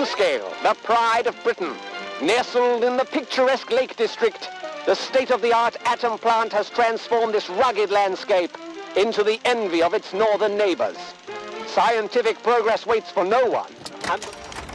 Windscale, the pride of Britain. Nestled in the picturesque Lake District, the state-of-the-art atom plant has transformed this rugged landscape into the envy of its northern neighbors. Scientific progress waits for no one, and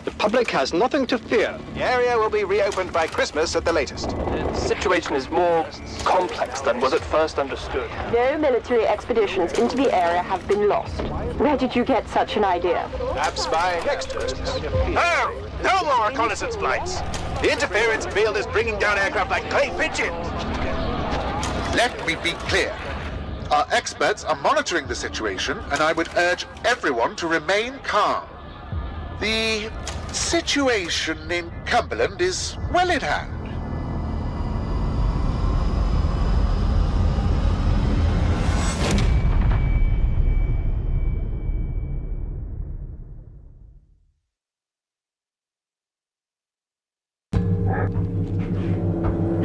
the public has nothing to fear. The area will be reopened by Christmas at the latest. The situation is more complex than was at first understood. No military expeditions into the area have been lost. Where did you get such an idea? Perhaps by extras having a feel. Oh, no more reconnaissance flights. The interference field is bringing down aircraft like clay pigeons. Let me be clear. Our experts are monitoring the situation, and I would urge everyone to remain calm. The situation in Cumberland is well in hand.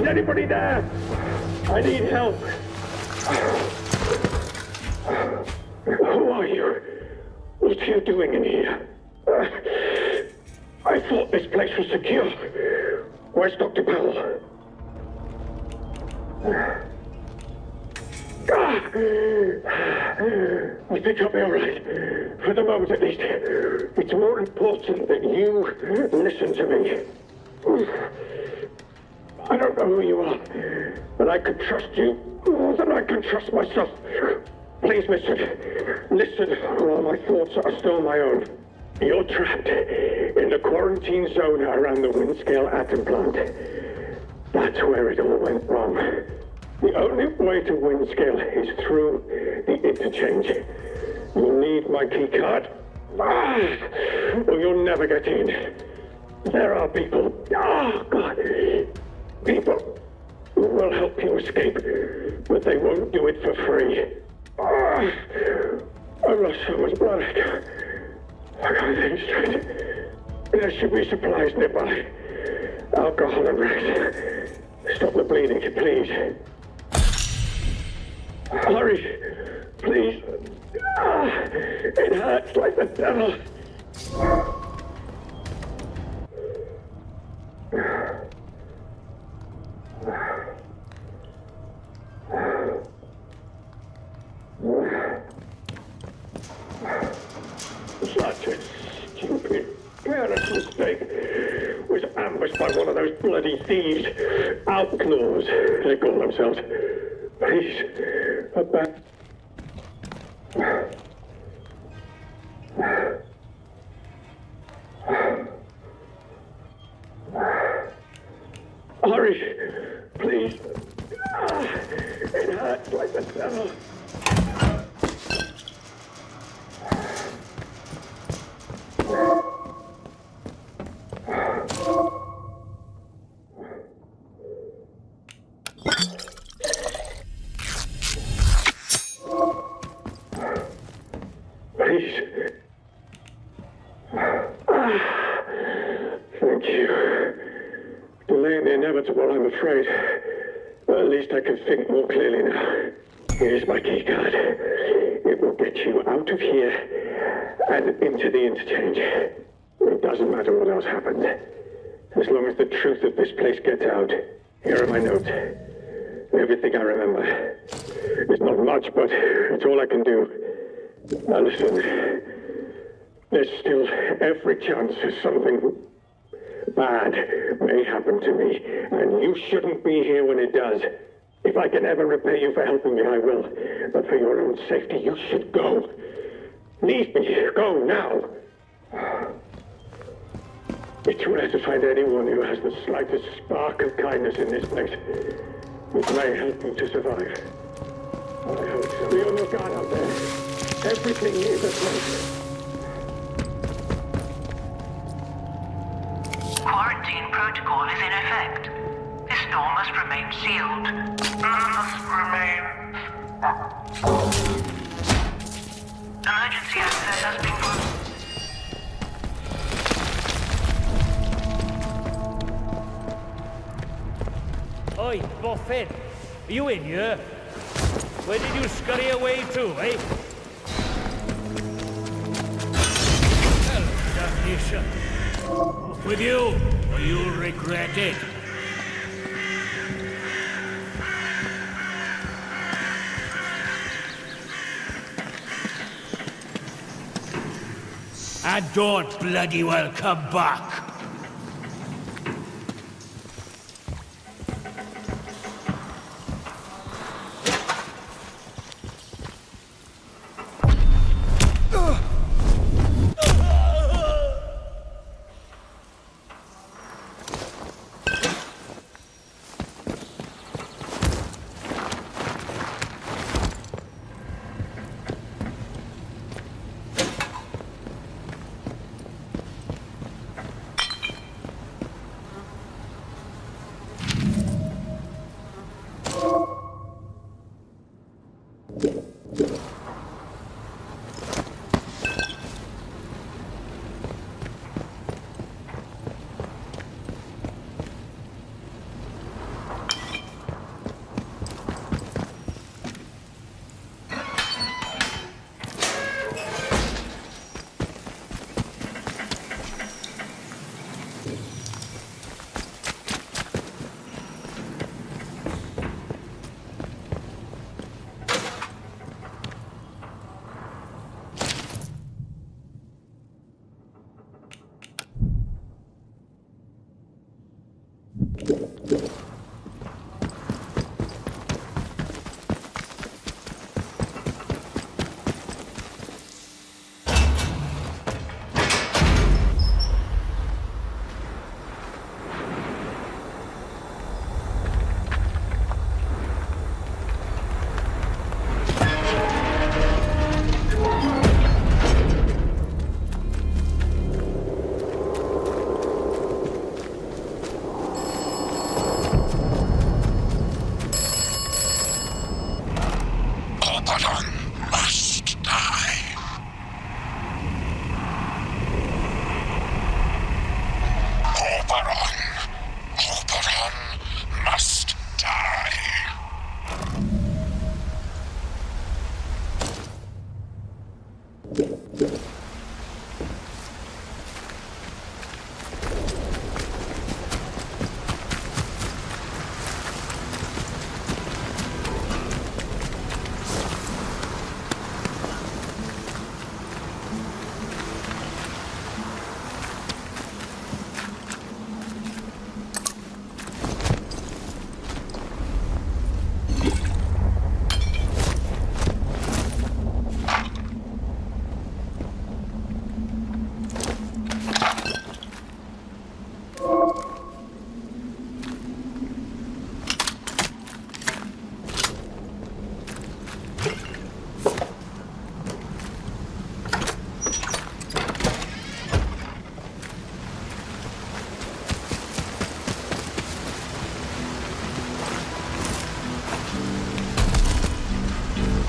Is anybody there? I need help. Who are you? What are you doing in here? I thought this place was secure. Where's Dr. Powell? I think I'll be all right. For the moment, at least. It's more important that you listen to me. I don't know who you are, but I can trust you more than I can trust myself. Please listen. Listen, while my thoughts are still my own. You're trapped in the quarantine zone around the Windscale atom plant. That's where it all went wrong. The only way to Windscale is through the interchange. You'll need my key card, or you'll never get in. There are people, people who will help you escape, but they won't do it for free. I've lost so much blood. I can't think straight. There should be supplies nearby. Alcohol and rest. Stop the bleeding, please. Hurry, please. It hurts like the devil. Such a stupid, careless mistake. Was ambushed by one of those bloody thieves. Outlaws, they call themselves. Please, back. Hurry, please. It hurts like the devil. Please. Thank you. Delaying the inevitable, I'm afraid. But at least I can think more clearly now. Here's my key card. It will get you out of here and into the interchange. It doesn't matter what else happens. As long as the truth of this place gets out. Here are my notes. Everything I remember. It's not much, but it's all I can do. Now listen. There's still every chance something bad may happen to me, and you shouldn't be here when it does. If I can ever repay you for helping me, I will. But for your own safety, you should go. Leave me. Go now. It's rare to find anyone who has the slightest spark of kindness in this place. It may help you to survive. I hope so. Be on your guard out there. Everything is at risk. Quarantine protocol is in effect. This door must remain sealed. Must remain. Emergency access has been Oi, Boffin, are you in here? Where did you scurry away to, eh? Hell, damnation. Off with you, or you'll regret it. And don't bloody well come back.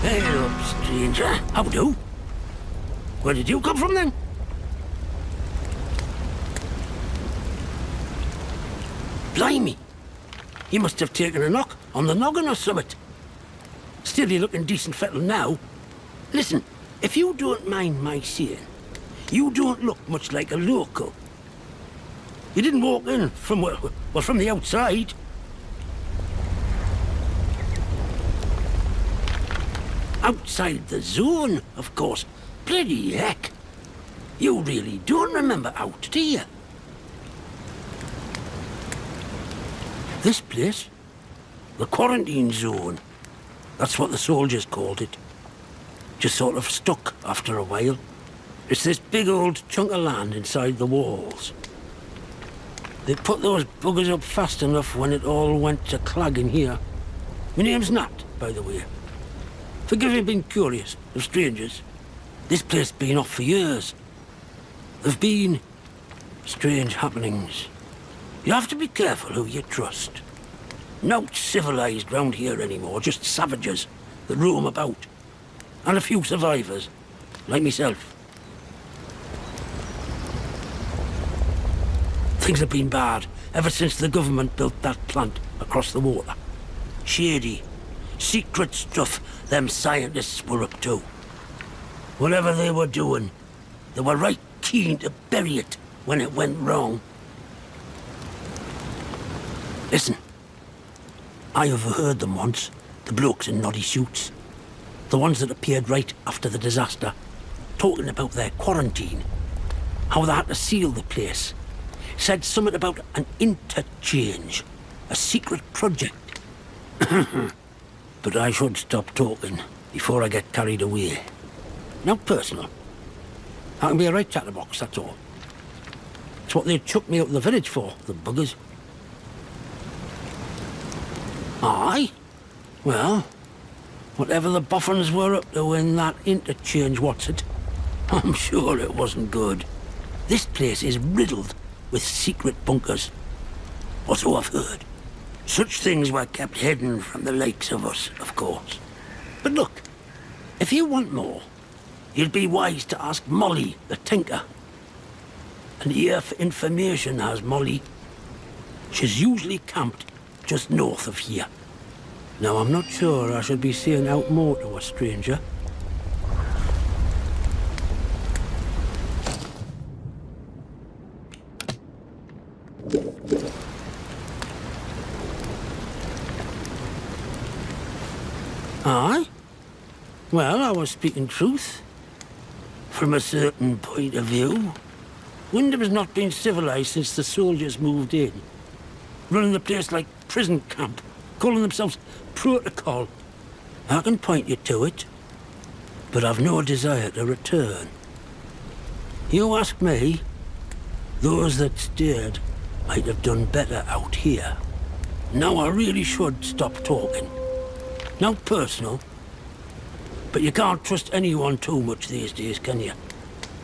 Hello, stranger. How do? Where did you come from, then? Blimey! You must have taken a knock on the noggin or something. Still, you're looking decent fettle now. Listen, if you don't mind my saying, you don't look much like a local. You didn't walk in from, well, from the outside. Outside the zone, of course. Bloody heck. You really don't remember out, do you? This place? The quarantine zone. That's what the soldiers called it. Just sort of stuck after a while. It's this big old chunk of land inside the walls. They put those buggers up fast enough when it all went to clagging here. My name's Nat, by the way. Forgive me being curious of strangers. This place has been off for years. There've been strange happenings. You have to be careful who you trust. Not civilized round here anymore, just savages that roam about. And a few survivors, like myself. Things have been bad ever since the government built that plant across the water. Shady, secret stuff them scientists were up to. Whatever they were doing, they were right keen to bury it when it went wrong. Listen, I overheard them once, the blokes in noddy suits. The ones that appeared right after the disaster, talking about their quarantine. How they had to seal the place. Said something about an interchange, a secret project. But I should stop talking before I get carried away. Now personal. I can be a right chatterbox, that's all. It's what they chucked me out of the village for, the buggers. Aye? Well, whatever the boffins were up to in that interchange, what's it? I'm sure it wasn't good. This place is riddled with secret bunkers. Or so I've heard. Such things were kept hidden from the likes of us, of course. But look, if you want more, you'd be wise to ask Molly, the tinker. An ear for information has Molly. She's usually camped just north of here. Now, I'm not sure I should be saying out more to a stranger. Aye? Well, I was speaking truth. From a certain point of view. Wyndham's not been civilized since the soldiers moved in. Running the place like prison camp, calling themselves protocol. I can point you to it, but I've no desire to return. You ask me, those that steered might have done better out here. Now I really should stop talking. Now personal, but you can't trust anyone too much these days, can you?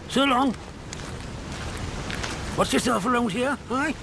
So long. What's yourself around here, aye?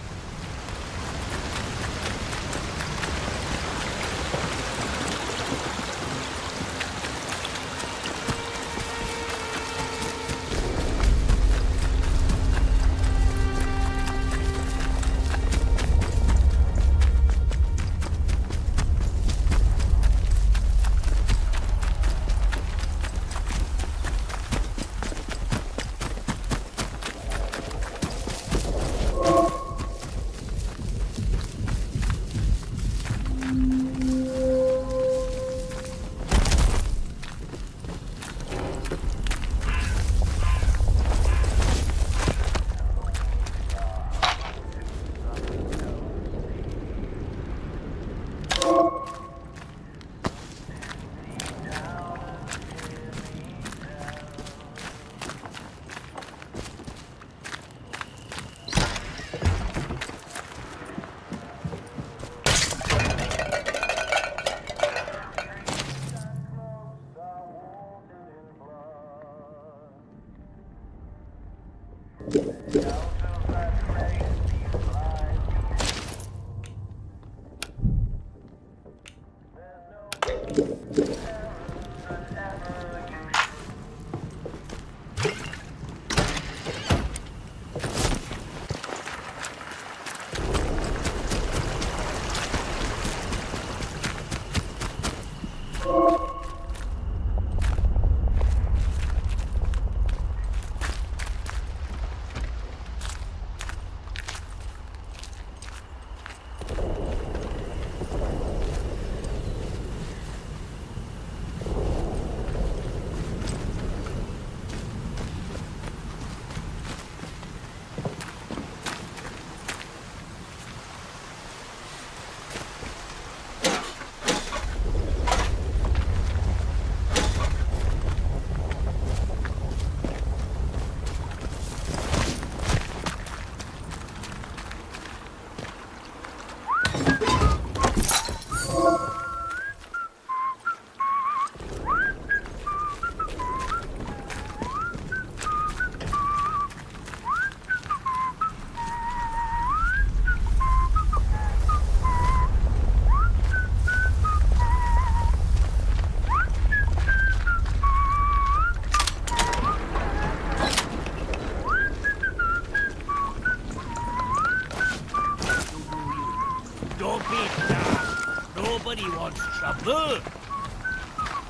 Nobody wants trouble.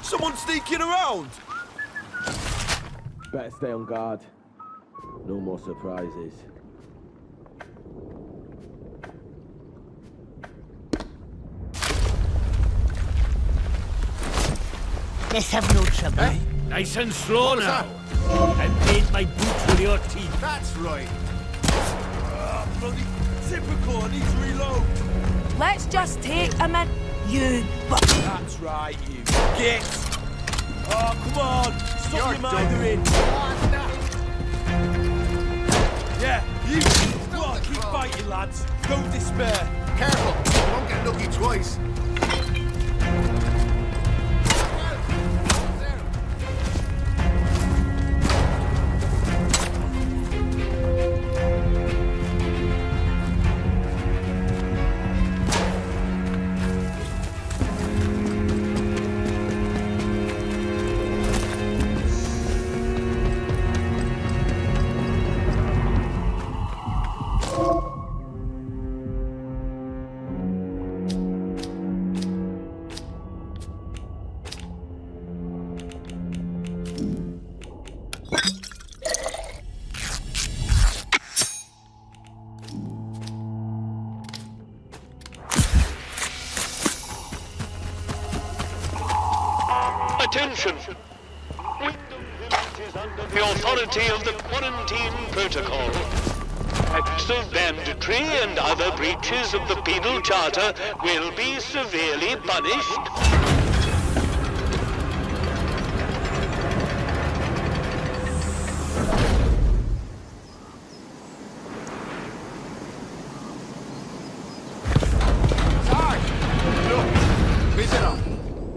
Someone sneaking around? Better stay on guard. No more surprises. Let's have no trouble. Nice and slow now. that? And paint my boots with your teeth. That's right. Bloody typical, I need to reload. Let's just take a minute. You That's right, you git. Oh, come on. Stop your mithering. Yeah, you. Go on, keep fighting, lads. Don't despair. Careful, you won't get lucky twice. Attention! The authority of the quarantine protocol. Acts of banditry and other breaches of the penal charter will be severely punished.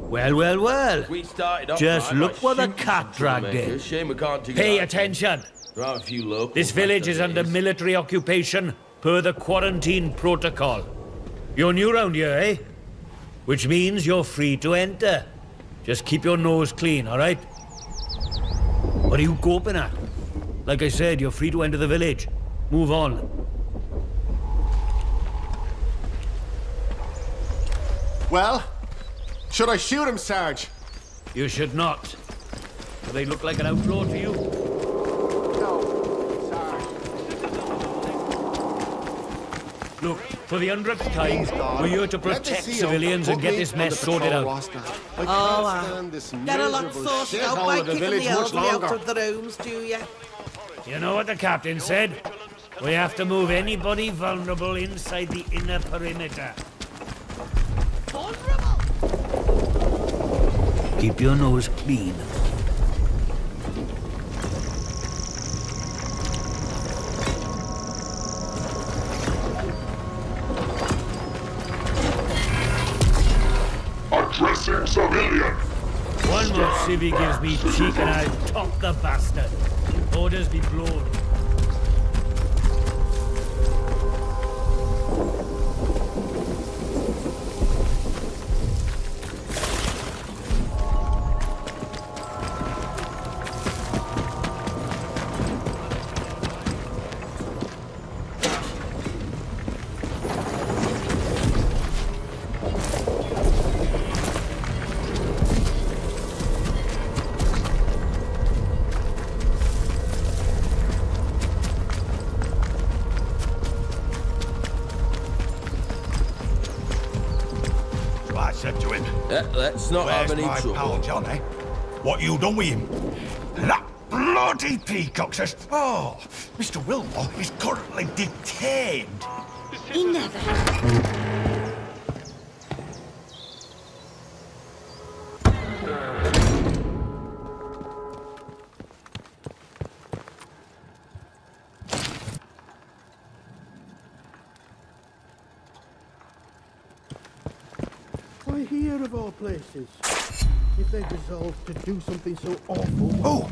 Well, well, well. We started off Just right look by what the shooting cat some dragged troublemakers. in. Shame we can't take Pay it out. attention. There are a few locals. This village is under military occupation per the quarantine protocol. You're new round here, eh? Which means you're free to enter. Just keep your nose clean, all right? What are you groping at? Like I said, you're free to enter the village. Move on. Well, should I shoot him, Sarge? You should not. Do they look like an outlaw to you? No, Sarge. Look, for the 100th time, we're here to protect civilians and get this mess sorted out. Get a lot sorted out by kicking the elderly out of the rooms, do you? You know what the captain said? We have to move anybody vulnerable inside the inner perimeter. Vulnerable? Keep your nose clean. Addressing civilian! One more civvy gives me cheek and I'll top the bastard. Orders be blown. Let's not have any trouble. Pal Johnny? What you done with him? That bloody peacock says, oh, Mr. Wilmore is currently detained. He never. Why here of all places? If they resolved to do something so awful... Oh,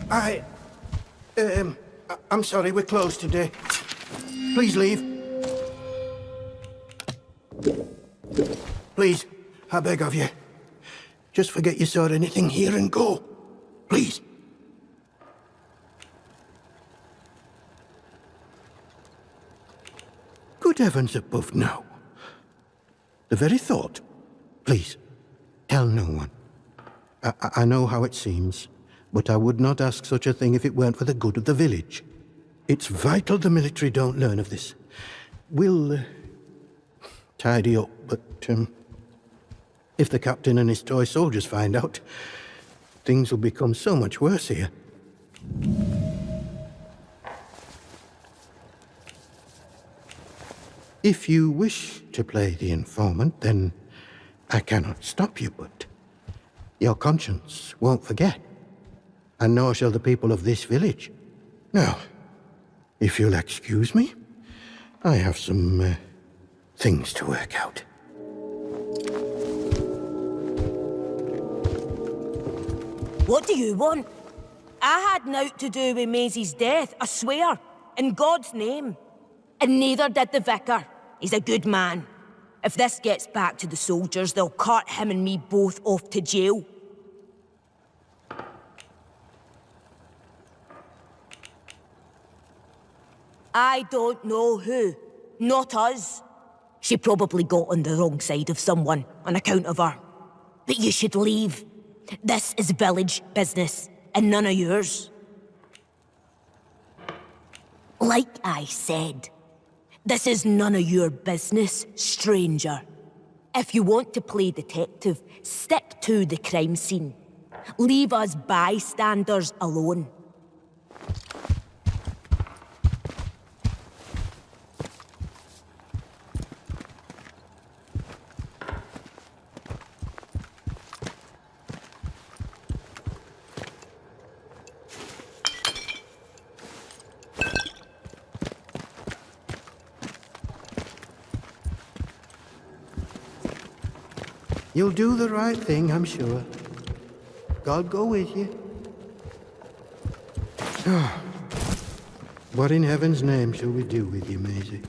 I'm sorry, we're closed today. Please leave. Please, I beg of you. Just forget you saw anything here and go. Please. Good heavens above, no. The very thought. Please, tell no one. I know how it seems, but I would not ask such a thing if it weren't for the good of the village. It's vital the military don't learn of this. We'll tidy up, but if the captain and his toy soldiers find out, things will become so much worse here. If you wish to play the informant, then I cannot stop you, but your conscience won't forget, and nor shall the people of this village. Now, if you'll excuse me, I have some things to work out. What do you want? I had naught to do with Maisie's death, I swear, in God's name. And neither did the vicar. He's a good man. If this gets back to the soldiers, they'll cart him and me both off to jail. I don't know who. Not us. She probably got on the wrong side of someone on account of her. But you should leave. This is village business, and none of yours. Like I said, this is none of your business, stranger. If you want to play detective, stick to the crime scene. Leave us bystanders alone. You'll do the right thing, I'm sure. God go with you. What in heaven's name shall we do with you, Maisie?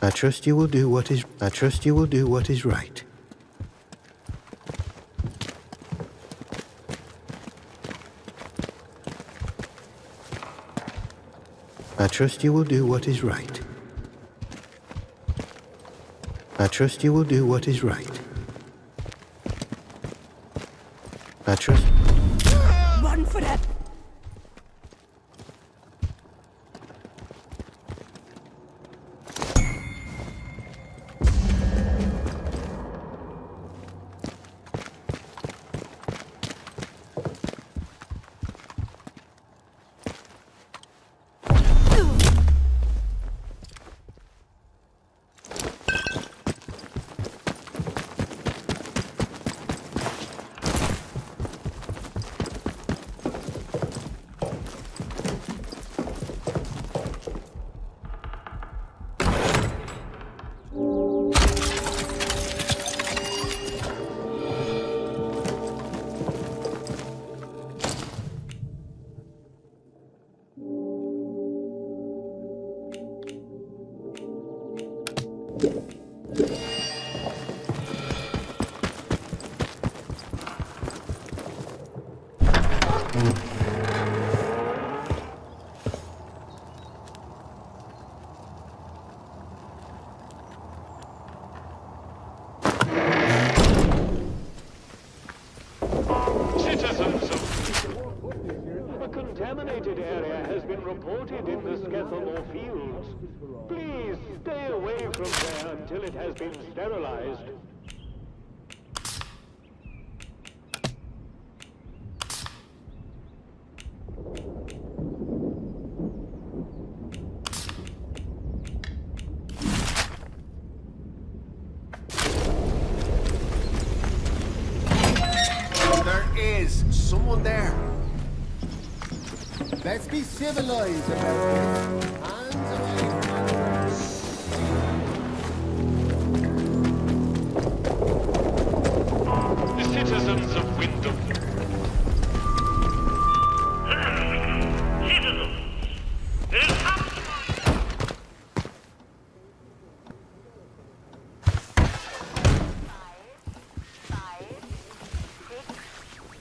I trust you will do what is right. I trust you will do what is right. I trust you will do what is right. I trust... Run for it! contaminated area has been reported in the Skethamore fields. Please stay away from there until it has been sterilized. There is someone there. Let's be civilized about this. Hands away. The citizens of Wyndham.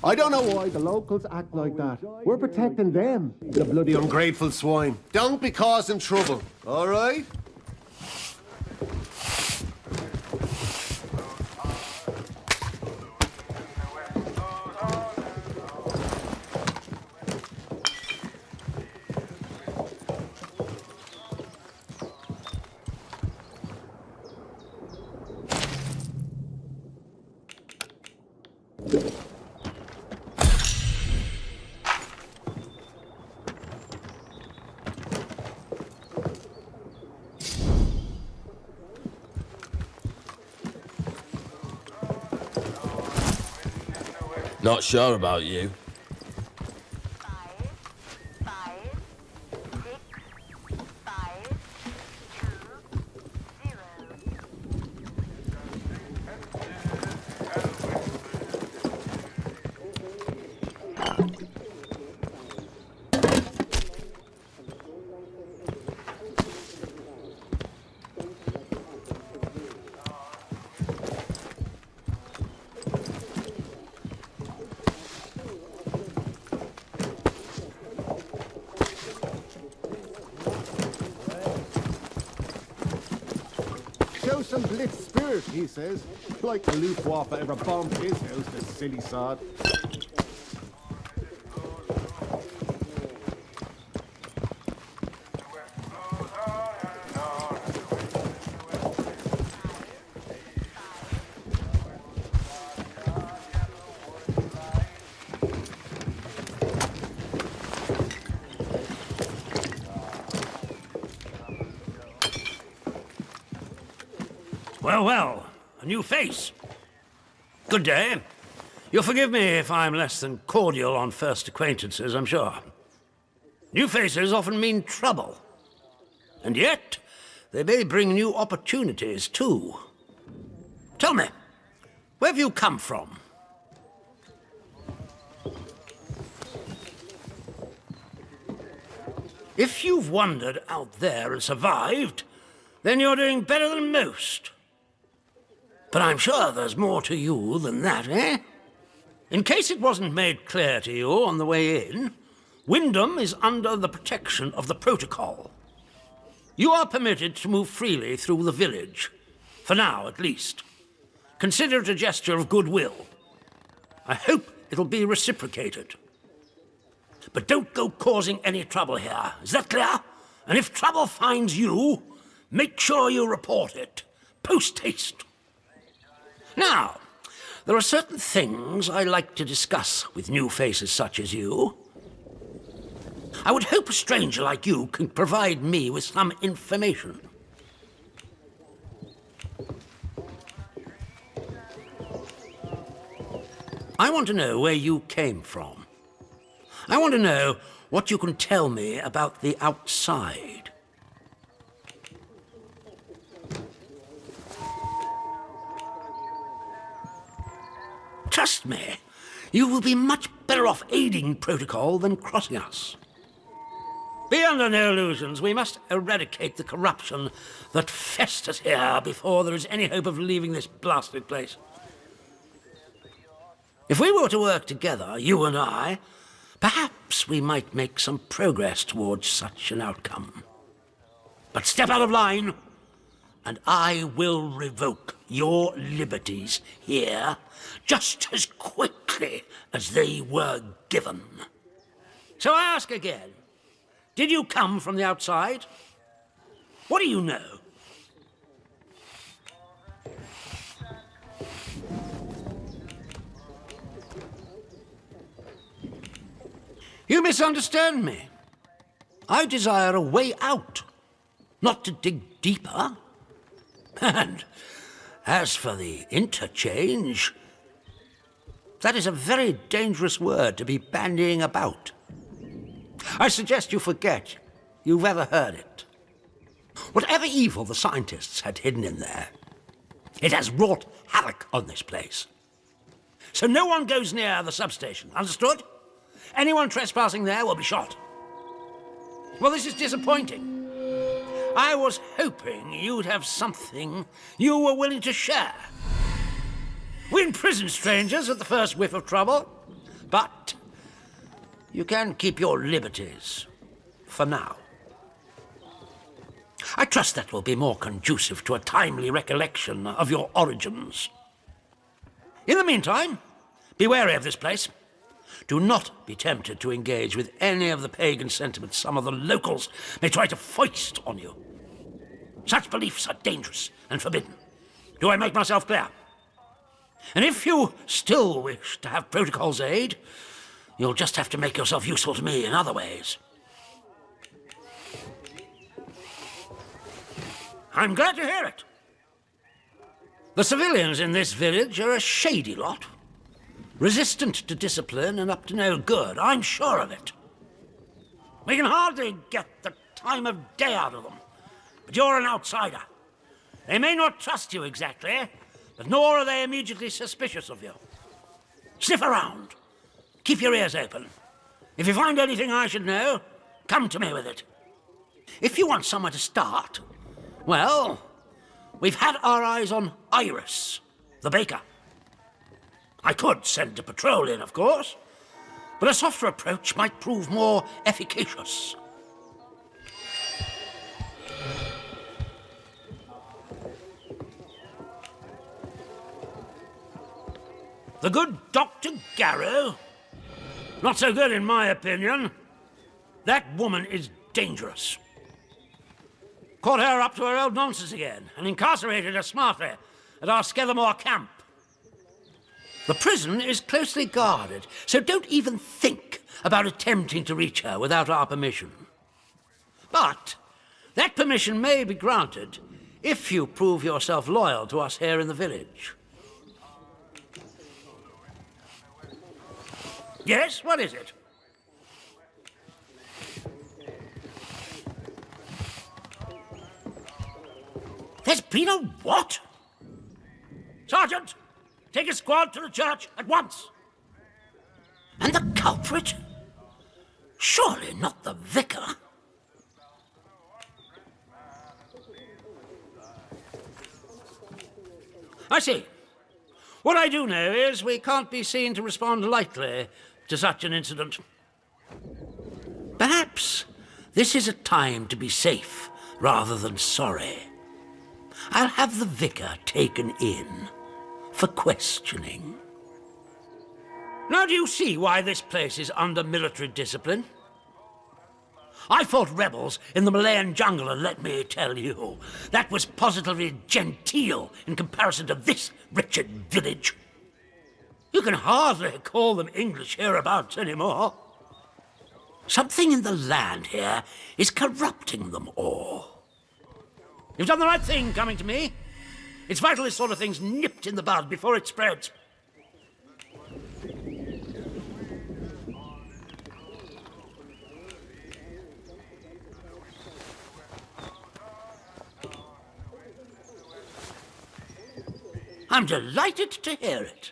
I don't know why the locals act like that. We're protecting them. The bloody ungrateful swine. Don't be causing trouble, all right? Not sure about you. Show some blitz spirit, he says. Like the Luftwaffe ever bombed his house, the silly sod. Well, well, a new face. Good day. You'll forgive me if I'm less than cordial on first acquaintances, I'm sure. New faces often mean trouble. And yet, they may bring new opportunities, too. Tell me, where have you come from? If you've wandered out there and survived, then you're doing better than most. But I'm sure there's more to you than that, eh? In case it wasn't made clear to you on the way in, Wyndham is under the protection of the protocol. You are permitted to move freely through the village, for now at least. Consider it a gesture of goodwill. I hope it'll be reciprocated. But don't go causing any trouble here, is that clear? And if trouble finds you, make sure you report it, post-haste. Now, there are certain things I like to discuss with new faces such as you. I would hope a stranger like you can provide me with some information. I want to know where you came from. I want to know what you can tell me about the outside. Trust me, you will be much better off aiding protocol than crossing us. Be under no illusions. We must eradicate the corruption that festers here before there is any hope of leaving this blasted place. If we were to work together, you and I, perhaps we might make some progress towards such an outcome. But step out of line, and I will revoke your liberties here just as quickly as they were given. So I ask again, did you come from the outside? What do you know? You misunderstand me. I desire a way out, not to dig deeper. And as for the interchange, that is a very dangerous word to be bandying about. I suggest you forget you've ever heard it. Whatever evil the scientists had hidden in there, it has wrought havoc on this place. So no one goes near the substation, understood? Anyone trespassing there will be shot. Well, this is disappointing. I was hoping you'd have something you were willing to share. We imprison strangers at the first whiff of trouble, but you can keep your liberties for now. I trust that will be more conducive to a timely recollection of your origins. In the meantime, be wary of this place. Do not be tempted to engage with any of the pagan sentiments some of the locals may try to foist on you. Such beliefs are dangerous and forbidden. Do I make myself clear? And if you still wish to have Protocol's aid, you'll just have to make yourself useful to me in other ways. I'm glad to hear it. The civilians in this village are a shady lot. Resistant to discipline and up to no good, I'm sure of it. We can hardly get the time of day out of them. But you're an outsider. They may not trust you exactly, but nor are they immediately suspicious of you. Sniff around. Keep your ears open. If you find anything I should know, come to me with it. If you want somewhere to start, well, we've had our eyes on Iris, the baker. I could send a patrol in, of course, but a softer approach might prove more efficacious. The good Dr. Garrow? Not so good in my opinion. That woman is dangerous. Caught her up to her old nonsense again and incarcerated her smartly at our Skethermore camp. The prison is closely guarded, so don't even think about attempting to reach her without our permission. But that permission may be granted if you prove yourself loyal to us here in the village. Yes, what is it? There's been a what? Sergeant, take a squad to the church at once. And the culprit? Surely not the vicar. I see. What I do know is we can't be seen to respond lightly to such an incident. Perhaps this is a time to be safe rather than sorry. I'll have the vicar taken in for questioning. Now do you see why this place is under military discipline? I fought rebels in the Malayan jungle, and let me tell you, that was positively genteel in comparison to this wretched village. You can hardly call them English hereabouts anymore. Something in the land here is corrupting them all. You've done the right thing coming to me. It's vital this sort of thing's nipped in the bud before it spreads. I'm delighted to hear it.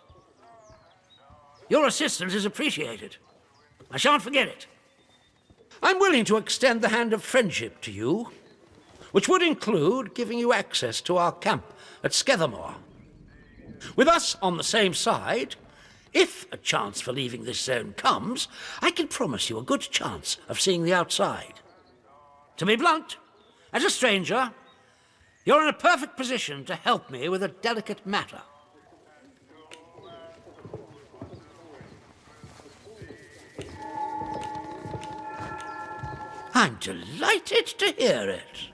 Your assistance is appreciated. I shan't forget it. I'm willing to extend the hand of friendship to you, which would include giving you access to our camp at Skethermore. With us on the same side, if a chance for leaving this zone comes, I can promise you a good chance of seeing the outside. To be blunt, as a stranger, you're in a perfect position to help me with a delicate matter. I'm delighted to hear it.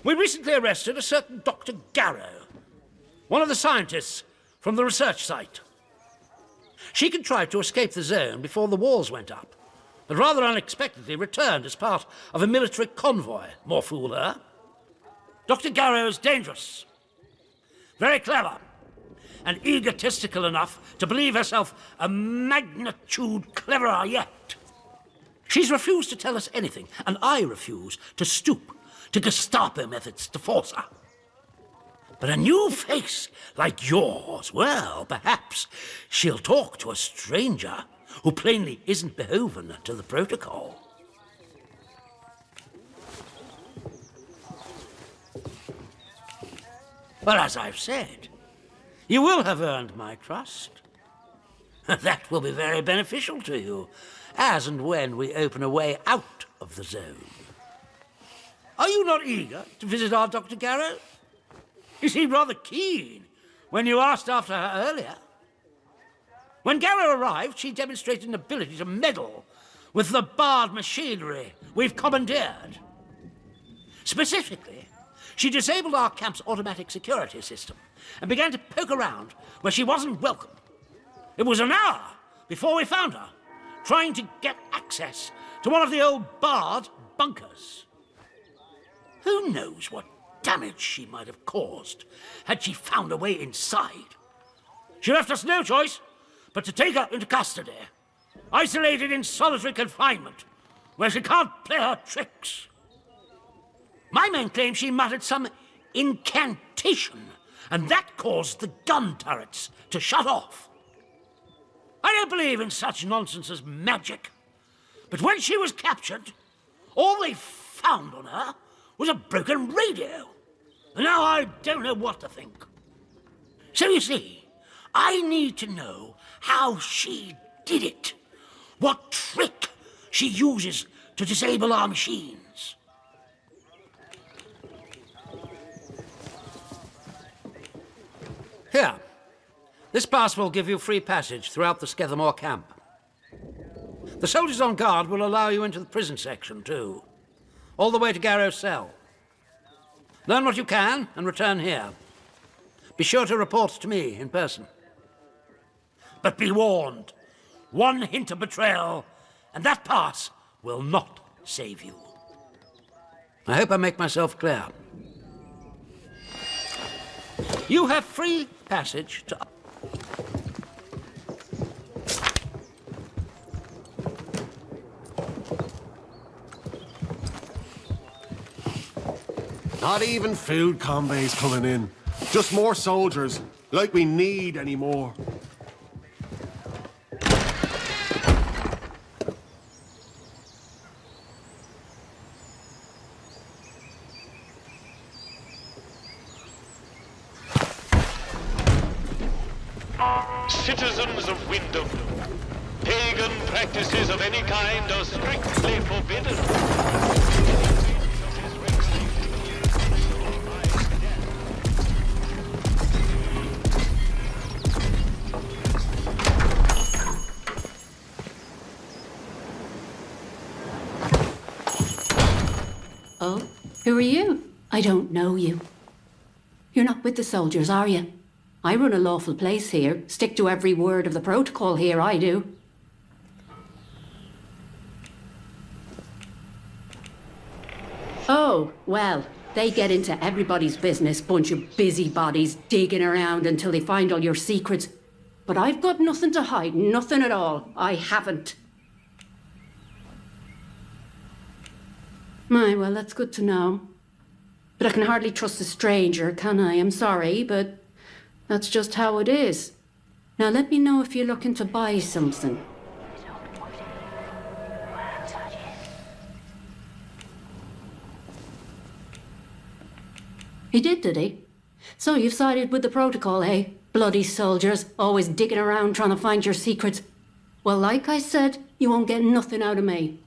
We recently arrested a certain Dr. Garrow, one of the scientists from the research site. She contrived to escape the zone before the walls went up, but rather unexpectedly returned as part of a military convoy. More fool her. Dr. Garrow is dangerous, very clever, and egotistical enough to believe herself a magnitude cleverer yet. She's refused to tell us anything, and I refuse to stoop to Gestapo methods to force her. But a new face like yours, well, perhaps she'll talk to a stranger who plainly isn't beholden to the protocol. Well, as I've said, you will have earned my trust. That will be very beneficial to you, as and when we open a way out of the zone. Are you not eager to visit our Dr. Garrow? You seemed rather keen when you asked after her earlier. When Garrow arrived, she demonstrated an ability to meddle with the barred machinery we've commandeered. Specifically, she disabled our camp's automatic security system and began to poke around where she wasn't welcome. It was an hour before we found her, trying to get access to one of the old barred bunkers. Who knows what damage she might have caused had she found a way inside. She left us no choice but to take her into custody, isolated in solitary confinement, where she can't play her tricks. My men claim she muttered some incantation, and that caused the gun turrets to shut off. I don't believe in such nonsense as magic, but when she was captured, all they found on her was a broken radio. And now I don't know what to think. So you see, I need to know how she did it. What trick she uses to disable our machines. Here. This pass will give you free passage throughout the Skethermore camp. The soldiers on guard will allow you into the prison section, too. All the way to Garrow's cell. Learn what you can and return here. Be sure to report to me in person. But be warned, one hint of betrayal, and that pass will not save you. I hope I make myself clear. You have free passage to... Not even food convoys coming in. Just more soldiers, like we need any more. Citizens of Wyndham, pagan practices of any kind are strictly forbidden. Oh, who are you? I don't know you. You're not with the soldiers, are you? I run a lawful place here. Stick to every word of the protocol here, I do. Oh, well, they get into everybody's business, bunch of busybodies digging around until they find all your secrets. But I've got nothing to hide, nothing at all. I haven't. My, well, that's good to know. But I can hardly trust a stranger, can I? I'm sorry, but that's just how it is. Now let me know if you're looking to buy something. He did he? So you've sided with the protocol, eh? Bloody soldiers, always digging around trying to find your secrets. Well, like I said, you won't get nothing out of me.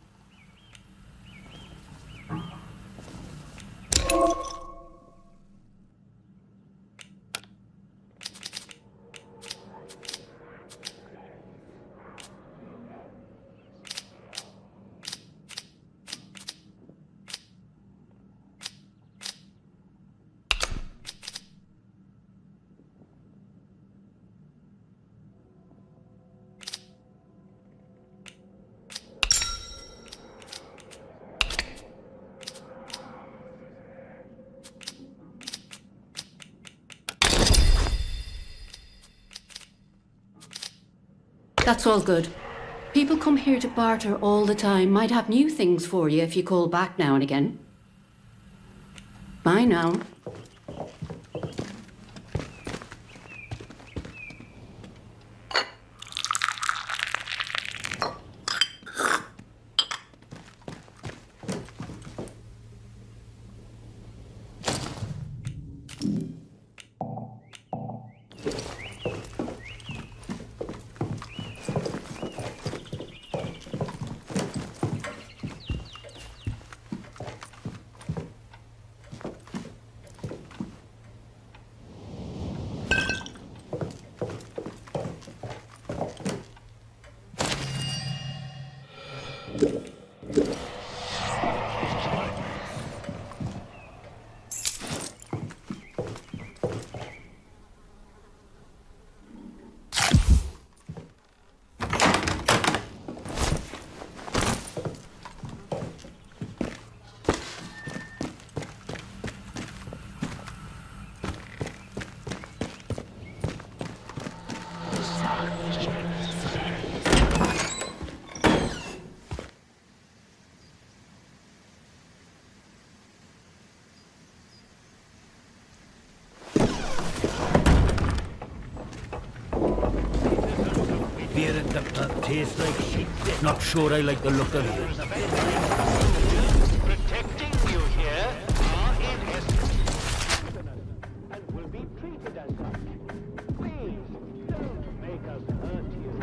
That's all good. People come here to barter all the time. Might have new things for you if you call back now and again. Bye now. Beer and the tastes like shit. Not sure I like the look of it. Protecting you here are in essence and will be treated as such. Please don't make us hurt you.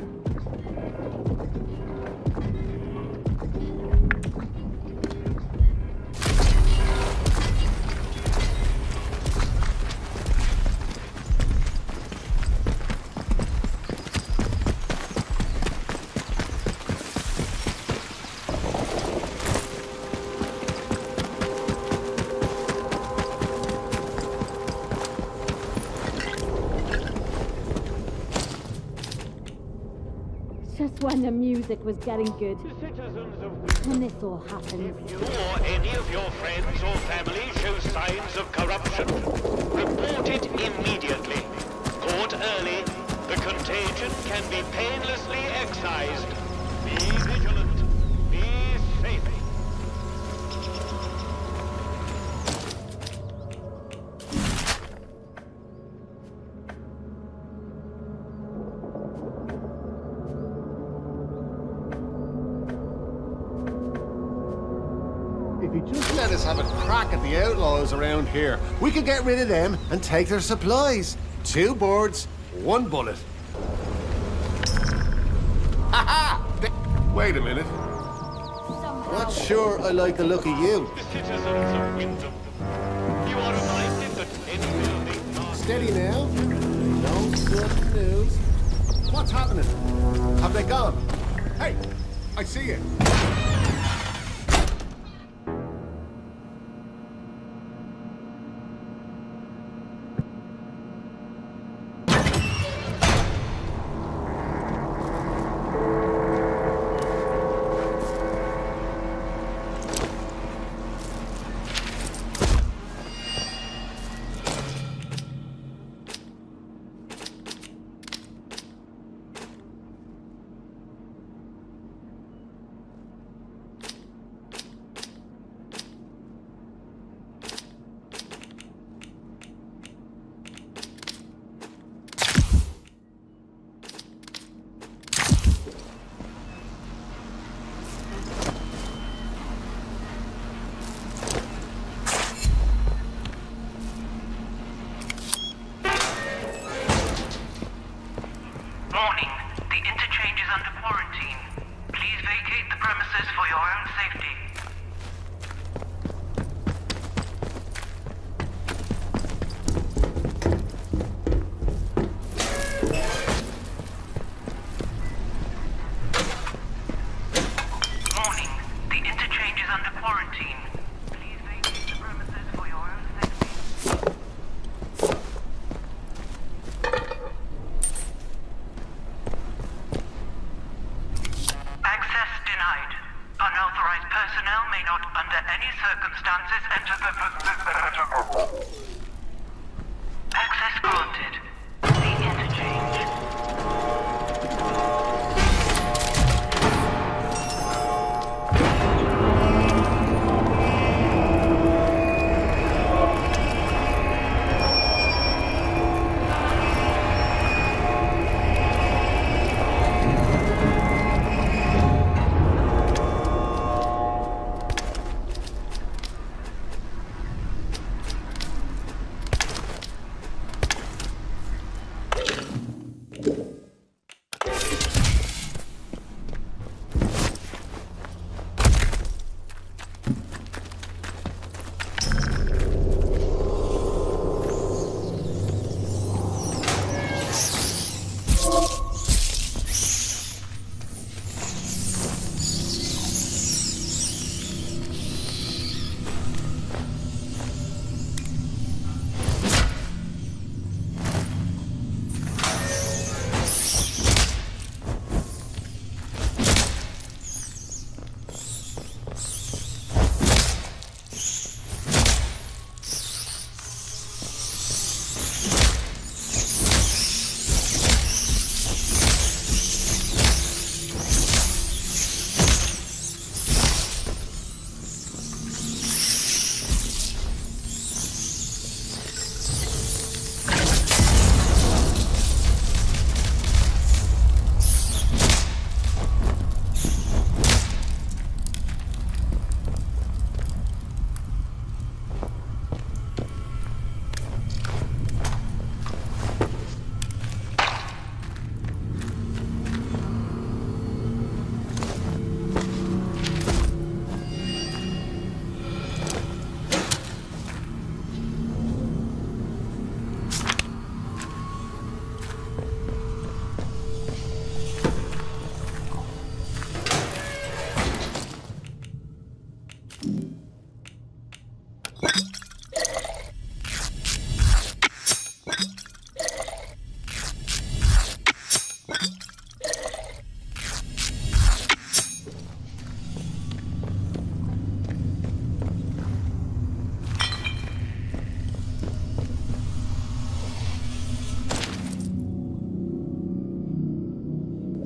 Just when the music was getting good, and this all happened. If you or any of your friends or family show signs of corruption, report it immediately. Caught early, the contagion can be painlessly excised. Be vigilant. Be safe. If you just let us have a crack at the outlaws around here, we could get rid of them and take their supplies. 2 birds, 1 bullet. Ha ha! Wait a minute. Not sure I like the look of you. The citizens of Wyndham, you are reminded that any building... Steady now. No sudden news. What's happening? Have they gone? Hey, I see you. Warning, the interchange is under quarantine. Please vacate the premises for your own safety. Warning, the interchange is under quarantine. Please vacate the premises for your own safety. Access denied. Unauthorized personnel may not, under any circumstances, enter the... Access granted. The interchange.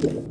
Central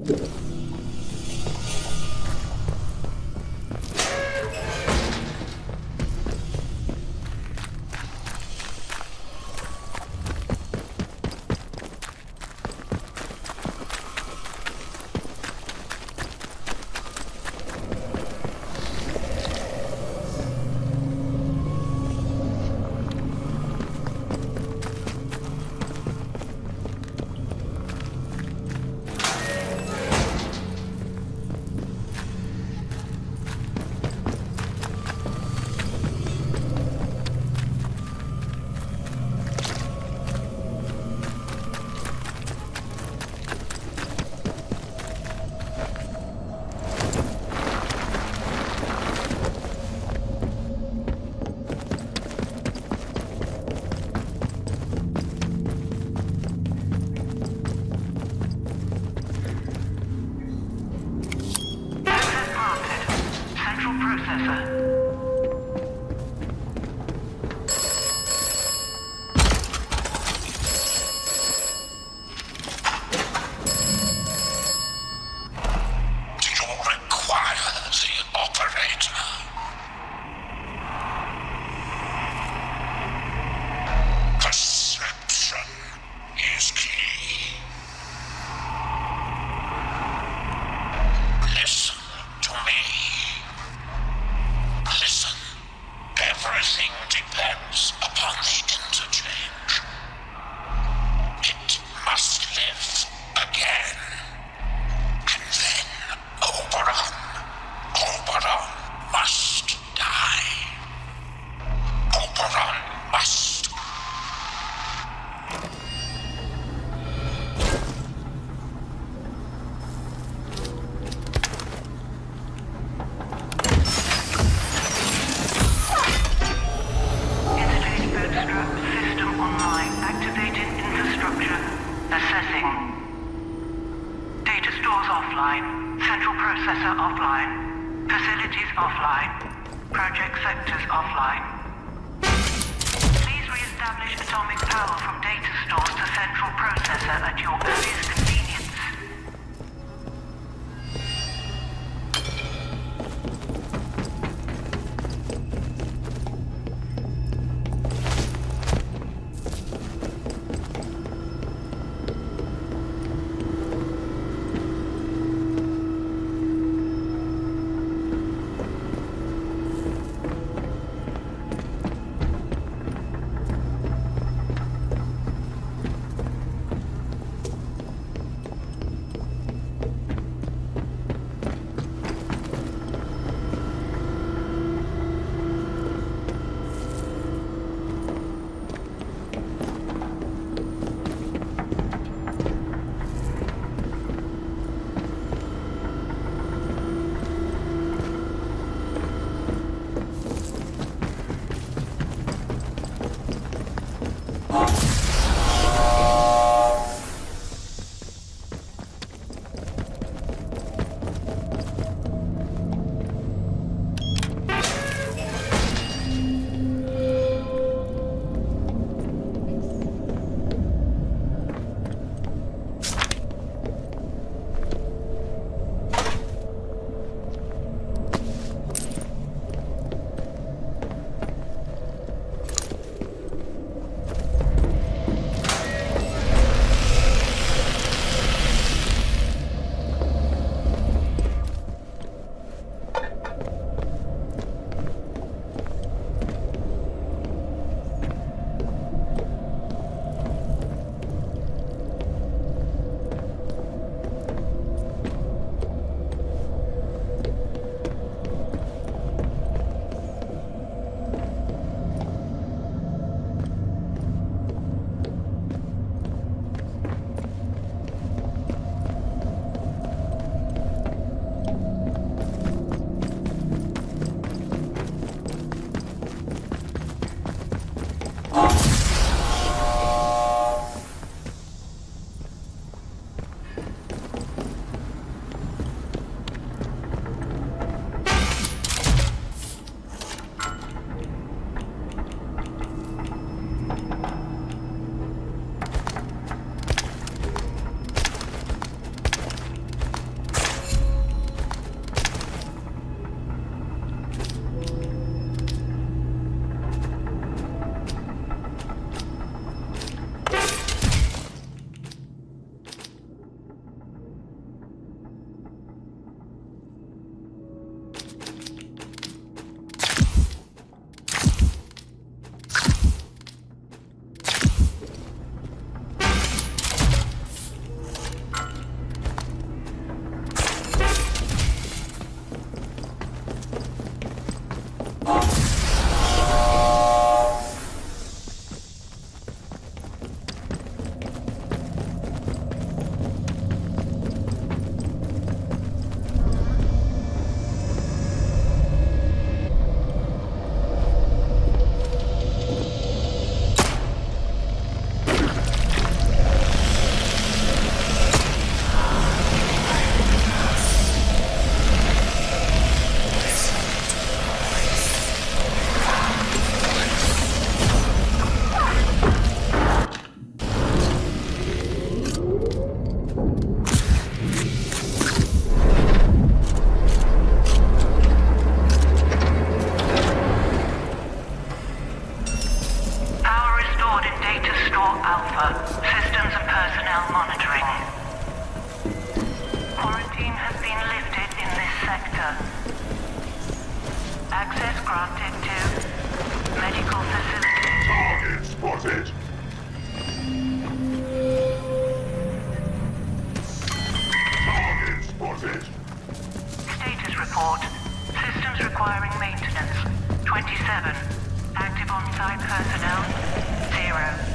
processor. granted to medical facility. Target spotted. Target spotted. Status report. Systems requiring maintenance. 27. Active on-site personnel. 0.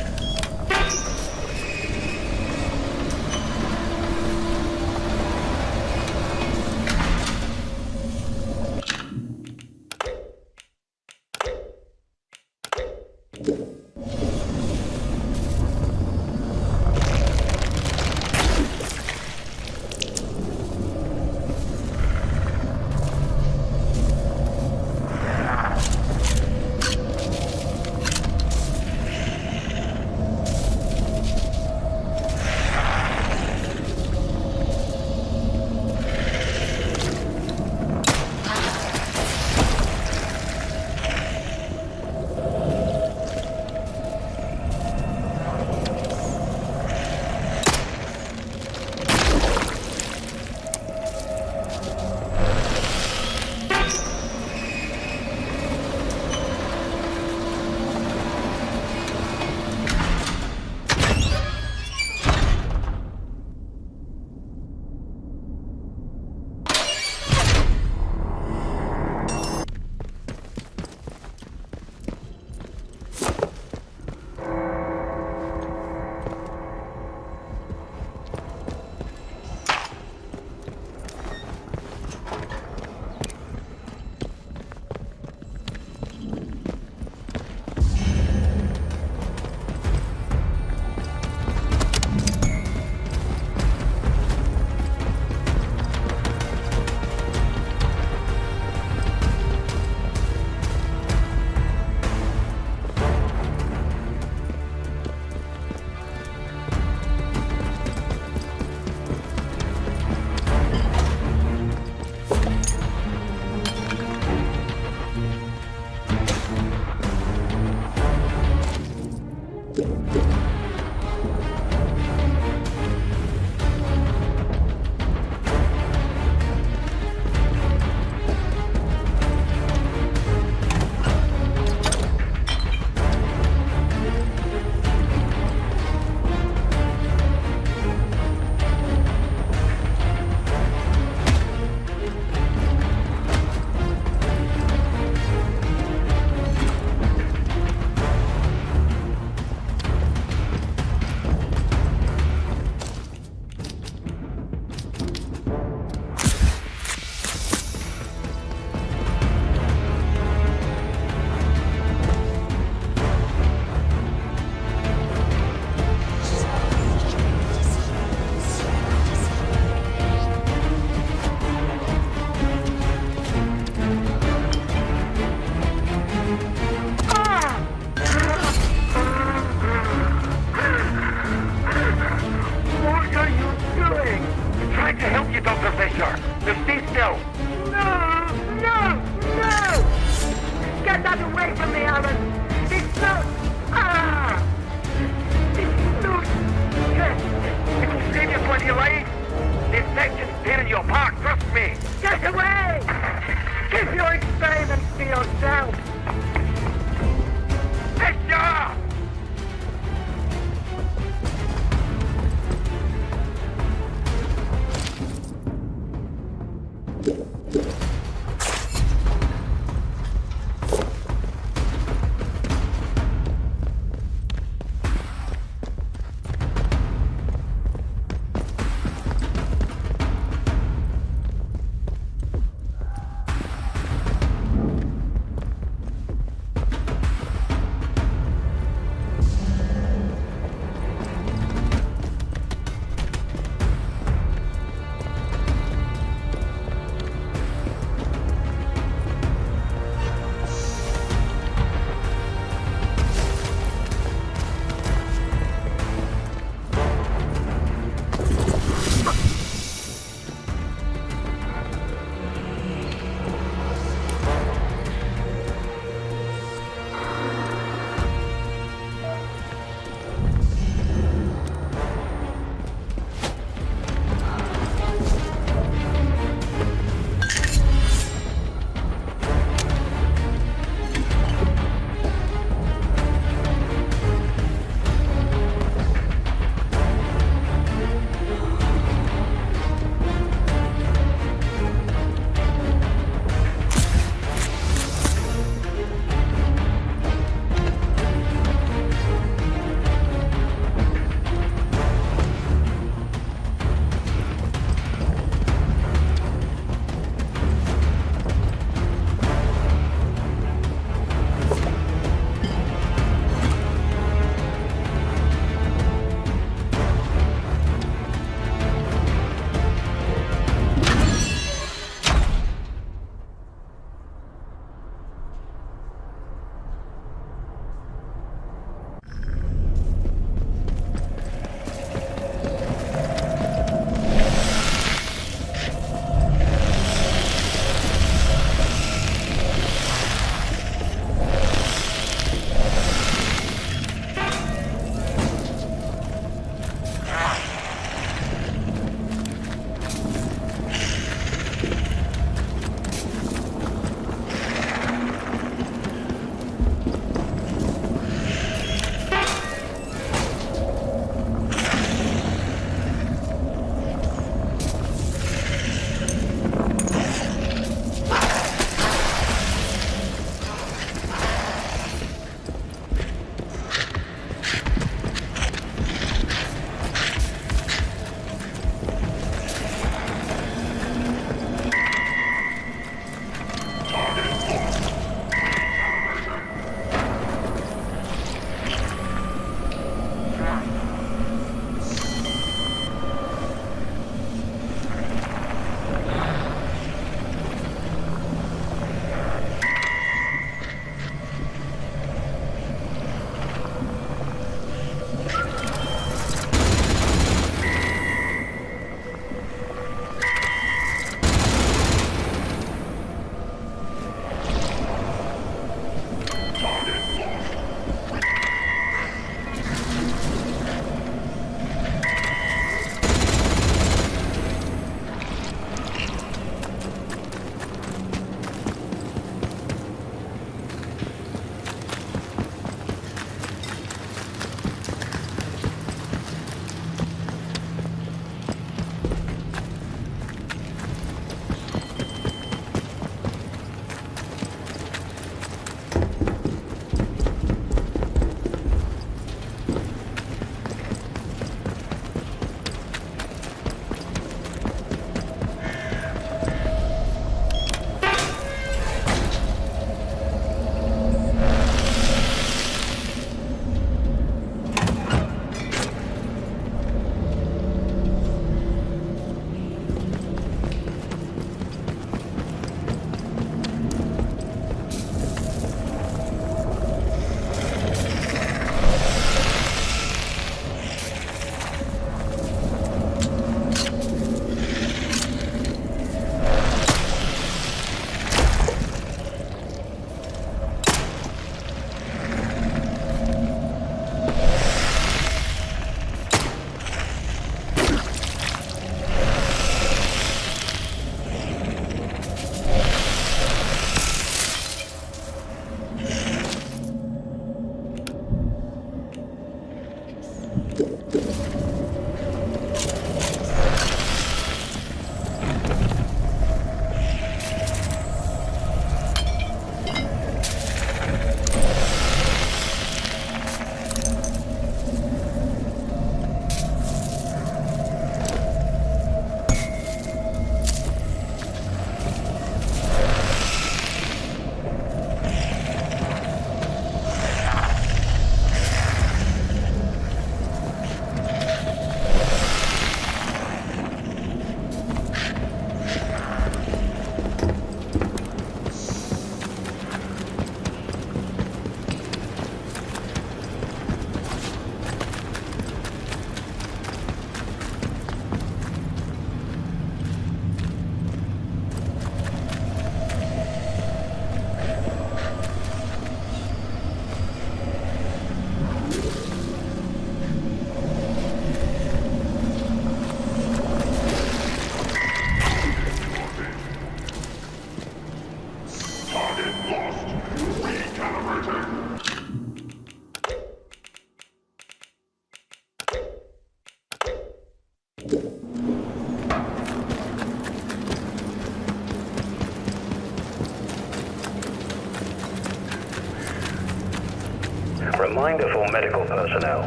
Reminder for medical personnel.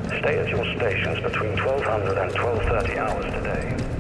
Stay at your stations between 1200 and 1230 hours today.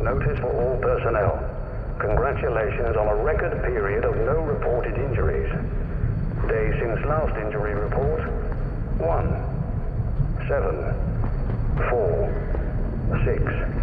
Notice for all personnel. Congratulations on a record period of no reported injuries. Day since last injury report, 1, 7, 4, 6.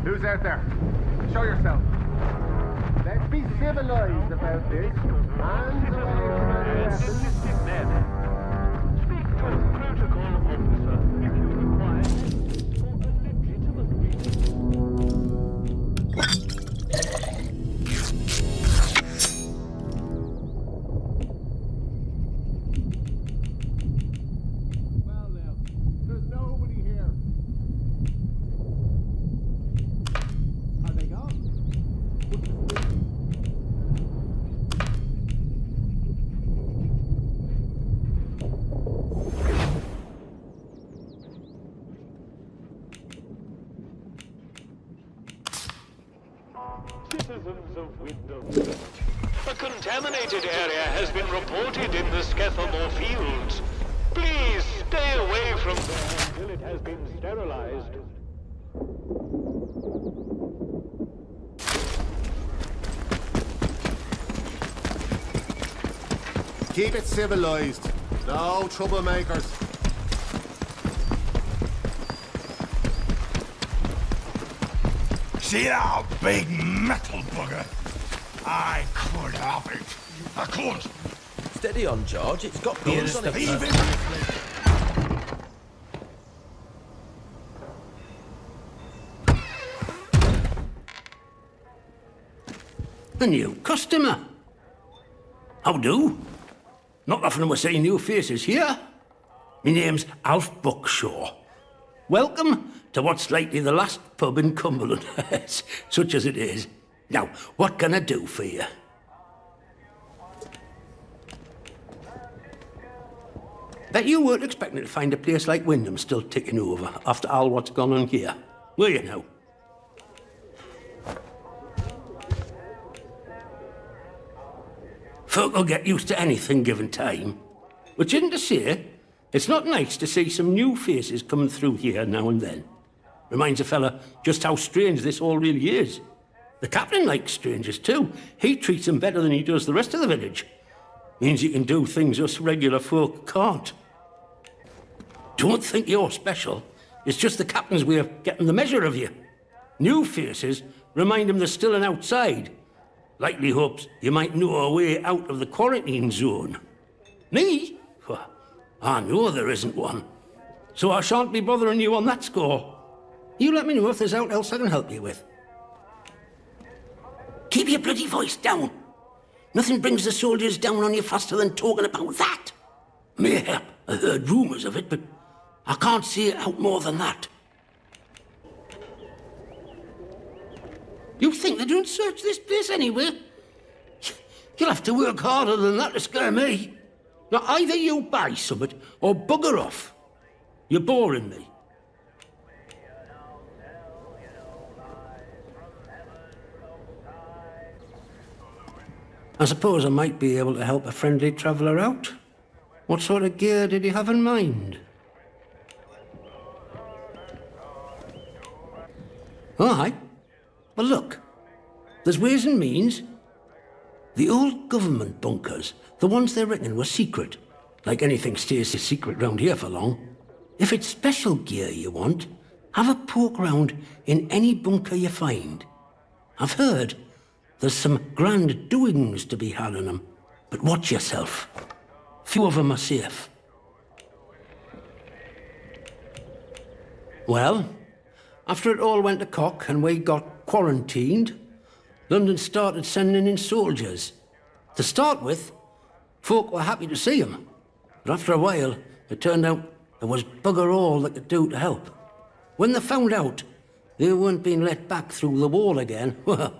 Who's out there? Show yourself. Let's be civilized about this. Hands away from any weapons. Speak to protocol officer if you require for a legitimate reason. Well now, there's nobody here. Are they gone? Citizens of Wyndham. A contaminated area has been reported in the Skethamore Fields. Please stay away from there until it has been sterilized. Keep it civilized. No troublemakers. See that big metal bugger? I could have it. I could. Steady on, George. It's got guns on it. Even A new customer. How do? Not often we see new faces here. My name's Alf Buckshaw. Welcome to what's likely the last pub in Cumberland, such as it is. Now, what can I do for you? Bet you weren't expecting to find a place like Wyndham still ticking over after all what's gone on here, were you now? Folk will get used to anything given time. Which isn't to say, it's not nice to see some new faces coming through here now and then. Reminds a fella just how strange this all really is. The captain likes strangers too. He treats them better than he does the rest of the village. Means you can do things us regular folk can't. Don't think you're special. It's just the captain's way of getting the measure of you. New faces remind him there's still an outside. Likely hopes you might know a way out of the quarantine zone. Me? I know there isn't one. So I shan't be bothering you on that score. You let me know if there's aught else I can help you with. Keep your bloody voice down. Nothing brings the soldiers down on you faster than talking about that. Mayhap I heard rumours of it, but I can't see it out more than that. You think they don't search this place anyway? You'll have to work harder than that to scare me. Now, either you buy something or bugger off. You're boring me. I suppose I might be able to help a friendly traveller out. What sort of gear did you have in mind? All right. Well, look. There's ways and means. The old government bunkers, the ones they reckon were secret. Like anything stays a secret round here for long. If it's special gear you want, have a poke round in any bunker you find. I've heard there's some grand doings to be had in them, but watch yourself. Few of them are safe. Well, after it all went to cock and we got quarantined, London started sending in soldiers. To start with, folk were happy to see them, but after a while, it turned out there was bugger all they could do to help. When they found out they weren't being let back through the wall again, well,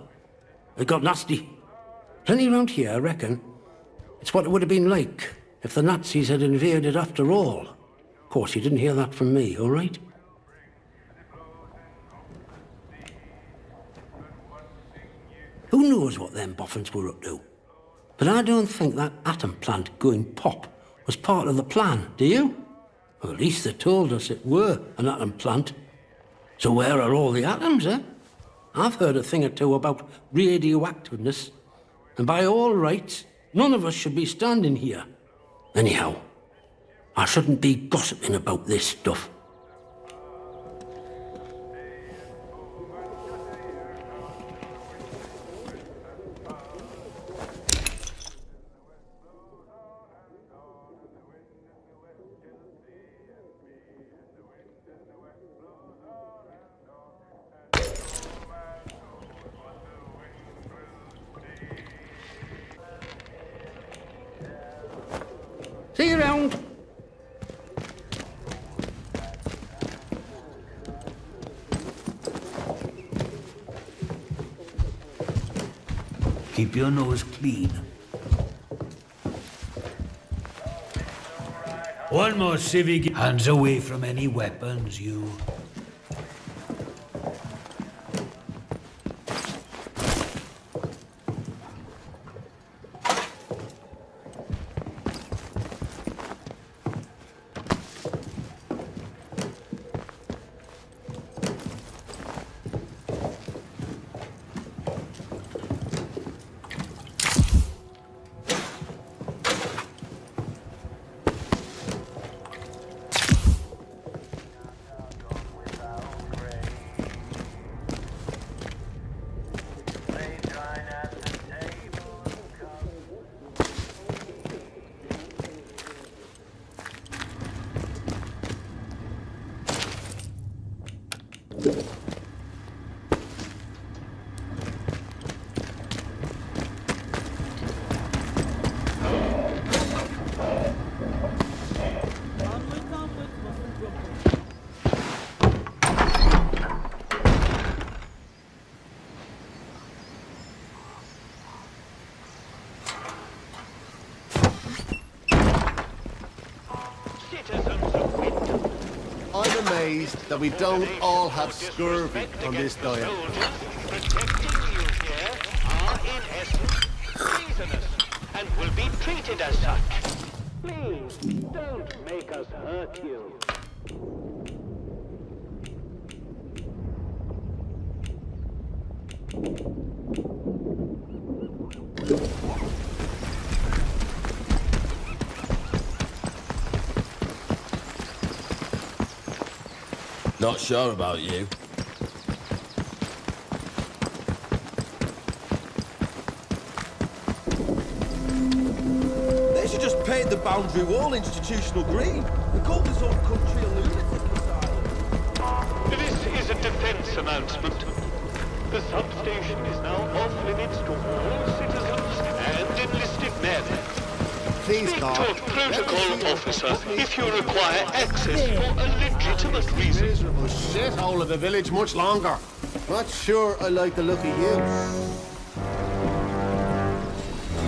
it got nasty. Plenty round here, I reckon. It's what it would have been like if the Nazis had invaded after all. Of course, you didn't hear that from me, all right? Who knows what them boffins were up to? But I don't think that atom plant going pop was part of the plan, do you? Well, at least they told us it were an atom plant. So where are all the atoms, eh? I've heard a thing or two about radioactiveness, and by all rights, none of us should be standing here. Anyhow, I shouldn't be gossiping about this stuff. See you around. Keep your nose clean. One more civic. Hands away from any weapons, you. I'm amazed that we don't all have scurvy on this diet. Protecting you here are in essence treasonous and will be treated as such. Please, don't make us hurt you. Not sure about you. They should just paint the boundary wall institutional green. We call this old country a lunatic asylum. This is a defense announcement. The substation is now off limits to all citizens and enlisted men. Please, Speak God. to a protocol officer if you require access for a legitimate reason. Miserable shithole of a village much longer. Not sure I like the look of you.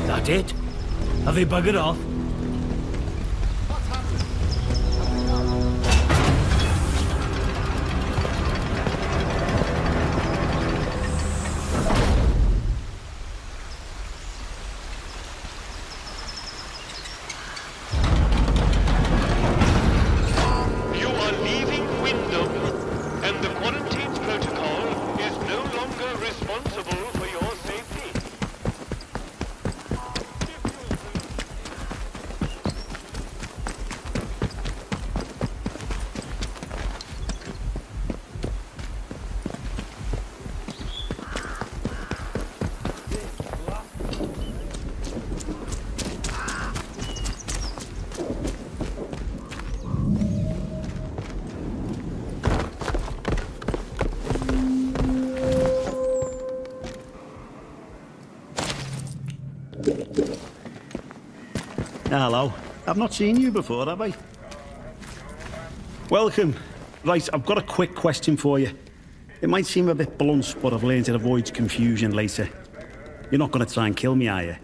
That it? Have they buggered off? You are leaving Wyndham, and the quarantine protocol is no longer responsible for your safety. Hello. I've not seen you before, have I? Welcome. Right, I've got a quick question for you. It might seem a bit blunt, but I've learned to avoid confusion later. You're not going to try and kill me, are you?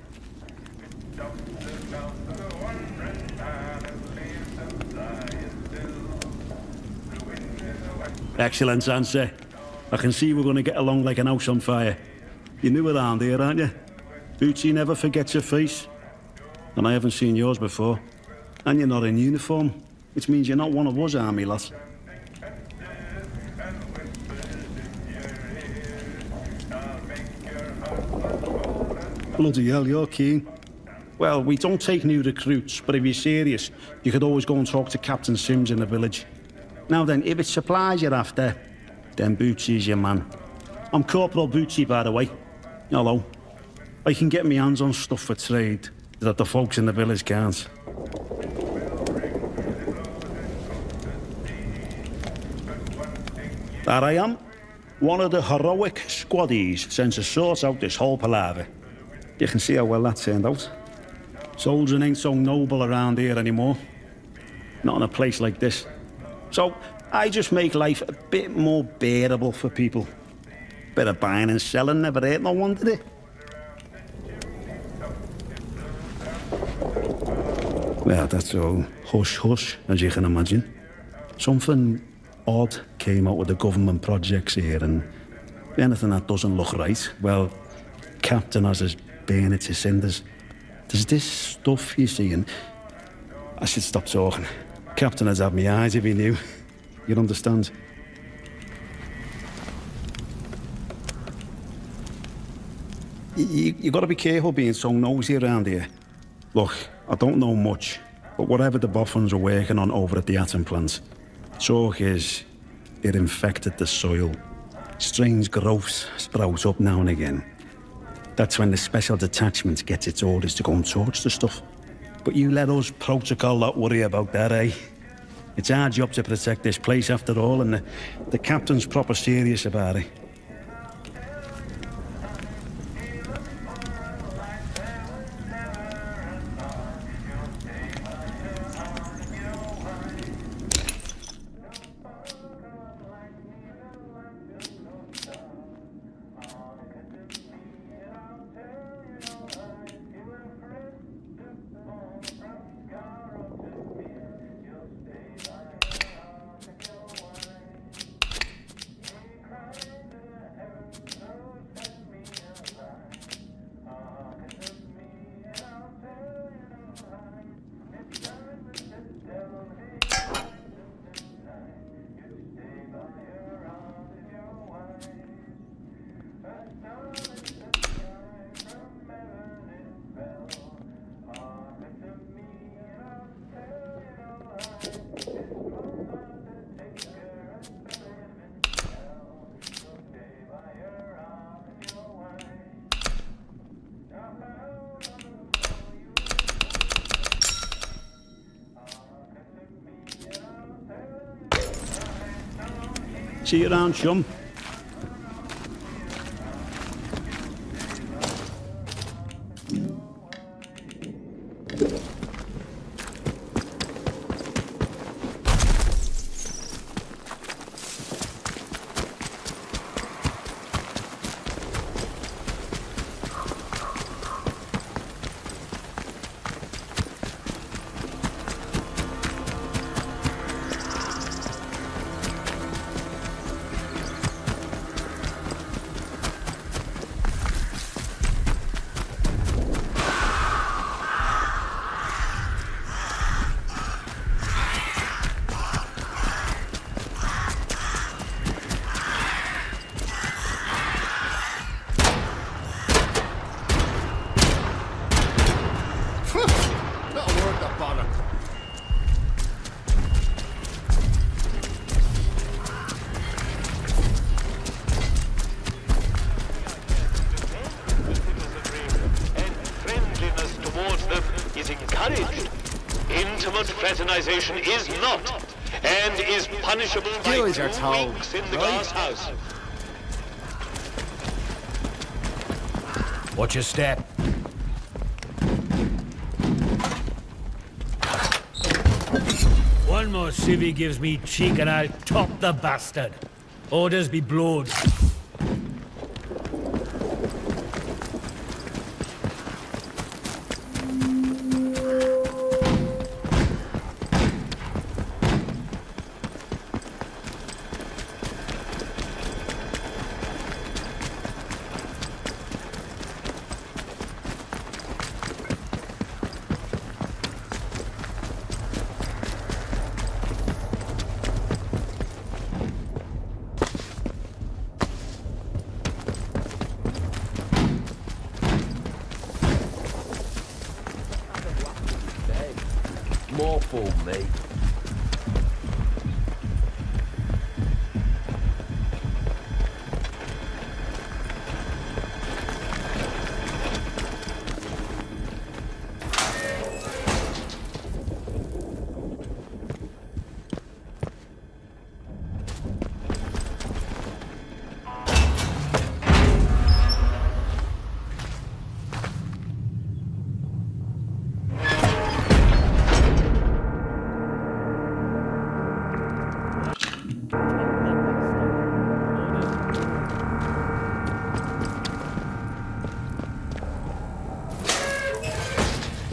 Excellent answer. I can see we're going to get along like an house on fire. You're new around here, aren't you? Bootsy never forgets your face. And I haven't seen yours before. And you're not in uniform, which means you're not one of us army lads. Bloody hell, you're keen. Well, we don't take new recruits, but if you're serious, you could always go and talk to Captain Sims in the village. Now then, if it's supplies you're after, then Bootsy's your man. I'm Corporal Bootsy, by the way. Hello. I can get my hands on stuff for trade that the folks in the village can't. There I am. One of the heroic squaddies sent to sort out this whole palaver. You can see how well that turned out. Soldiering ain't so noble around here anymore. Not in a place like this. So, I just make life a bit more bearable for people. Bit of buying and selling never hurt no one, did it? Well, that's all hush-hush, as you can imagine. Something odd came out with the government projects here, and anything that doesn't look right, well, Captain has us burn it to cinders. There's this stuff, you see, and I should stop talking. Captain has had me eyes if he knew. You'd understand. You got to be careful being so nosy around here. Look, I don't know much, but whatever the boffins are working on over at the atom plant, talk is it infected the soil. Strange growths sprout up now and again. That's when the special detachment gets its orders to go and torch the stuff. But you let us protocol not worry about that, eh? It's our job to protect this place after all, and the captain's proper serious about it. See you around, chum. Fraternization is not, and is punishable by 2 weeks in the glass house. Watch your step. One more civvy gives me cheek and I'll top the bastard. Orders be blowed. More for me.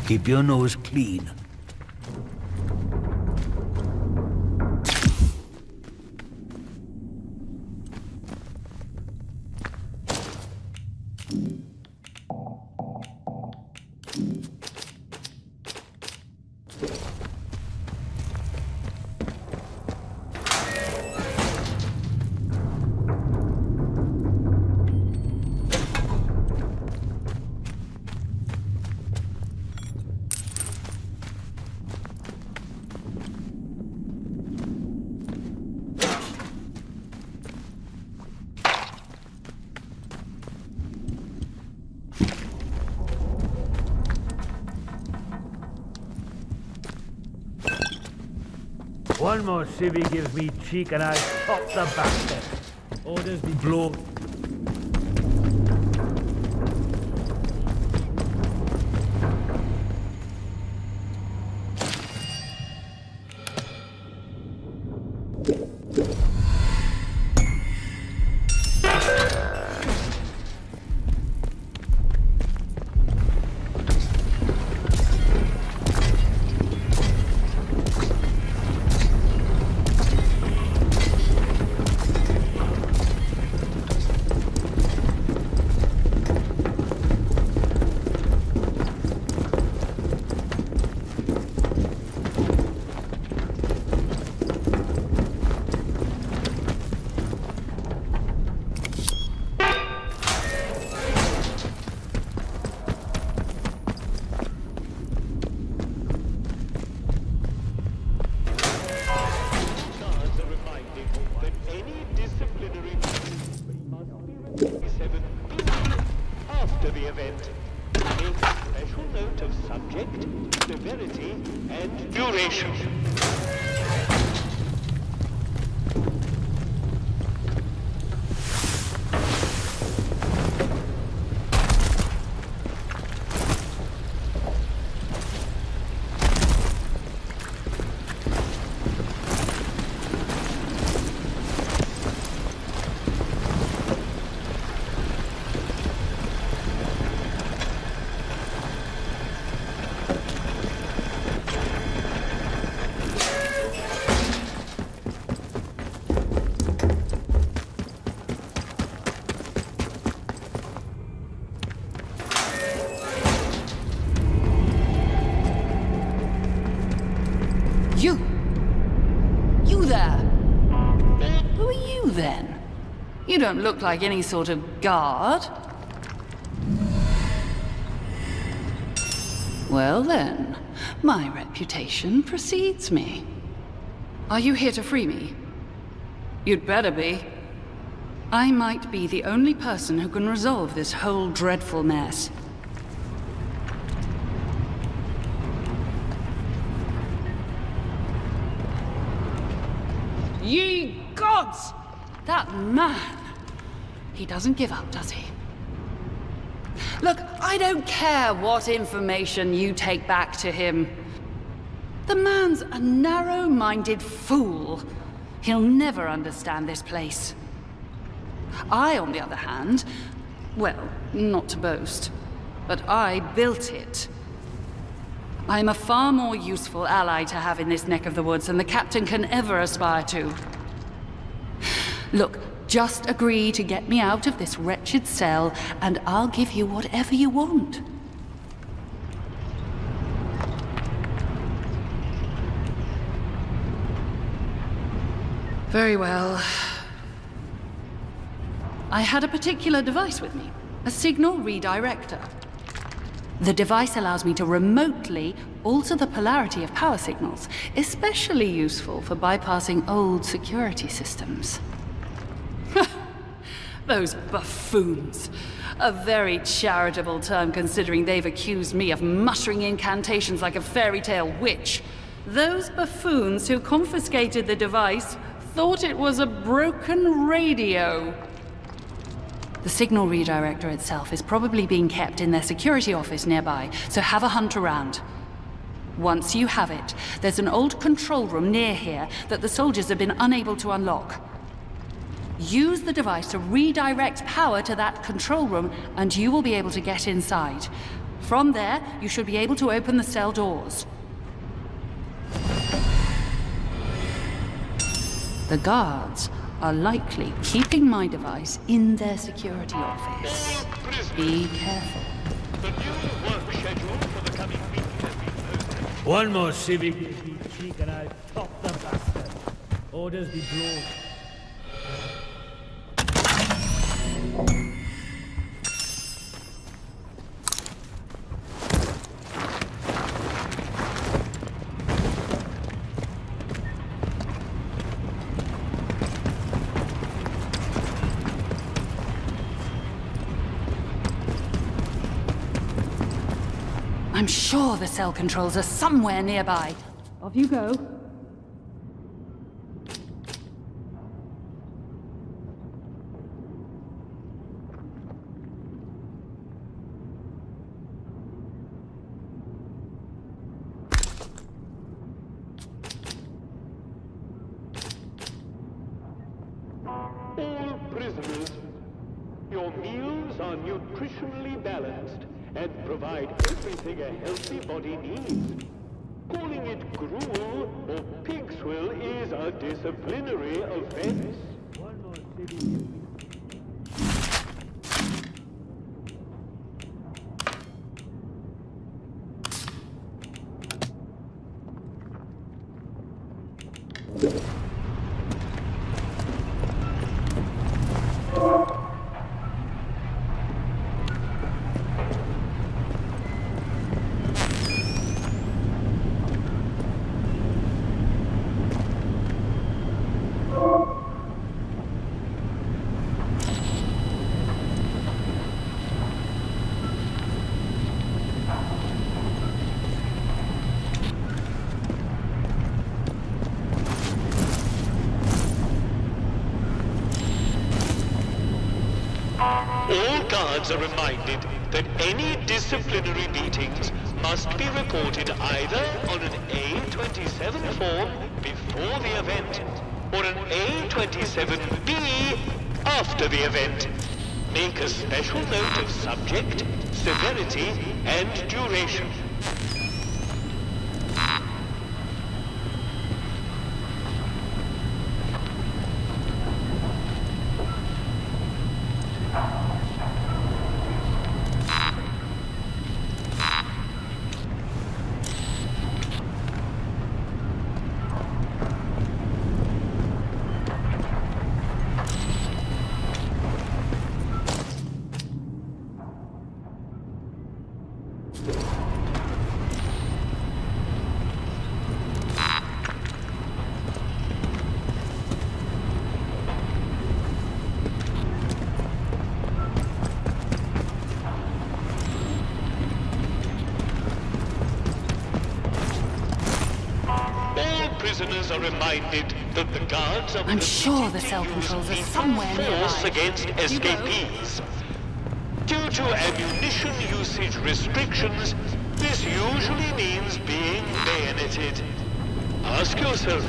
Keep your nose clean. One more civvy gives me cheek and I top the bastard. Orders be blowed. You! You there! Who are you, then? You don't look like any sort of guard. Well then, my reputation precedes me. Are you here to free me? You'd better be. I might be the only person who can resolve this whole dreadful mess. Ye gods! That man! He doesn't give up, does he? Look, I don't care what information you take back to him. The man's a narrow-minded fool. He'll never understand this place. I, on the other hand, well, not to boast, but I built it. I'm a far more useful ally to have in this neck of the woods than the captain can ever aspire to. Look, just agree to get me out of this wretched cell, and I'll give you whatever you want. Very well. I had a particular device with me, a signal redirector. The device allows me to remotely alter the polarity of power signals, especially useful for bypassing old security systems. Those buffoons. A very charitable term considering they've accused me of muttering incantations like a fairy tale witch. Those buffoons who confiscated the device thought it was a broken radio. The signal redirector itself is probably being kept in their security office nearby, so have a hunt around. Once you have it, there's an old control room near here that the soldiers have been unable to unlock. Use the device to redirect power to that control room, and you will be able to get inside. From there, you should be able to open the cell doors. The guards are likely keeping my device in their security office. Be careful. The new work schedule for the coming week has been posted. One more civic cheek and I'll top the bastard. Orders be blown. I'm sure the cell controls are somewhere nearby. Off you go. All prisoners, your meals are nutritionally balanced and provide everything a healthy body needs. Calling it gruel or pig swill is a disciplinary offense. One more city. All guards are reminded that any disciplinary beatings must be reported either on an A27 form before the event or an A27B after the event. Make a special note of subject, severity, and duration. prisoners are reminded that the guards are I'm sure the cell controls are somewhere force nearby. against escapees. Due to ammunition usage restrictions, this usually means being bayoneted. Ask yourself,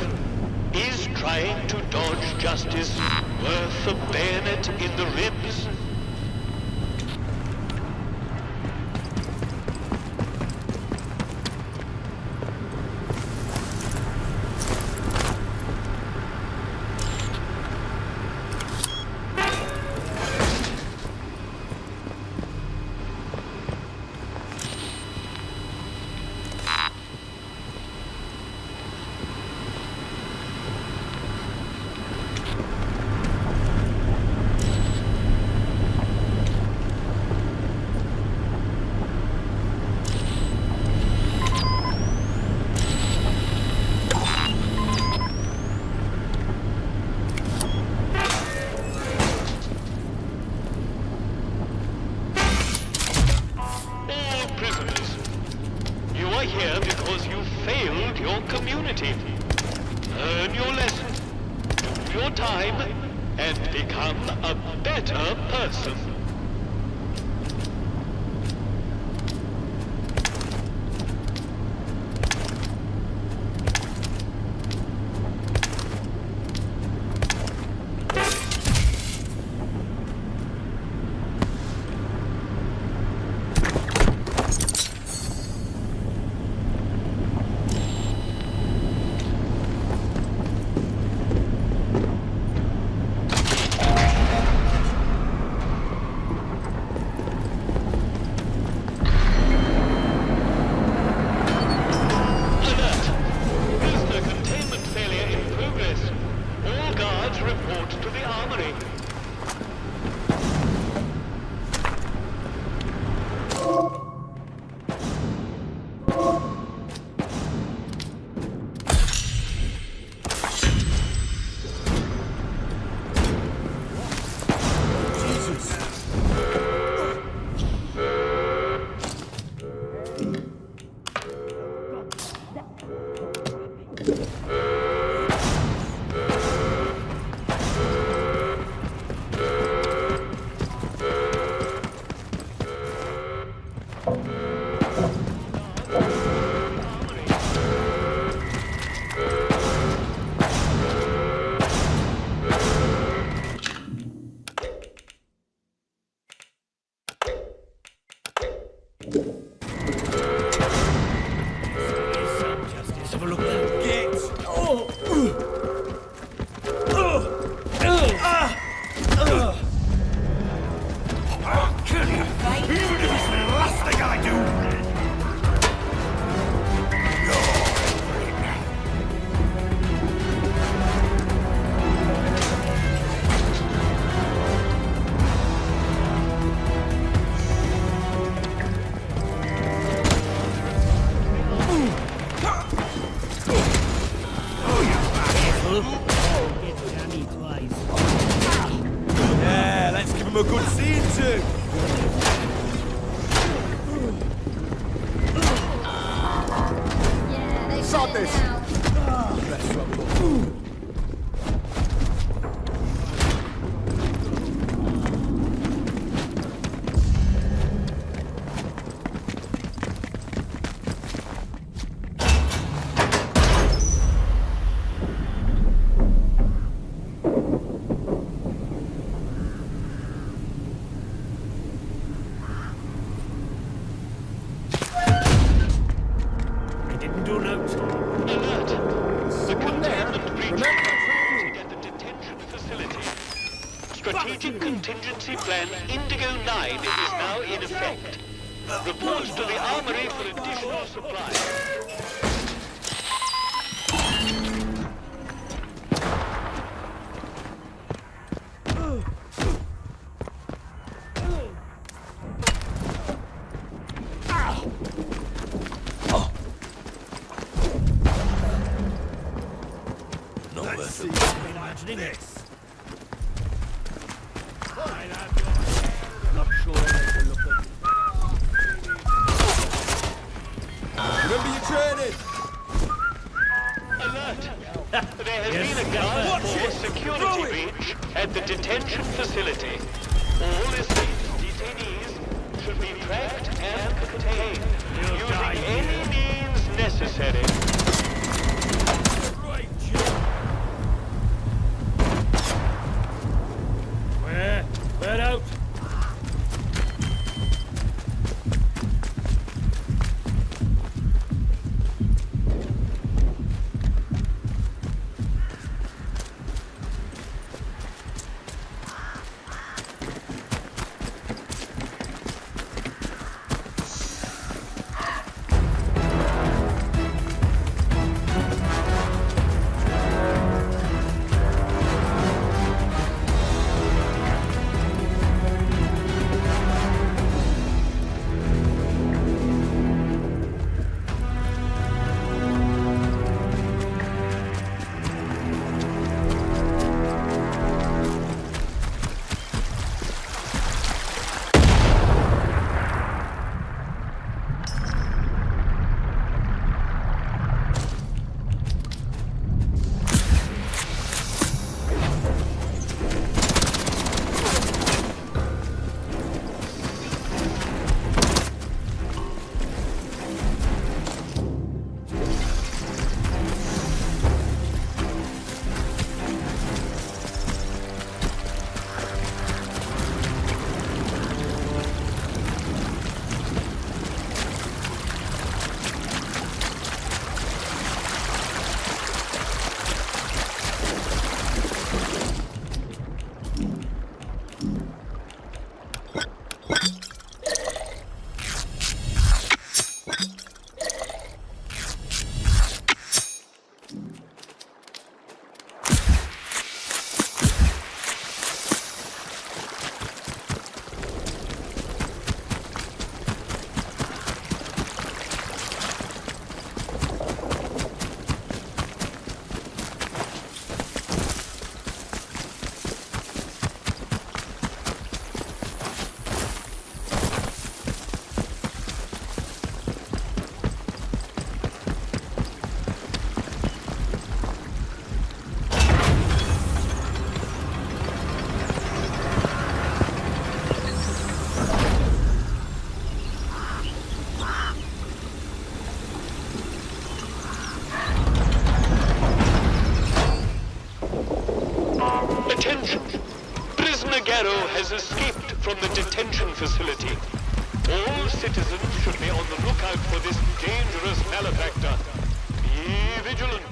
is trying to dodge justice worth a bayonet in the ribs? Here because you failed your community. Learn your lesson, do your time, and become a better person. Yeah, let's give him a good scene too. Stop this! Strategic Contingency Plan Indigo 9 is now in effect. Report to the Armory for additional supplies. Let's see. Imagining this. Not sure how to look at. Remember your training. Alert! alert! There has been a Guard Force security breach at the detention facility. All escaped detainees should be tracked and contained using any means necessary. Where out? Attention! Prisoner Garrow has escaped from the detention facility. All citizens should be on the lookout for this dangerous malefactor. Be vigilant.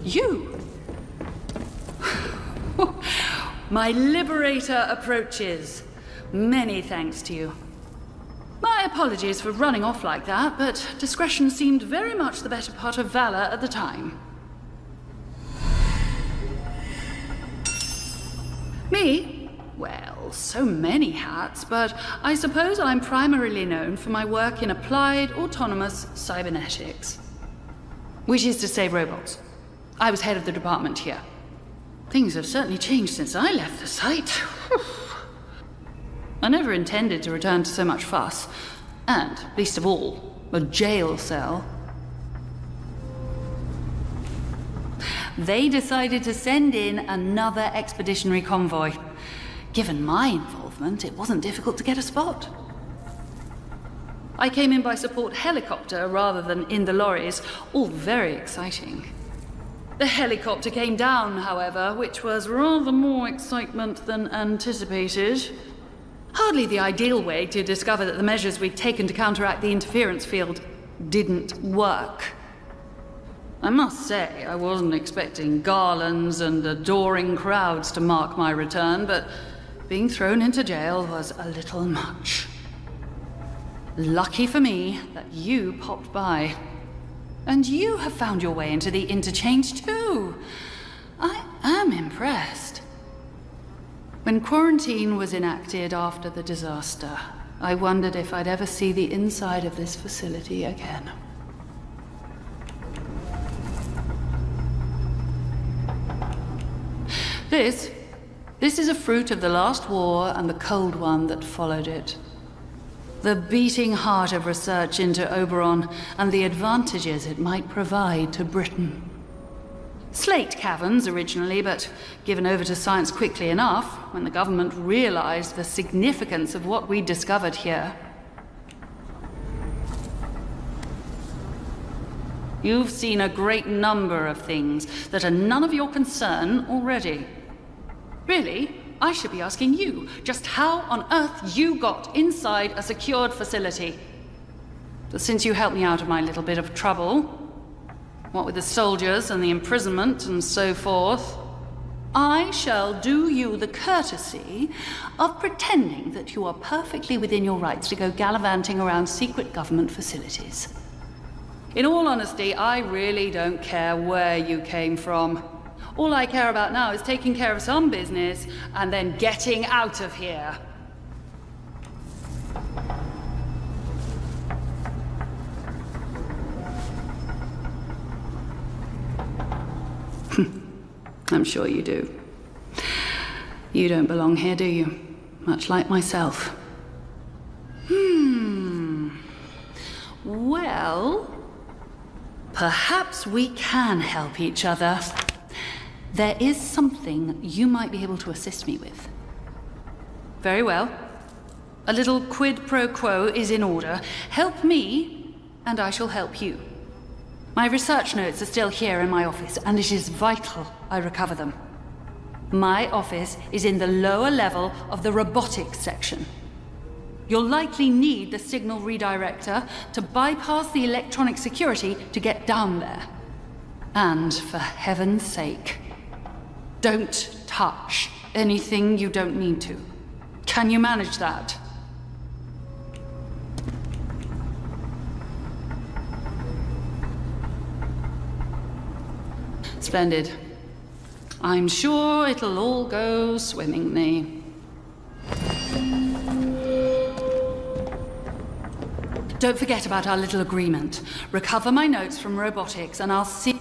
You! My liberator approaches. Many thanks to you. My apologies for running off like that, but discretion seemed very much the better part of valor at the time. Me? Well, so many hats, but I suppose I'm primarily known for my work in applied autonomous cybernetics. Which is to say robots. I was head of the department here. Things have certainly changed since I left the site. I never intended to return to so much fuss, and, least of all, a jail cell. They decided to send in another expeditionary convoy. Given my involvement, it wasn't difficult to get a spot. I came in by support helicopter rather than in the lorries, all very exciting. The helicopter came down, however, which was rather more excitement than anticipated. Hardly the ideal way to discover that the measures we'd taken to counteract the interference field didn't work. I must say, I wasn't expecting garlands and adoring crowds to mark my return, but being thrown into jail was a little much. Lucky for me that you popped by. And you have found your way into the interchange too. I am impressed. When quarantine was enacted after the disaster, I wondered if I'd ever see the inside of this facility again. This is a fruit of the last war and the cold one that followed it. The beating heart of research into Oberon and the advantages it might provide to Britain. Slate caverns originally, but given over to science quickly enough when the government realized the significance of what we'd discovered here. You've seen a great number of things that are none of your concern already. Really? I should be asking you just how on earth you got inside a secured facility. But since you helped me out of my little bit of trouble, what with the soldiers and the imprisonment and so forth, I shall do you the courtesy of pretending that you are perfectly within your rights to go gallivanting around secret government facilities. In all honesty, I really don't care where you came from. All I care about now is taking care of some business and then getting out of here. I'm sure you do. You don't belong here, do you? Much like myself. Well, perhaps we can help each other. There is something you might be able to assist me with. Very well. A little quid pro quo is in order. Help me, and I shall help you. My research notes are still here in my office, and it is vital I recover them. My office is in the lower level of the robotics section. You'll likely need the signal redirector to bypass the electronic security to get down there. And for heaven's sake, don't touch anything you don't need to. Can you manage that? Splendid. I'm sure it'll all go swimmingly. Don't forget about our little agreement. Recover my notes from robotics and I'll see...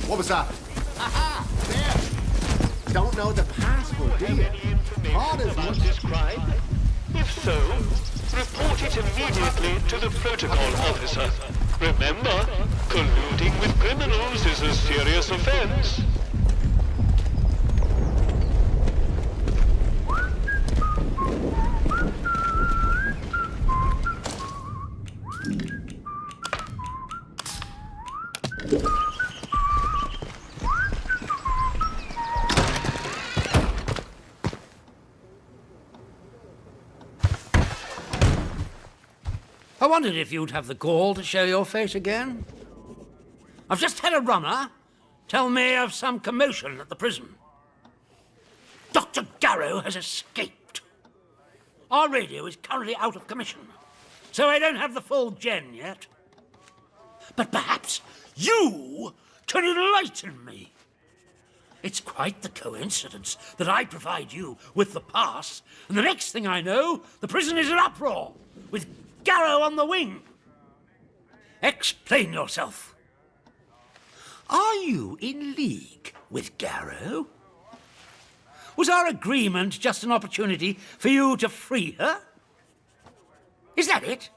What was that? Aha! There! Don't know the password, do you? Hard as much. This crime? If so, report it immediately to the protocol officer. Remember, colluding with criminals is a serious offense. I wondered if you'd have the gall to show your face again. I've just had a runner tell me of some commotion at the prison. Dr. Garrow has escaped. Our radio is currently out of commission, so I don't have the full gen yet. But perhaps you can enlighten me. It's quite the coincidence that I provide you with the pass, and the next thing I know, the prison is in uproar, with Garrow on the wing. Explain yourself. Are you in league with Garrow? Was our agreement just an opportunity for you to free her? Is that it?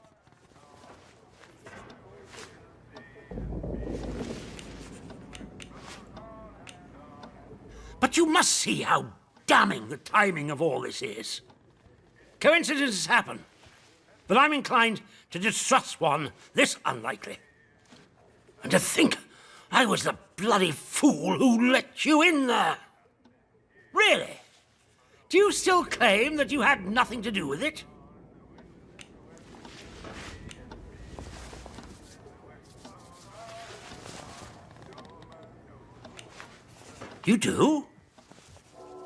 But you must see how damning the timing of all this is. Coincidences happen, but I'm inclined to distrust one this unlikely. And to think I was the bloody fool who let you in there. Really? Do you still claim that you had nothing to do with it? You do?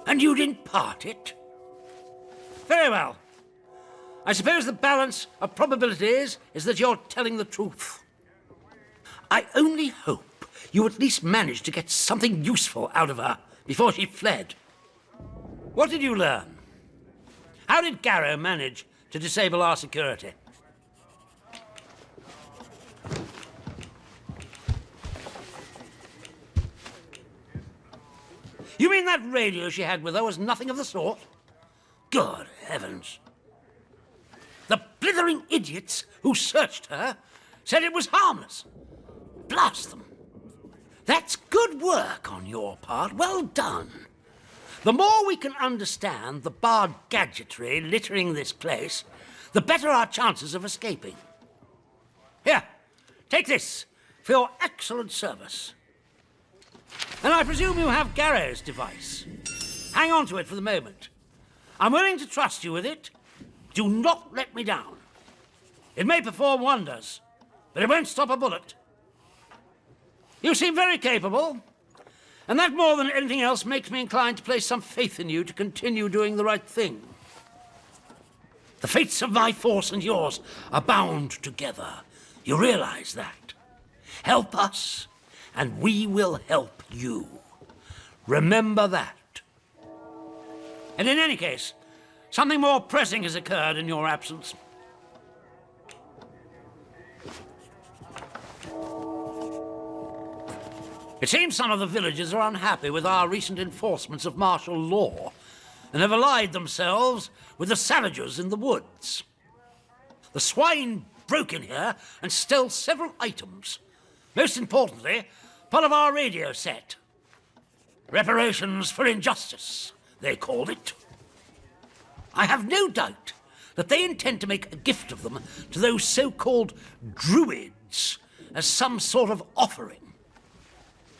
And you didn't part it? Very well. I suppose the balance of probabilities is that you're telling the truth. I only hope you at least managed to get something useful out of her before she fled. What did you learn? How did Garrow manage to disable our security? You mean that radio she had with her was nothing of the sort? Good heavens. The blithering idiots who searched her said it was harmless. Blast them. That's good work on your part. Well done. The more we can understand the barred gadgetry littering this place, the better our chances of escaping. Here, take this for your excellent service. And I presume you have Garrow's device. Hang on to it for the moment. I'm willing to trust you with it. Do not let me down. It may perform wonders, but it won't stop a bullet. You seem very capable, and that more than anything else makes me inclined to place some faith in you to continue doing the right thing. The fates of my force and yours are bound together. You realize that? Help us, and we will help you. Remember that. And in any case, something more pressing has occurred in your absence. It seems some of the villagers are unhappy with our recent enforcements of martial law and have allied themselves with the savages in the woods. The swine broke in here and stole several items. Most importantly, part of our radio set. Reparations for injustice, they called it. I have no doubt that they intend to make a gift of them to those so-called druids as some sort of offering.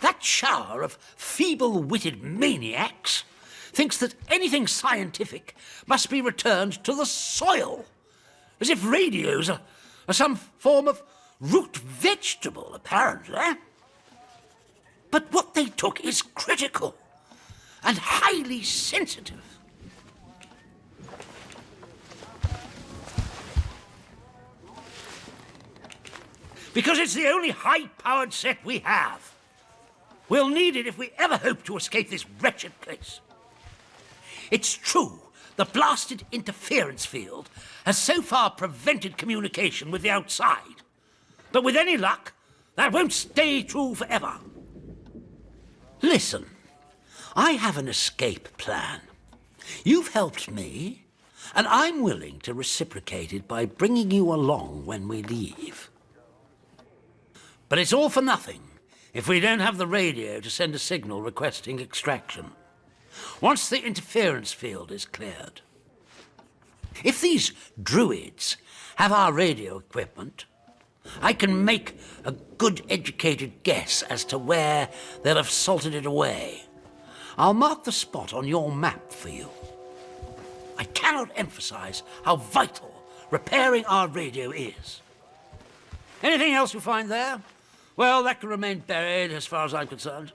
That shower of feeble-witted maniacs thinks that anything scientific must be returned to the soil, as if radios are some form of root vegetable, apparently. But what they took is critical and highly sensitive. Because it's the only high-powered set we have. We'll need it if we ever hope to escape this wretched place. It's true, the blasted interference field has so far prevented communication with the outside. But with any luck, that won't stay true forever. Listen, I have an escape plan. You've helped me, and I'm willing to reciprocate it by bringing you along when we leave. But it's all for nothing if we don't have the radio to send a signal requesting extraction. Once the interference field is cleared. If these druids have our radio equipment, I can make a good educated guess as to where they'll have salted it away. I'll mark the spot on your map for you. I cannot emphasize how vital repairing our radio is. Anything else you find there? Well, that can remain buried as far as I'm concerned.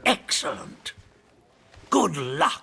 Excellent. Good luck.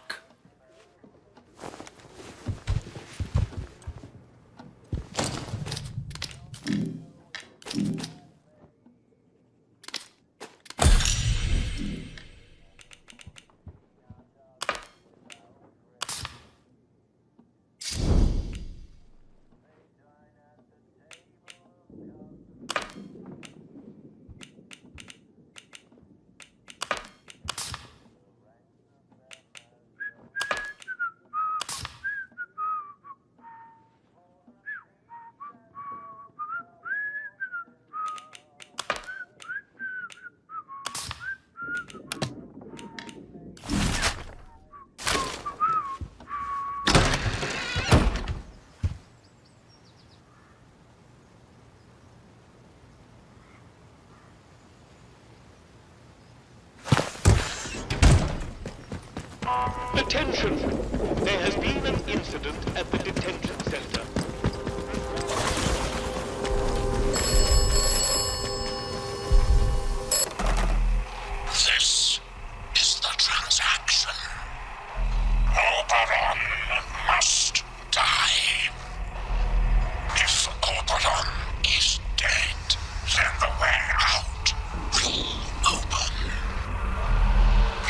Attention! There has been an incident at the detention center. This is the transaction. Oberon must die. If Oberon is dead, then the way out will open.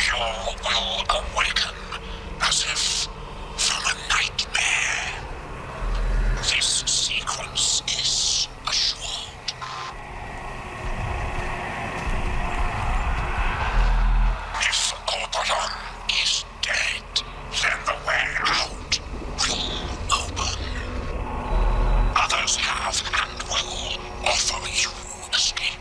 You will awaken as if from a nightmare. This sequence is assured. If Oberon is dead, then the way out will open. Others have and will offer you escape.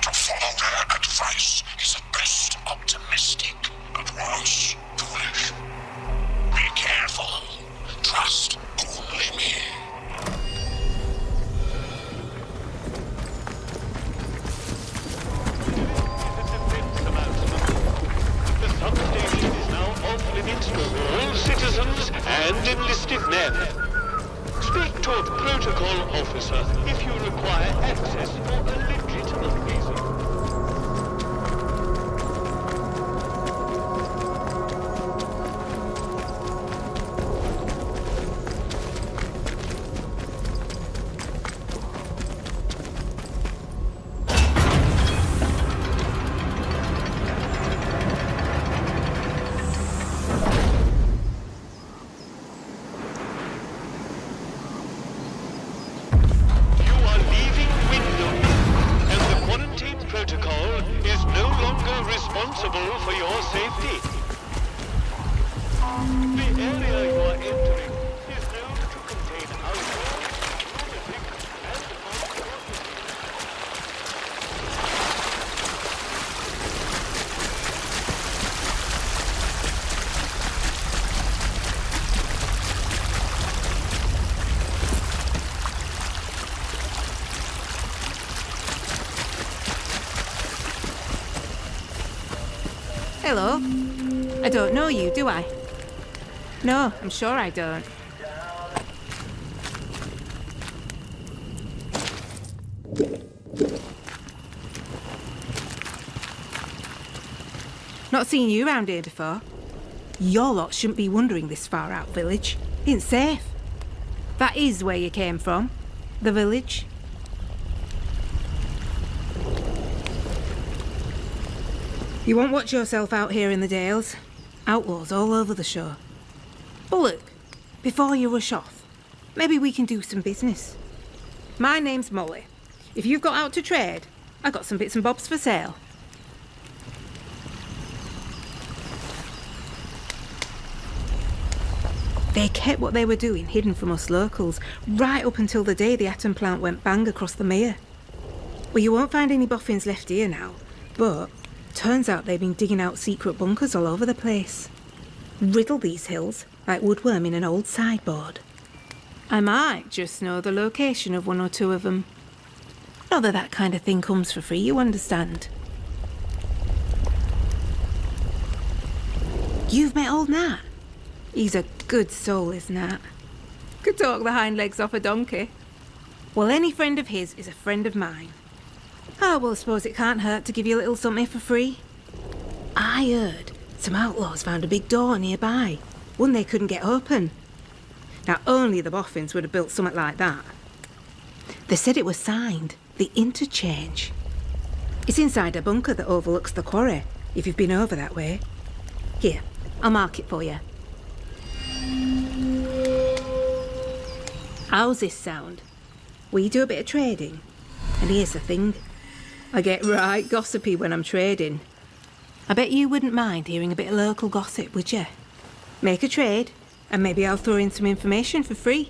To follow their advice is at best optimistic, at worst foolish. Be careful. Trust only me. The substation is now off limits to all citizens and enlisted men. Speak to a protocol officer if you require access for a legitimate reason. Protocol is no longer responsible for your safety. The area you are entering is known to contain alcohol, lunatic, and Hello. I don't know you, do I? No, I'm sure I don't. Not seen you around here before. Your lot shouldn't be wandering this far out village. Ain't safe. That is where you came from. The village. You won't watch yourself out here in the Dales. Outlaws all over the shore. But look, before you rush off, Maybe we can do some business. My name's Molly. If you've got out to trade, I got some bits and bobs for sale. They kept what they were doing hidden from us locals, right up until the day the atom plant went bang across the mere. Well, you won't find any boffins left here now, but turns out they've been digging out secret bunkers all over the place. Riddle these hills like woodworm in an old sideboard. I might just know the location of one or two of them. Not that that kind of thing comes for free, you understand. You've met old Nat? He's a good soul, is Nat. Could talk the hind legs off a donkey. Well, any friend of his is a friend of mine. Oh, well, I suppose it can't hurt to give you a little something for free. I heard some outlaws found a big door nearby, one they couldn't get open. Now, only the boffins would have built something like that. They said it was signed, the interchange. It's inside a bunker that overlooks the quarry, if you've been over that way. Here, I'll mark it for you. How's this sound? We do a bit of trading. And here's the thing. I get right gossipy when I'm trading. I bet you wouldn't mind hearing a bit of local gossip, would you? Make a trade, and maybe I'll throw in some information for free.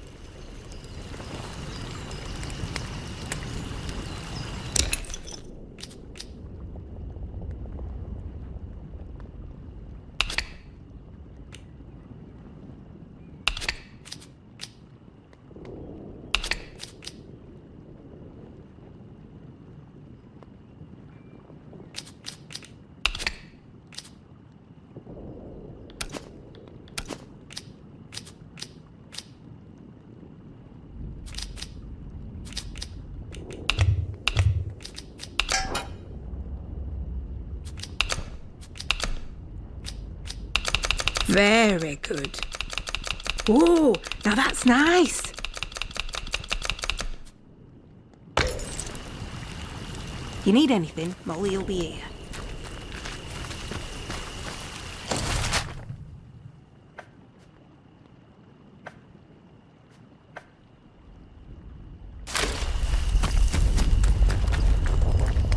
Very good. Whoa, now that's nice. You need anything, Molly will be here.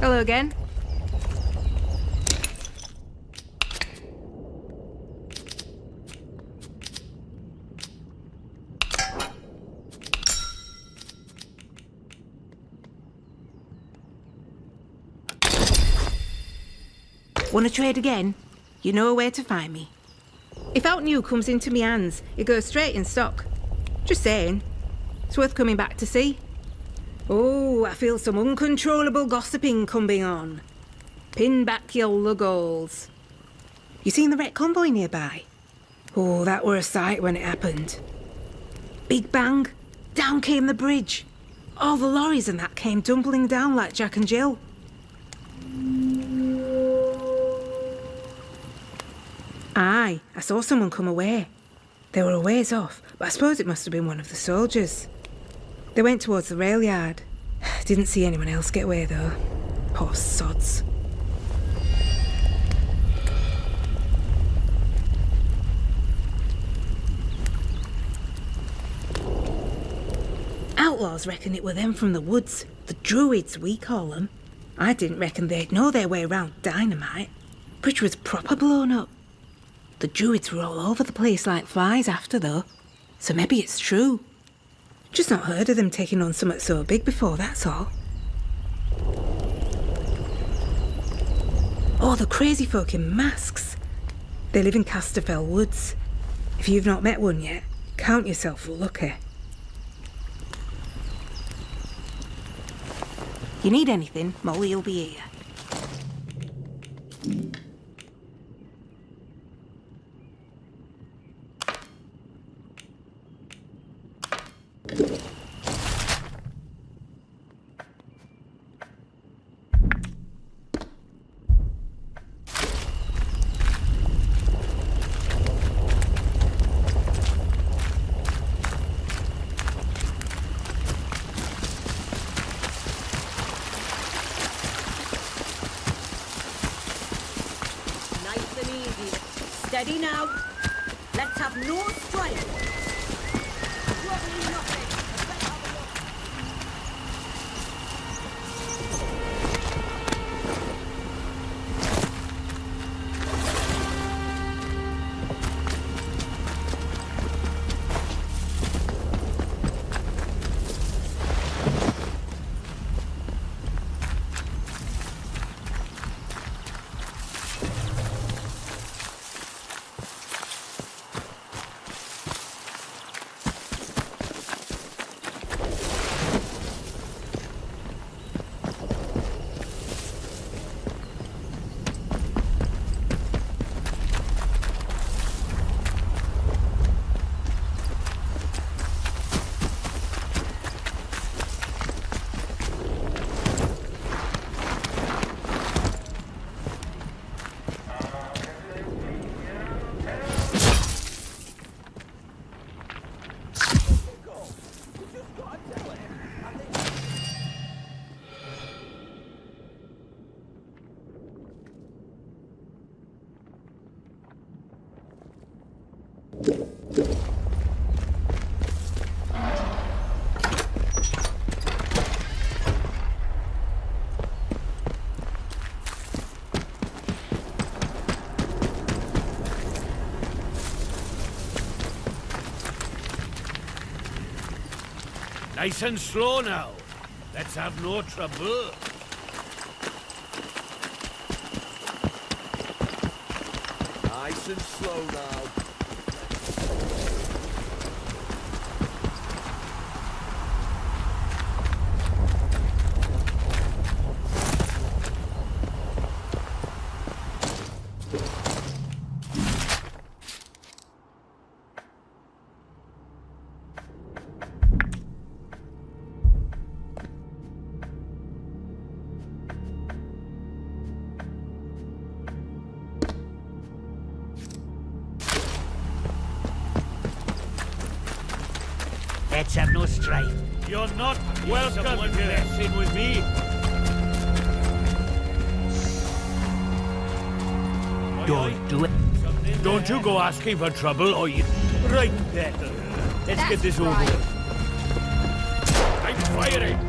Hello again. Want to trade again? You know where to find me. If out new comes into me hands, it goes straight in stock. Just saying. It's worth coming back to see. Oh, I feel some uncontrollable gossiping coming on. Pin back your luggles. You seen the wrecked convoy nearby? Oh, that were a sight when it happened. Big bang, down came the bridge. All the lorries and that came tumbling down like Jack and Jill. Aye, I saw someone come away. They were a ways off, but I suppose it must have been one of the soldiers. They went towards the rail yard. Didn't see anyone else get away though. Poor sods. Outlaws reckon it were them from the woods. The druids, we call them. I didn't reckon they'd know their way round dynamite. Bridge was proper blown up. The druids were all over the place like flies after, though. So maybe it's true. Just not heard of them taking on something so big before, that's all. Oh, the crazy folk in masks. They live in Casterfell Woods. If you've not met one yet, count yourself lucky. You need anything, Molly will be here. Steady now. Let's have no strife. Probably nothing. Nice and slow now. Let's have no trouble. Nice and slow now. Let's have no strife. You're not welcome to messing with me. Don't do it. Don't you go asking for trouble or you... Right then. Let's get this over with. I'm firing.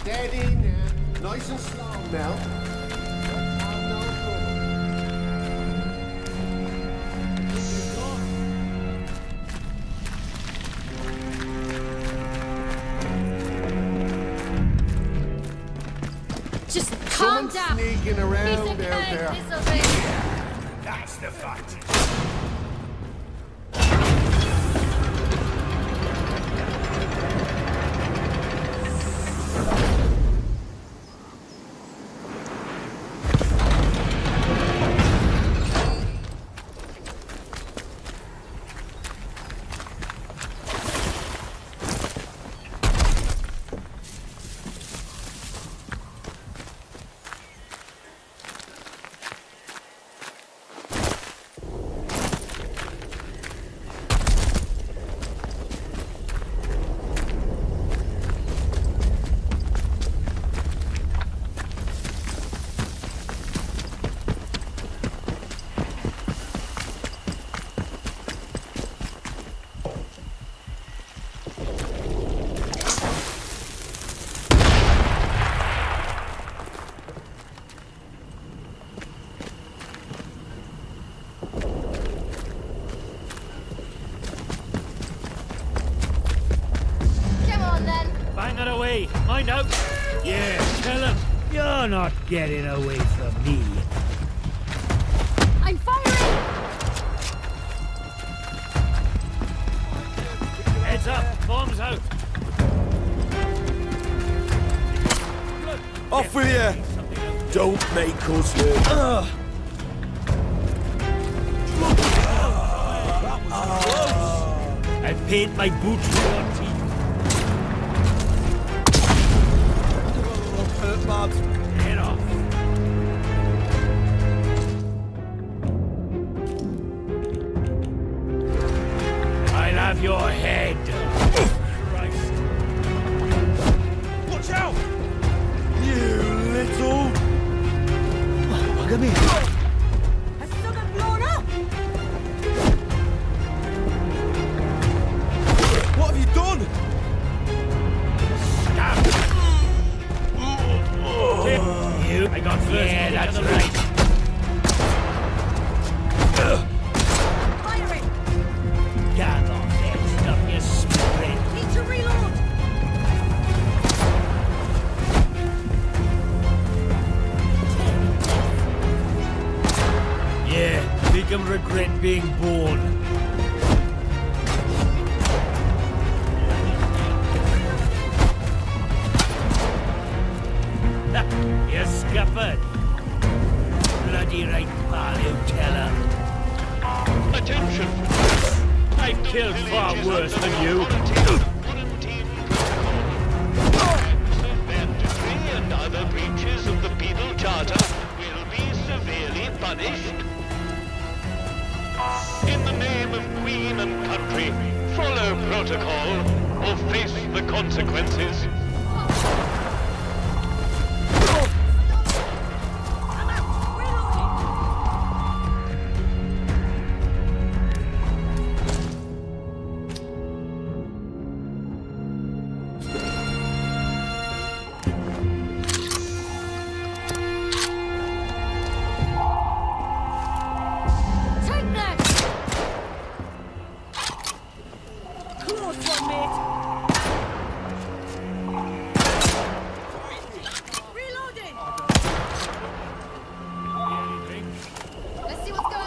Steady now. Nice and slow now. Just calm Someone's down. sneaking around He's out there. That's the fact. Bang it away. Mind out. Yeah, tell him. You're not getting away from me. I'm firing! Heads up. Bombs out. Off with you! Don't make us hurt. I'll paint my boots with your teeth. Hurt, lad. Get off. I'll have your head. Christ. Watch out! You little... Look at me. Has someone blown up? What have you done? You. I got first. Yeah, that's right. Fire it! Get off that stuff, you spirit. Need to reload! Yeah, make him regret being born. You scuppered. Bloody right, pal, you tell her. Attention! I've killed far worse than you. Banditry and other breaches of the penal charter will be severely punished. In the name of Queen and country, follow protocol or face the consequences. Take that! Close one, mate! Reloading! Let's see what's going on.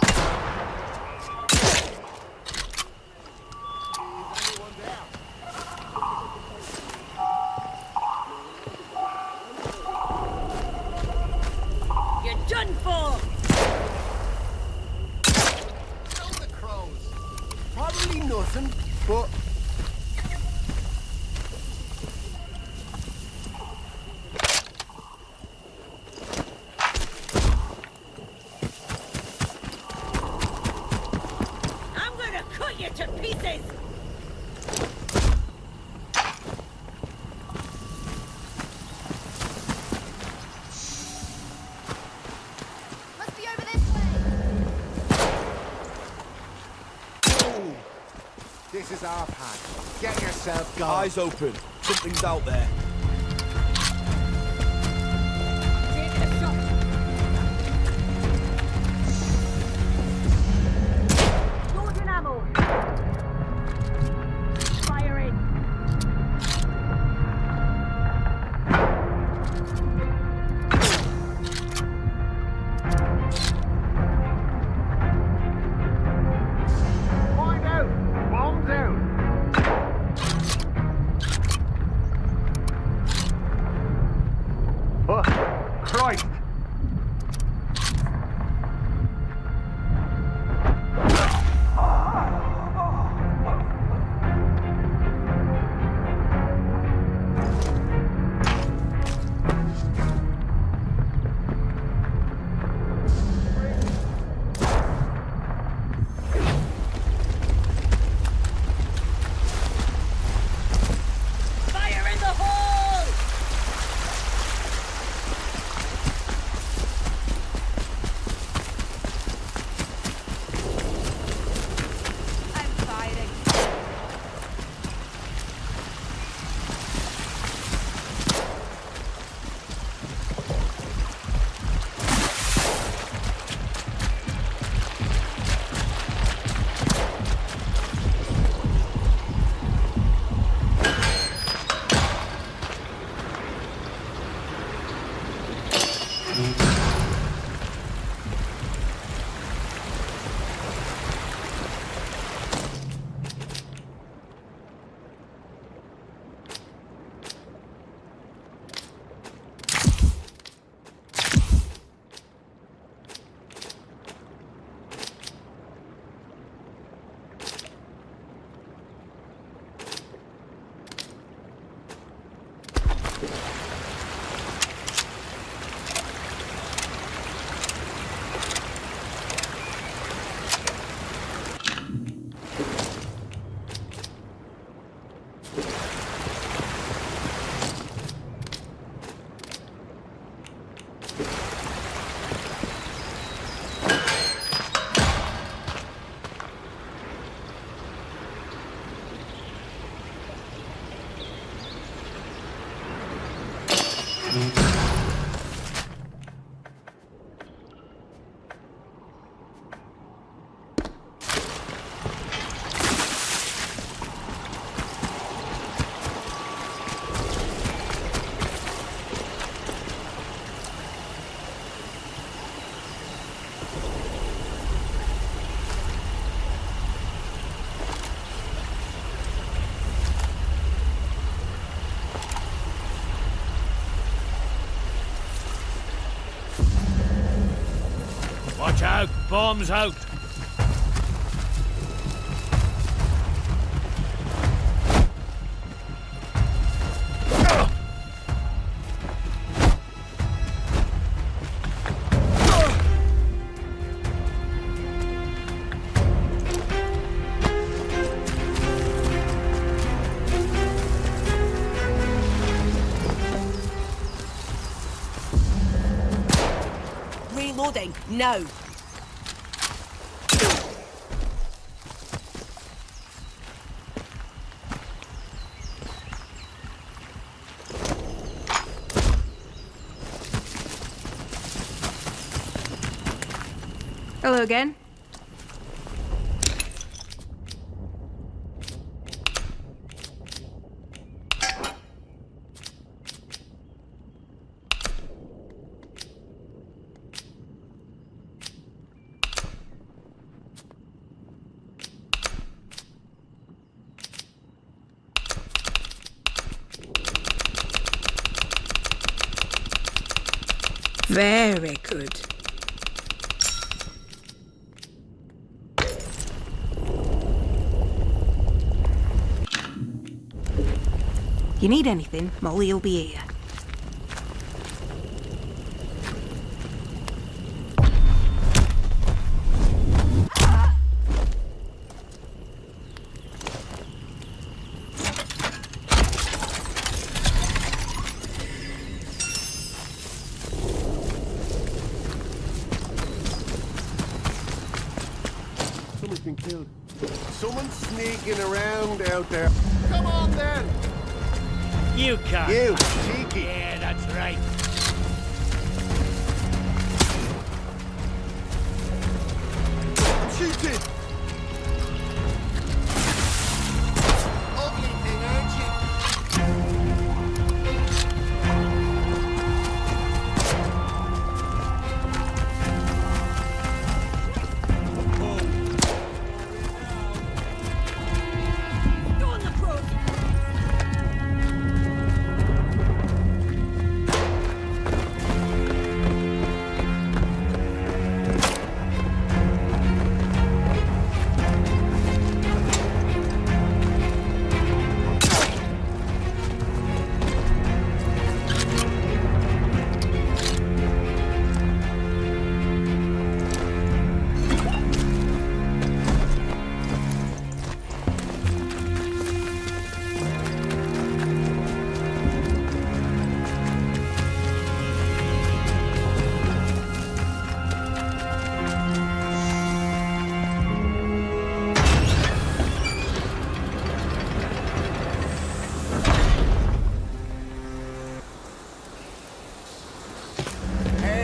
You're done for! The crows. Probably nothing, but... I'm gonna cut you to pieces! Must be over this way! This is our patch. Get yourself going. Eyes open. Something's out there. Taking a shot! Loading ammo! Firing! Find out. Bombs out. Oh, Christ. Fire in the hole! I'm fighting. Watch out! Bombs out! Reloading, now! Hello again. Very good. You need anything, Molly'll be here. Someone's been killed. Someone's sneaking around out there. Come on then! You can't. You, cheeky. Yeah, that's right. Cheated! Ugly thing, aren't you?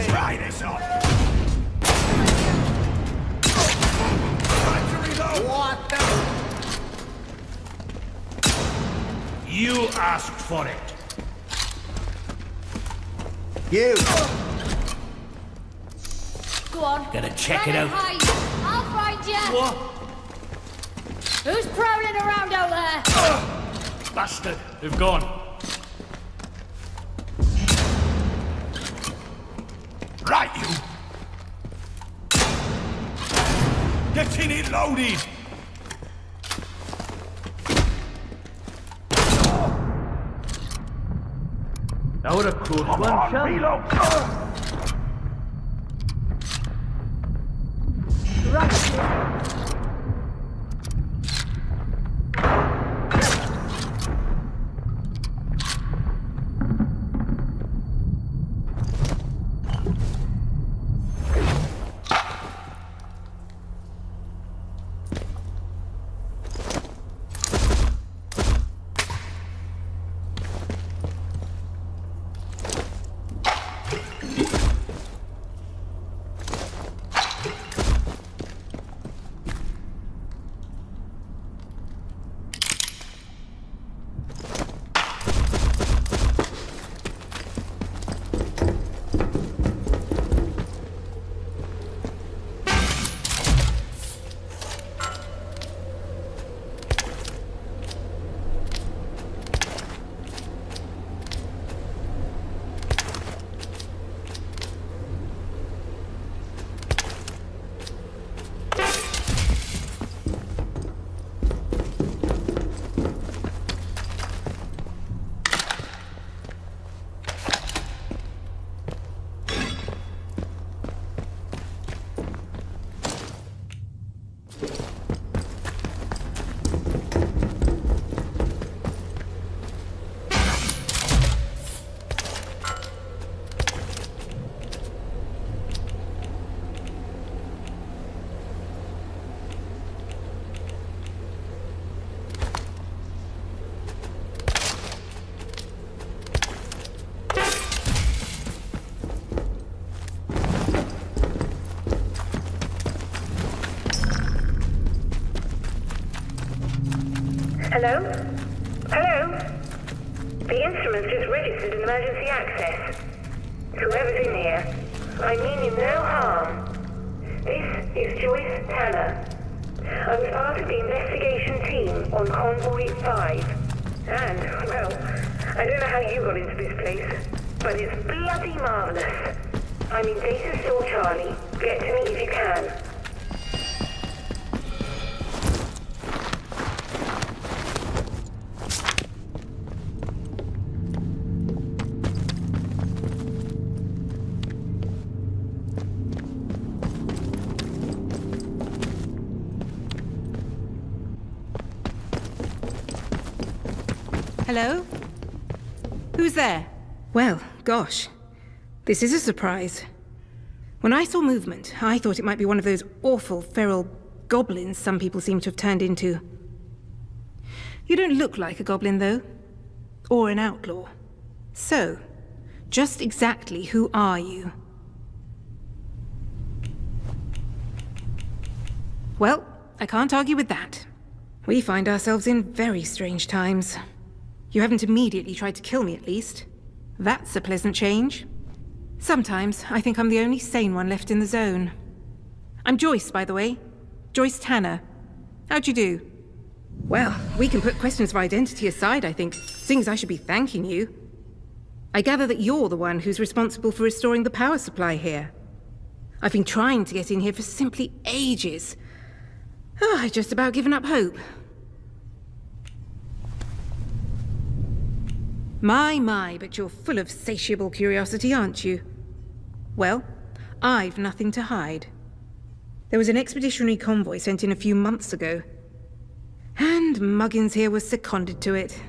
Try this on. What the? You asked for it. You! Go on. Gotta check Run it and out. hide. I'll find you. What? Who's prowling around out there? Bastard! They've gone. Right, you. Getting it loaded. Now we're a close Come one, on, shall we? reload. Hello? Hello? The instrument's just registered an emergency access. Whoever's in here, I mean you no harm. This is Joyce Tanner. I was part of the investigation team on Convoy 5. And, well, I don't know how you got into this place, but it's bloody marvelous. I'm in Data Store Charlie. Get to me if you can. Hello? Who's there? Well, gosh. This is a surprise. When I saw movement, I thought it might be one of those awful feral goblins some people seem to have turned into. You don't look like a goblin, though. Or an outlaw. So, just exactly who are you? Well, I can't argue with that. We find ourselves in very strange times. You haven't immediately tried to kill me, at least. That's a pleasant change. Sometimes I think I'm the only sane one left in the zone. I'm Joyce, by the way. Joyce Tanner. How'd you do? Well, we can put questions of identity aside, I think. Seems I should be thanking you. I gather that you're the one who's responsible for restoring the power supply here. I've been trying to get in here for simply ages. I've just about given up hope. My, but you're full of satiable curiosity, aren't you? Well, I've nothing to hide. There was an expeditionary convoy sent in a few months ago. And Muggins here was seconded to it.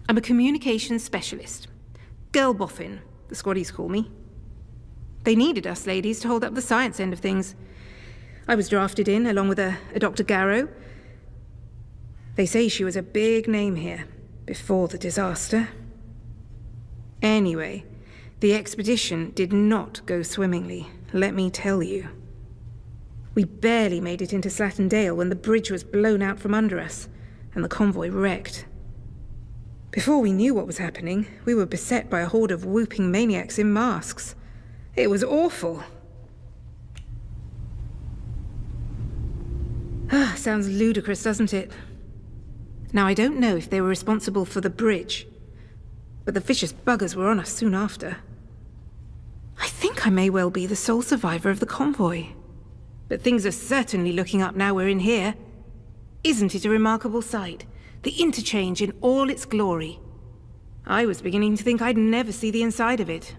I'm a communications specialist. Girl boffin, the squaddies call me. They needed us ladies to hold up the science end of things. I was drafted in, along with a Dr. Garrow. They say she was a big name here. Before the disaster. Anyway, the expedition did not go swimmingly, let me tell you. We barely made it into Slattendale when the bridge was blown out from under us, and the convoy wrecked. Before we knew what was happening, we were beset by a horde of whooping maniacs in masks. It was awful. Sounds ludicrous, doesn't it? Now, I don't know if they were responsible for the bridge, but the vicious buggers were on us soon after. I think I may well be the sole survivor of the convoy. But things are certainly looking up now we're in here. Isn't it a remarkable sight? The interchange in all its glory. I was beginning to think I'd never see the inside of it.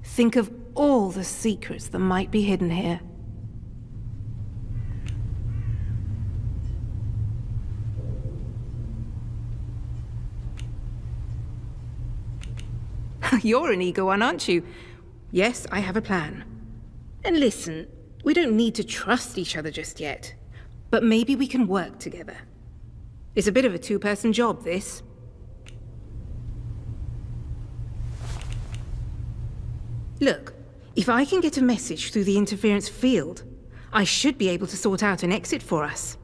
Think of all the secrets that might be hidden here. You're an eager one, aren't you? Yes, I have a plan. And listen, we don't need to trust each other just yet. But maybe we can work together. It's a bit of a two-person job, this. Look, if I can get a message through the interference field, I should be able to sort out an exit for us.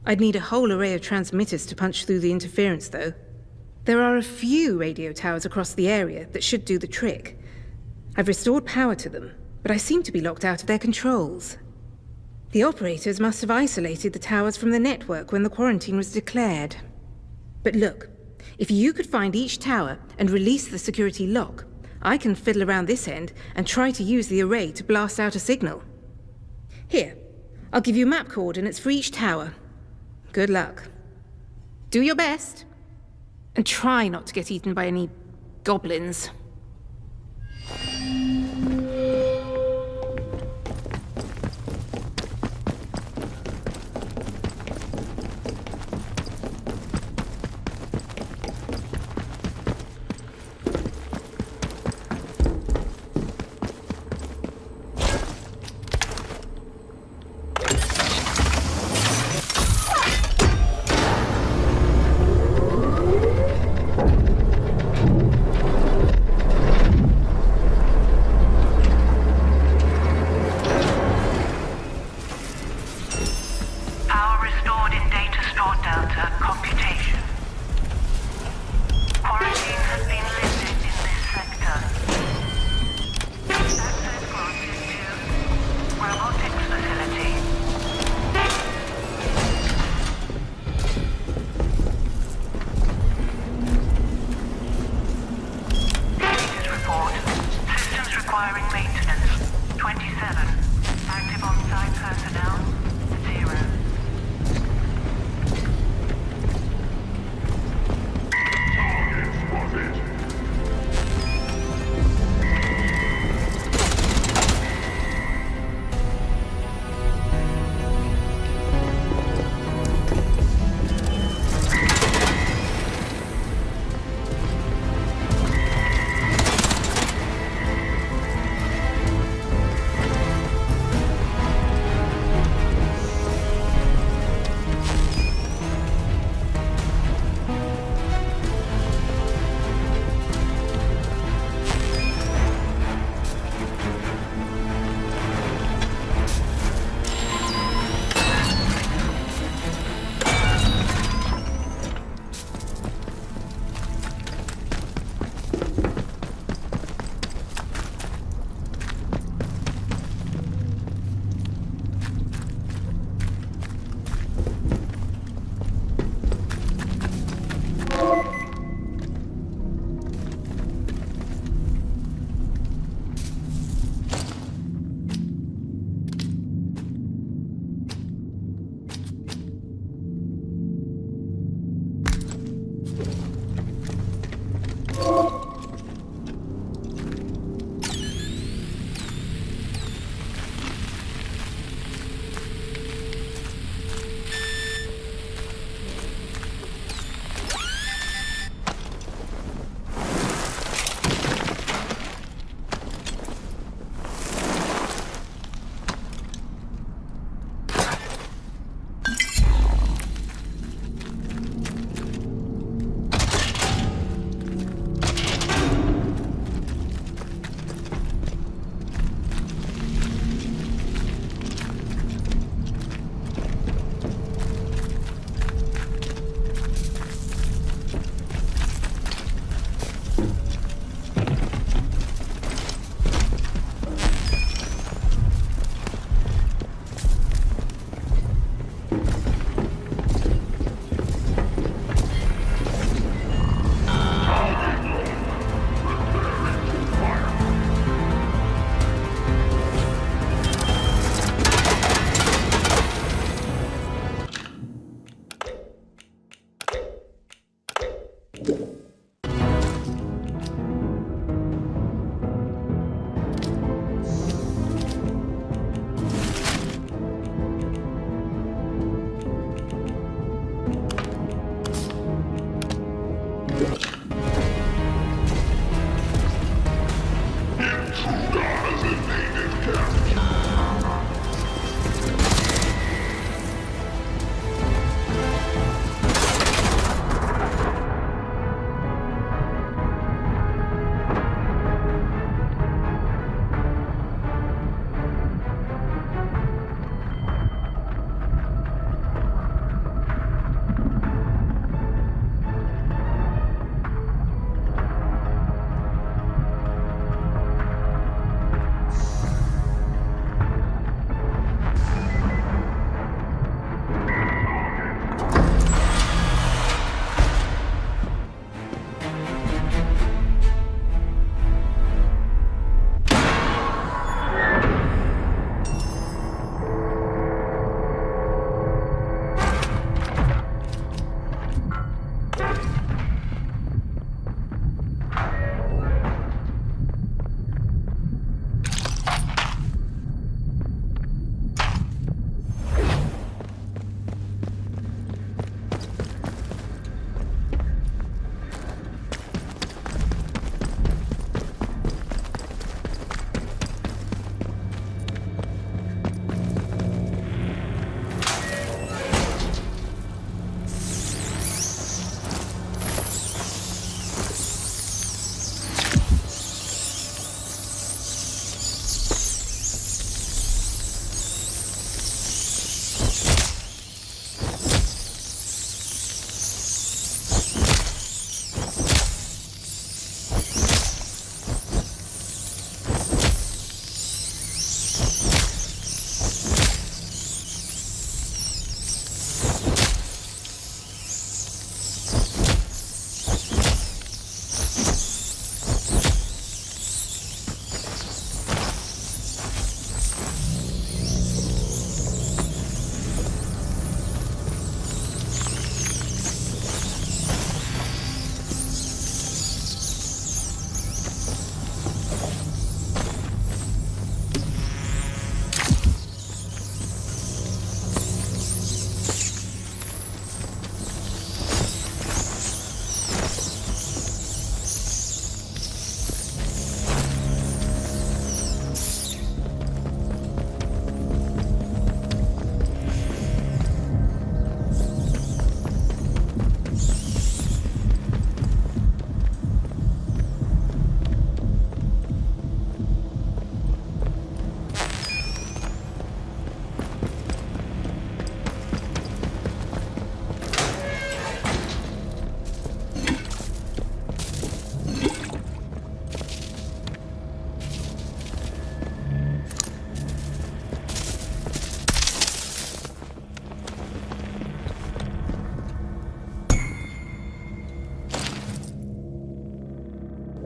I'd need a whole array of transmitters to punch through the interference, though. There are a few radio towers across the area that should do the trick. I've restored power to them, but I seem to be locked out of their controls. The operators must have isolated the towers from the network when the quarantine was declared. But look, if you could find each tower and release the security lock, I can fiddle around this end and try to use the array to blast out a signal. Here, I'll give you map coordinates for each tower. Good luck. Do your best. And try not to get eaten by any goblins.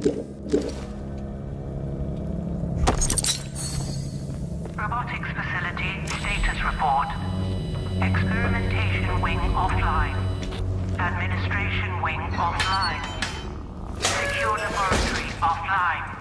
Robotics facility status report. Experimentation wing offline. Administration wing offline. Secure laboratory offline.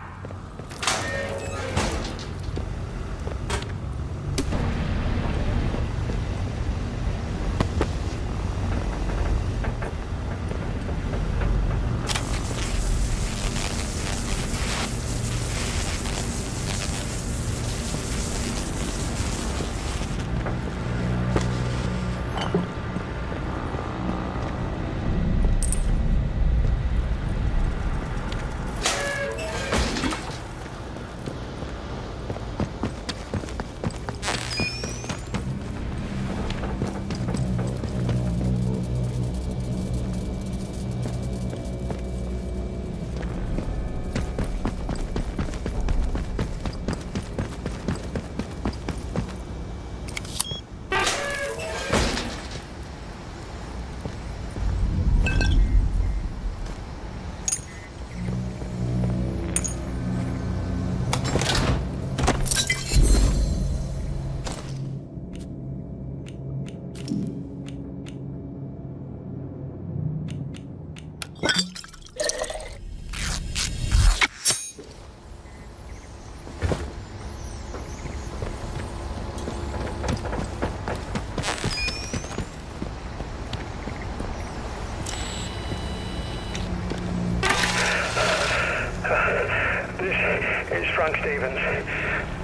Frank Stevens.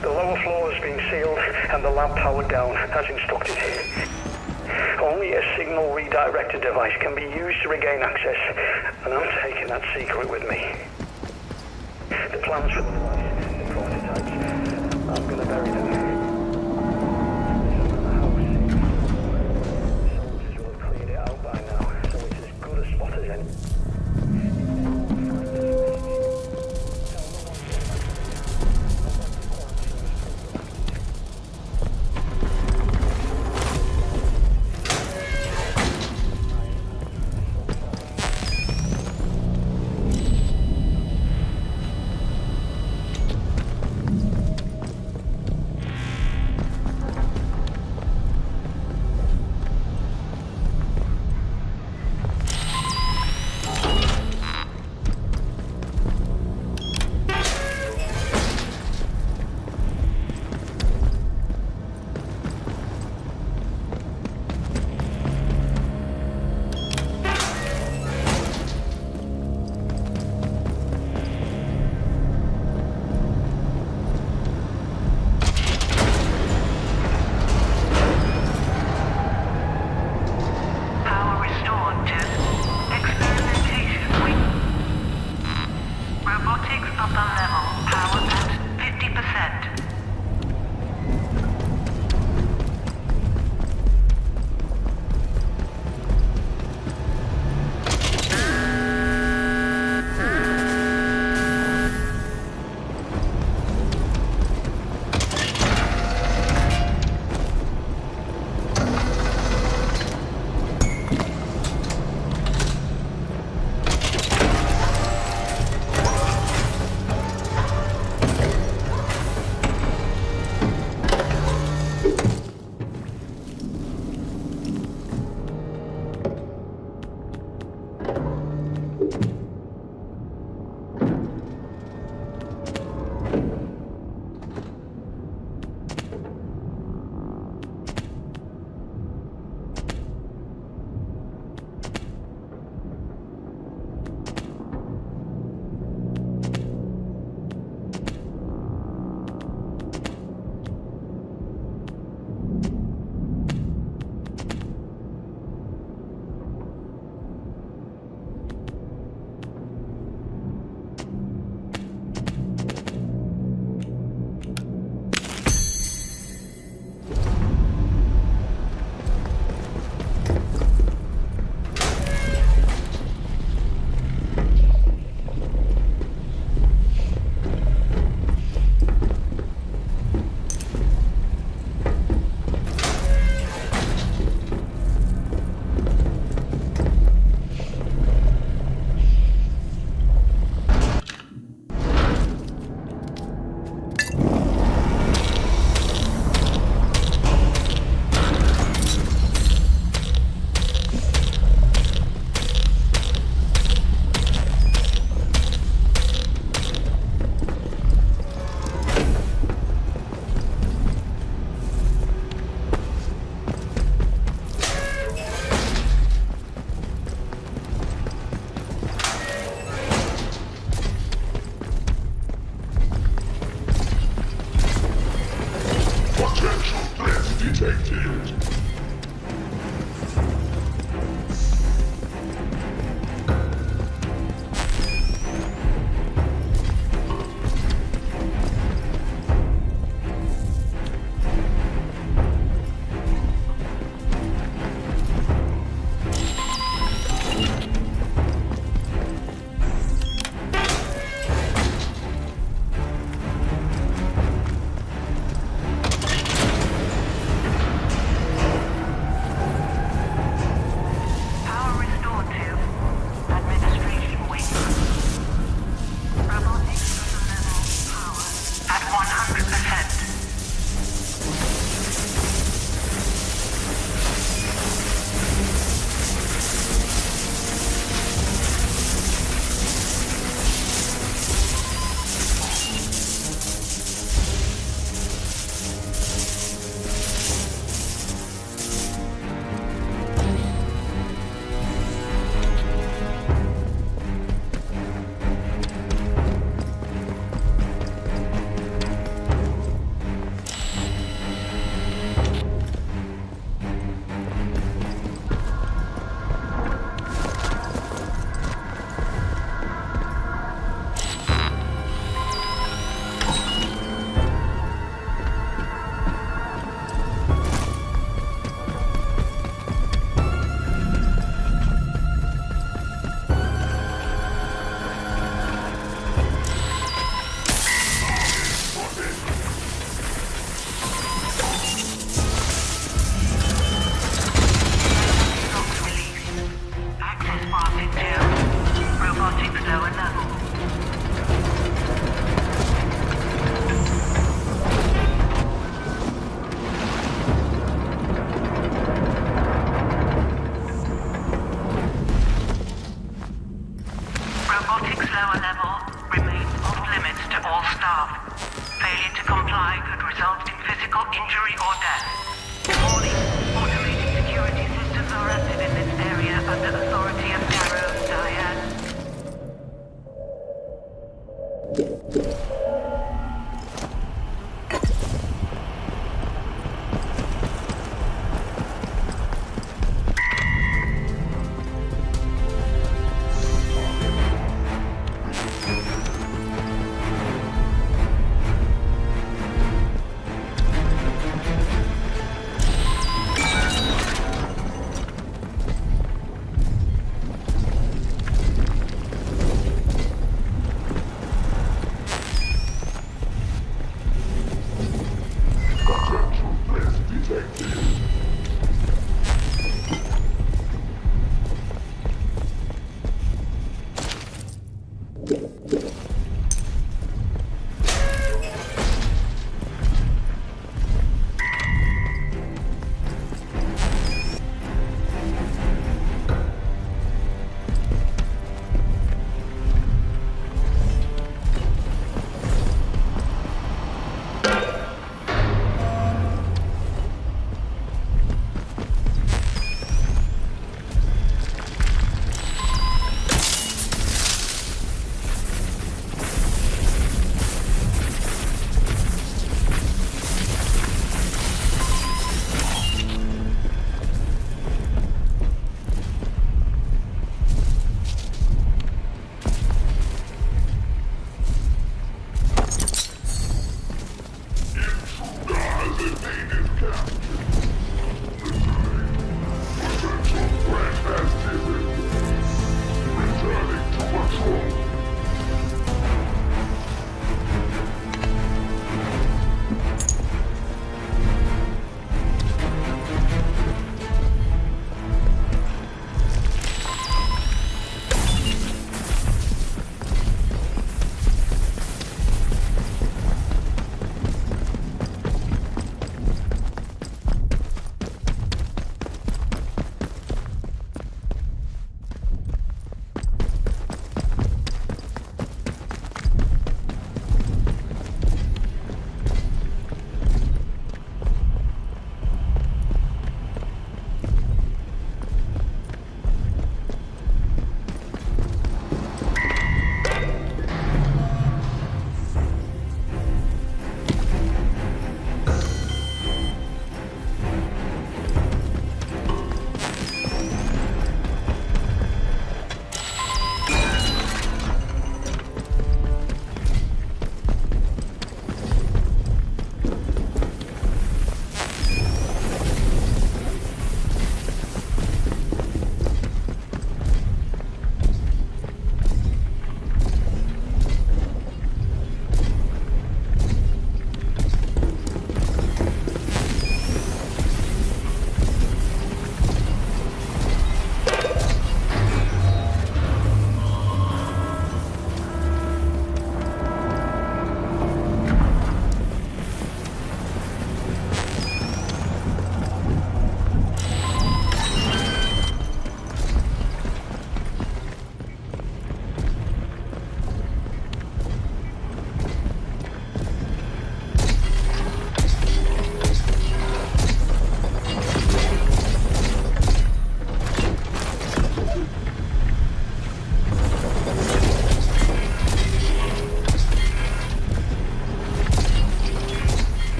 The lower floor has been sealed and the lab powered down, as instructed. Only a signal redirector device can be used to regain access, and I'm taking that secret with me. The plans for the device, the prototypes, I'm gonna bury them. Soldiers will have cleared it out by now, so it's as good a spot as any. Narcotics lower level remains off limits to all staff. Failure to comply could result in physical injury or death. Warning, automated security systems are active in this area under authority of Darrow Diane.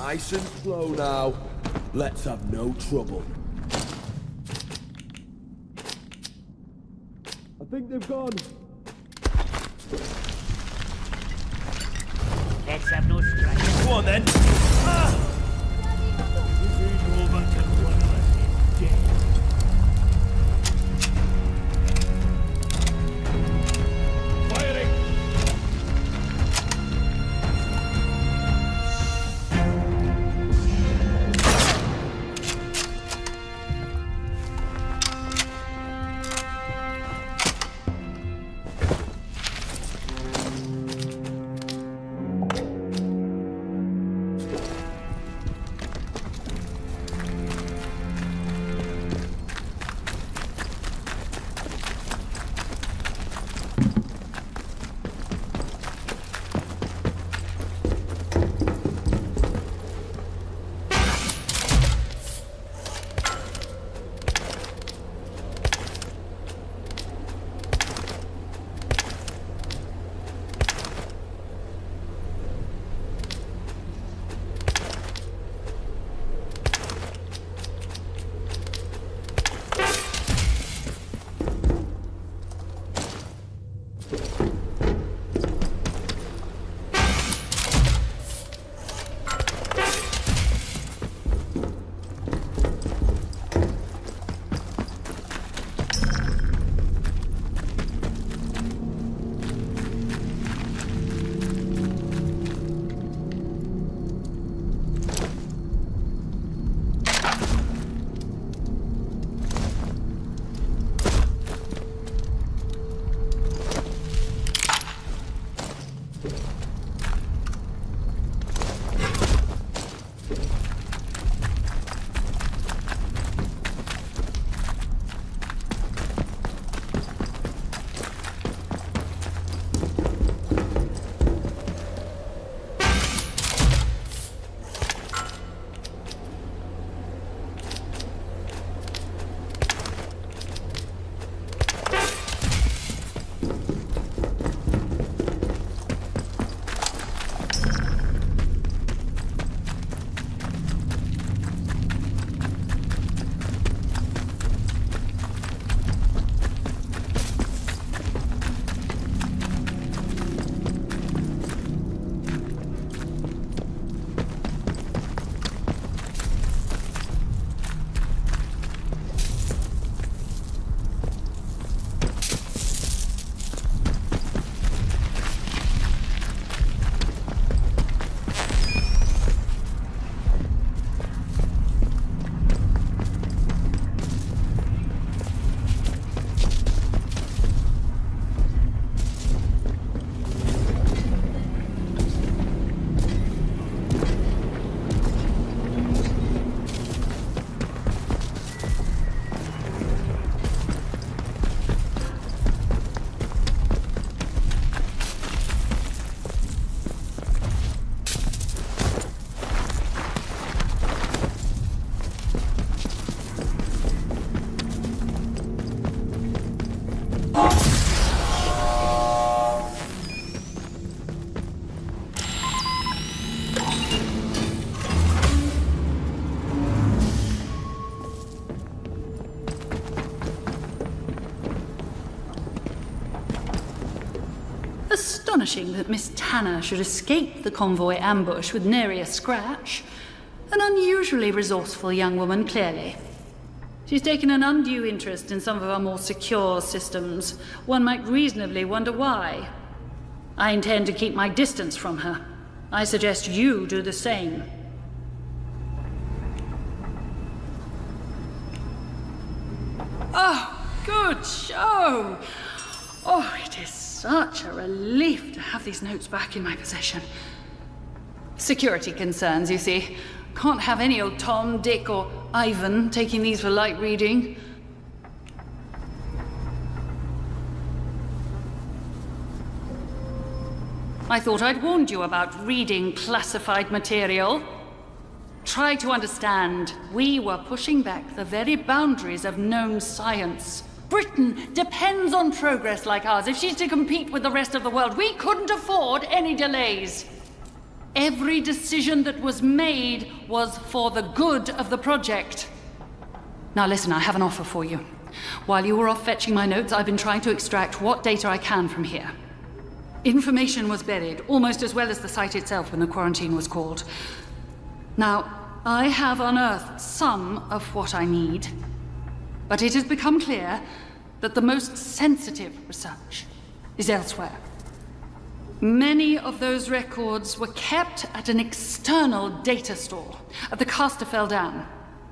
Nice and slow now. Let's have no trouble. I think they've gone. Let's have no strife. Go on then. Ah! This ain't over till one of us is dead. Firing! Astonishing that Miss Tanner should escape the convoy ambush with nary a scratch. An unusually resourceful young woman, clearly. She's taken an undue interest in some of our more secure systems. One might reasonably wonder why. I intend to keep my distance from her. I suggest you do the same. Oh, good show! Oh, it is such a relief to have these notes back in my possession. Security concerns, you see. Can't have any old Tom, Dick, or Ivan taking these for light reading. I thought I'd warned you about reading classified material. Try to understand. We were pushing back the very boundaries of known science. Britain depends on progress like ours. If she's to compete with the rest of the world, we couldn't afford any delays. Every decision that was made was for the good of the project. Now listen, I have an offer for you. While you were off fetching my notes, I've been trying to extract what data I can from here. Information was buried, almost as well as the site itself when the quarantine was called. Now, I have unearthed some of what I need, but it has become clear that the most sensitive research is elsewhere. Many of those records were kept at an external data store at the ATOMFALL Dam.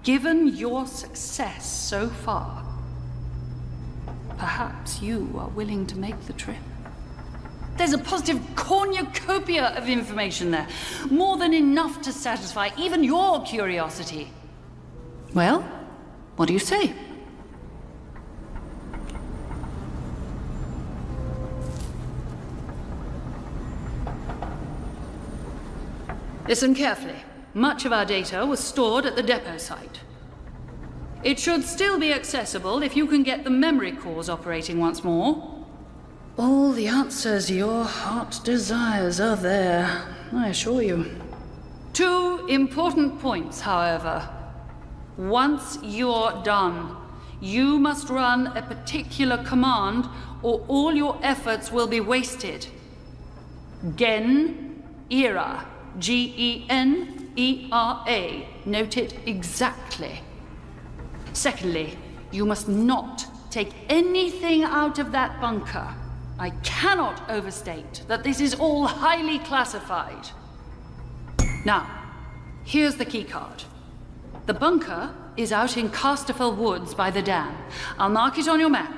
Given your success so far, perhaps you are willing to make the trip. There's a positive cornucopia of information there, more than enough to satisfy even your curiosity. Well, what do you say? Listen carefully. Much of our data was stored at the depot site. It should still be accessible if you can get the memory cores operating once more. All the answers your heart desires are there, I assure you. 2 important points, however. Once you're done, you must run a particular command or all your efforts will be wasted. Gen-era. G-E-N-E-R-A. Note it exactly. Secondly, you must not take anything out of that bunker. I cannot overstate that this is all highly classified. Now, here's the keycard. The bunker is out in ATOMFALL Woods by the dam. I'll mark it on your map.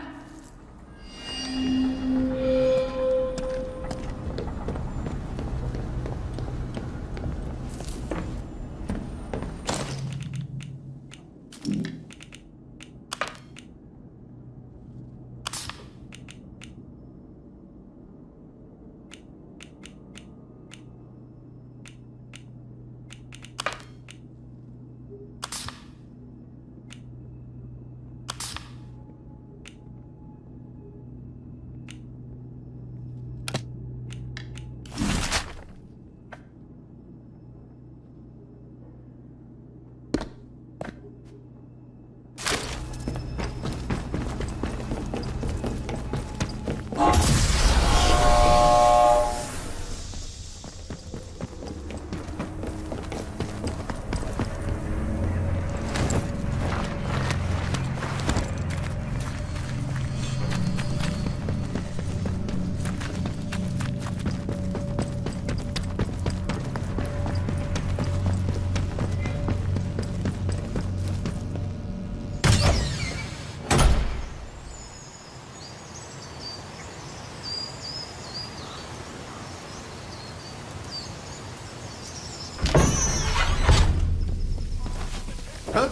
Huh?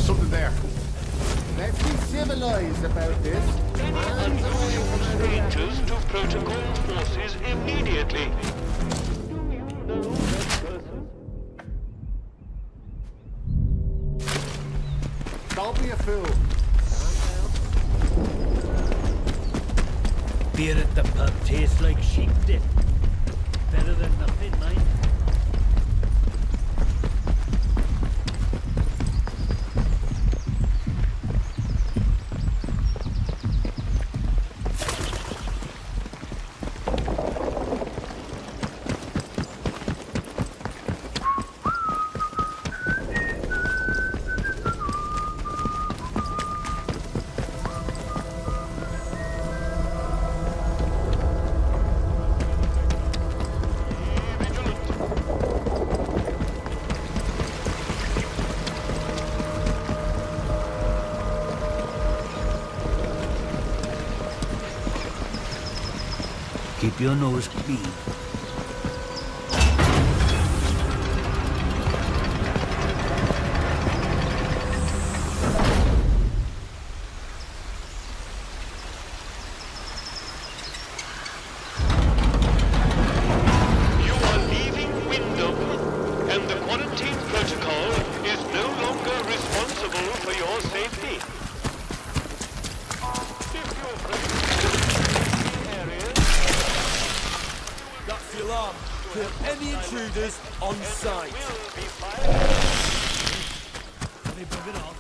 Something there. Let's be civilized about this. Strangers to protocol forces immediately. Don't be a fool. Beer at the pub tastes like sheep dip. Better than nothing, mind. Keep your nose clean. You are leaving Wyndham, and the quarantine protocol is no longer responsible for your safety. That's the alarm. kill any intruders on sight. They bug it off.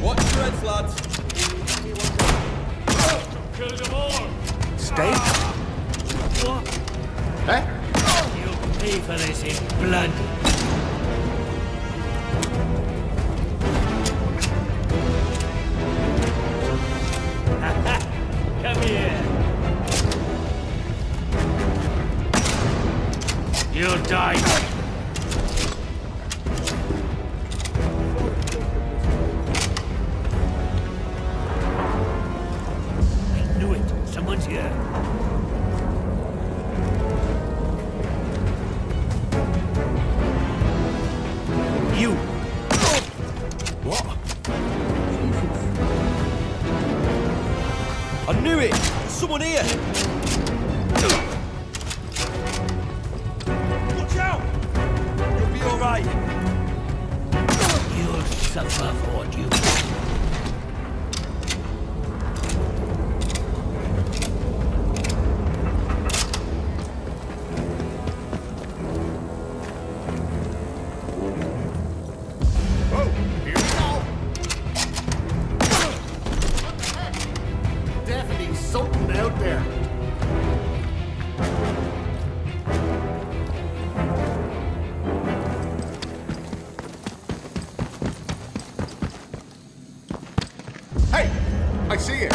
Watch your heads, lads. Kill them all! Steak? What? Eh? You'll pay for this in blood. Come here. You'll die. Someone's here. You. What? I knew it! There's someone here! Watch out! You'll be alright. You'll suffer for what you've done. Something out there. Hey, I see it.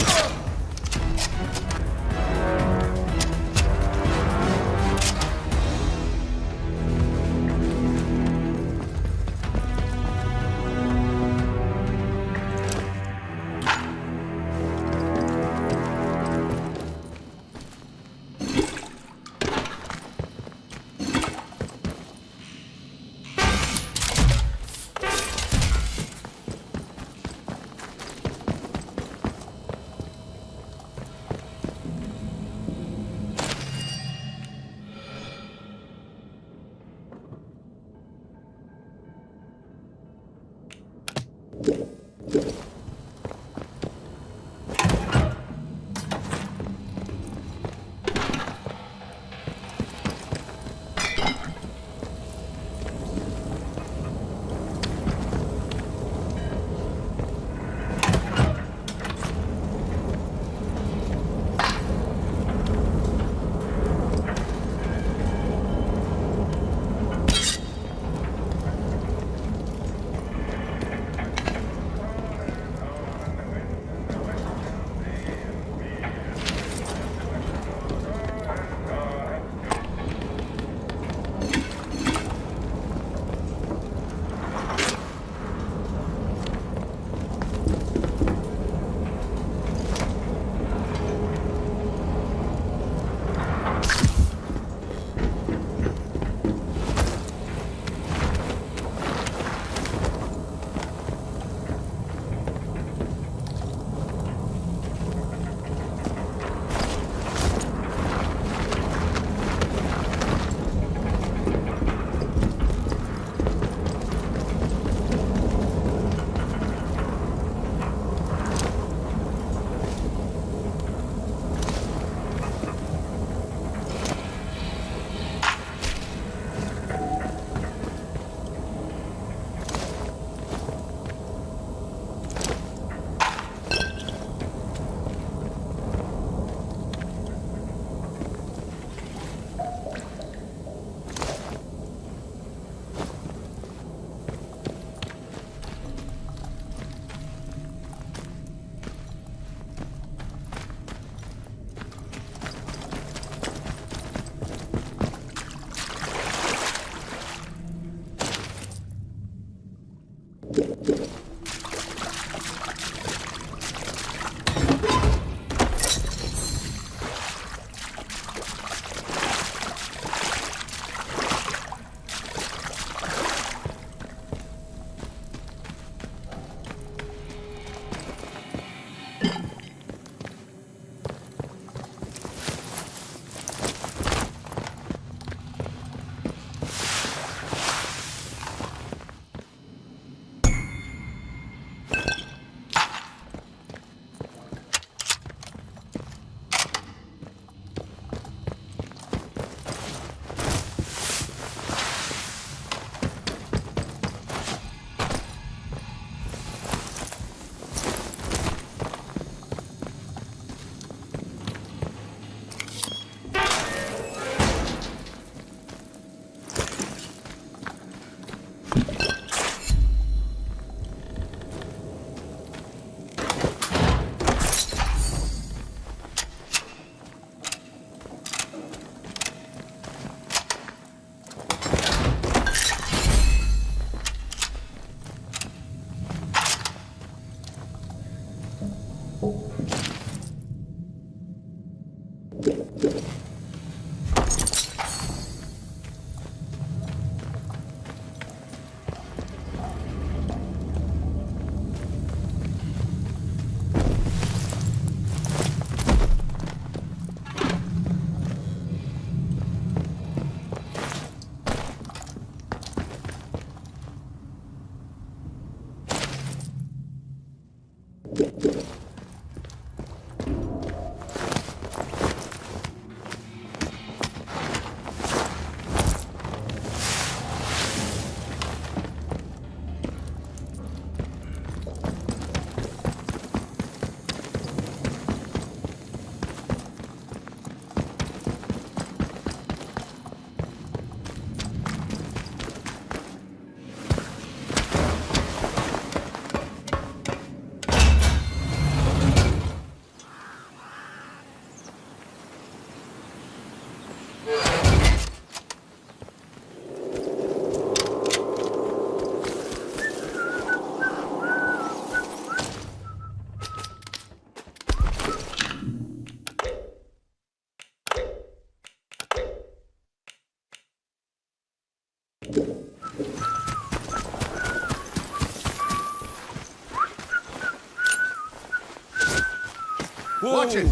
Watch it!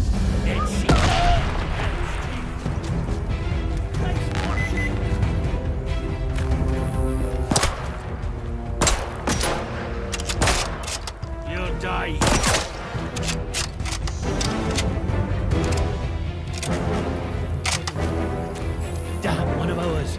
You'll die. Damn, one of ours.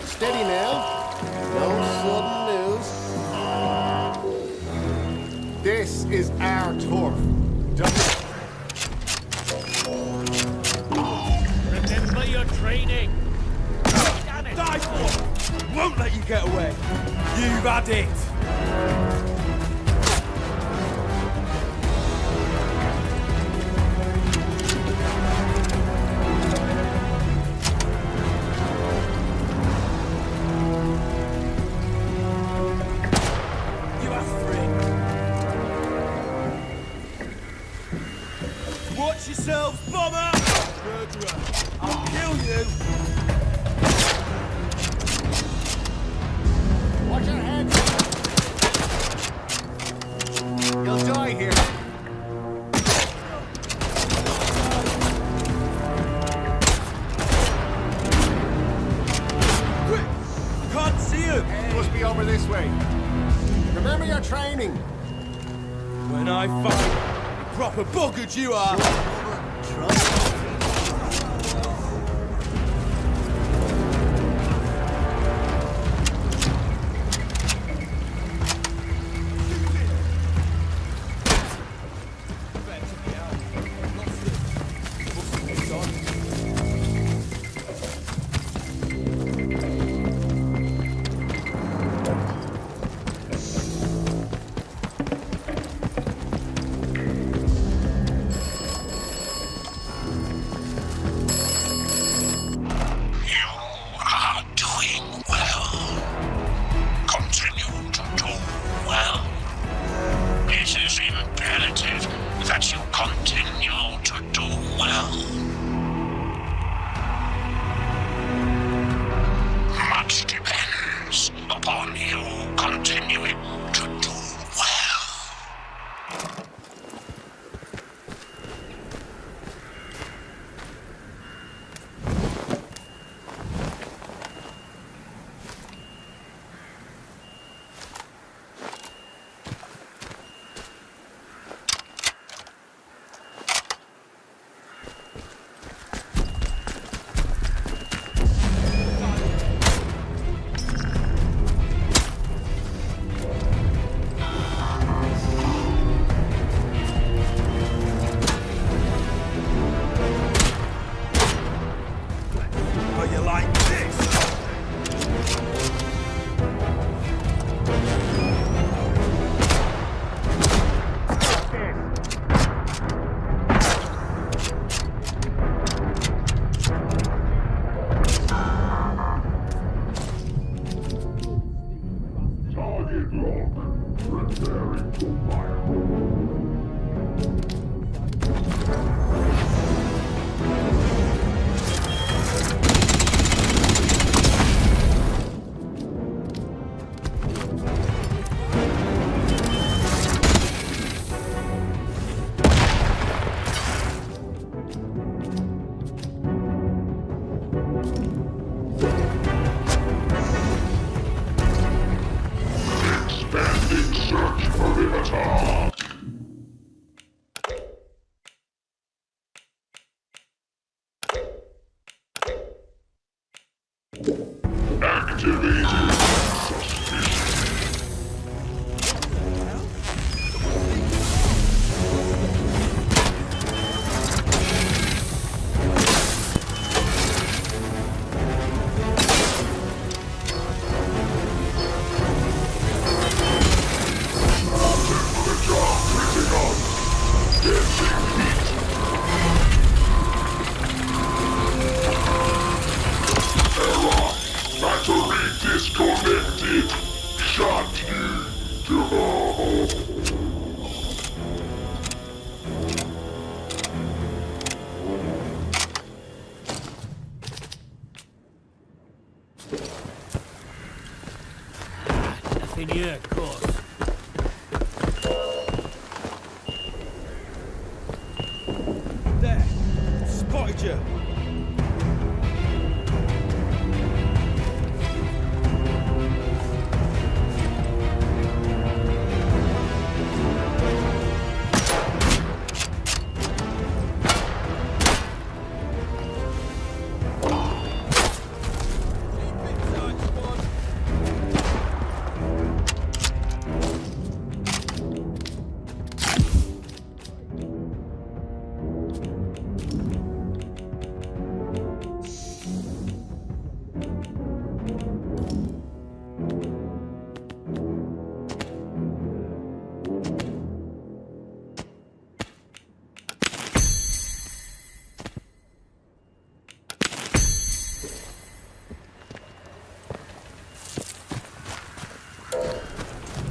Steady now. No sudden news. This is our turf. Remember your training. Die for it! Won't let you get away. You've had it. Watch yourselves, bomber! Murderer, I'll kill you! Watch your head. You'll die here. Quick! Can't see him! Must be over this way. Remember your training. When I fight, proper buggered you are! you.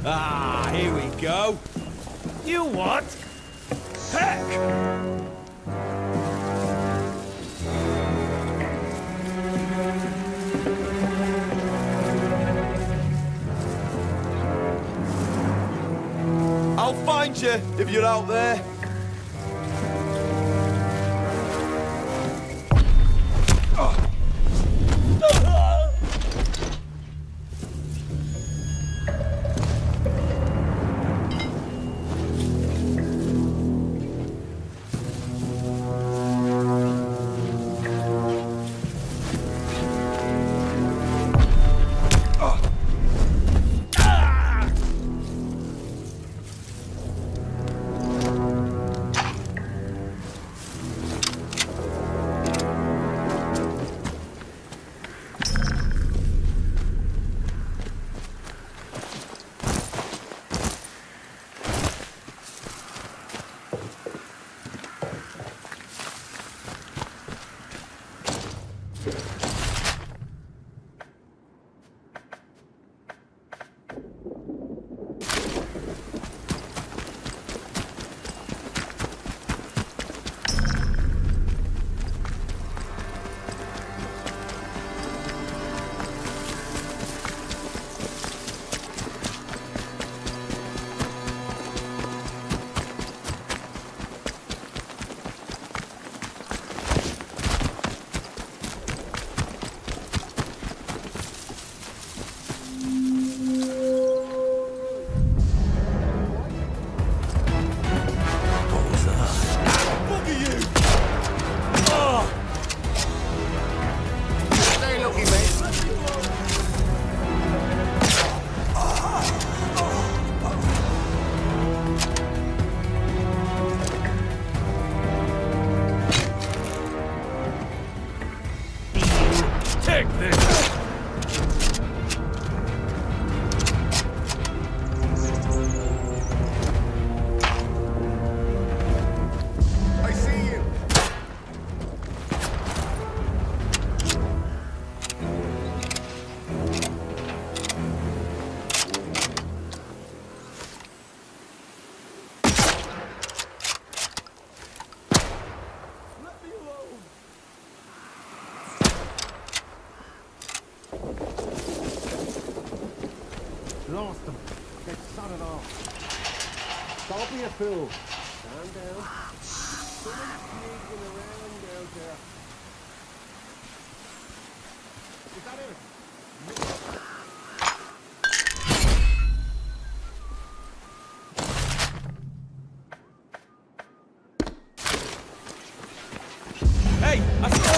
Ah, here we go. You what? Heck! I'll find you if you're out there. Take this! I see you. Lost them. Get sodded off. Don't be a fool. Stand down. Someone's sneaking around out there. Is that it? Hey, I saw...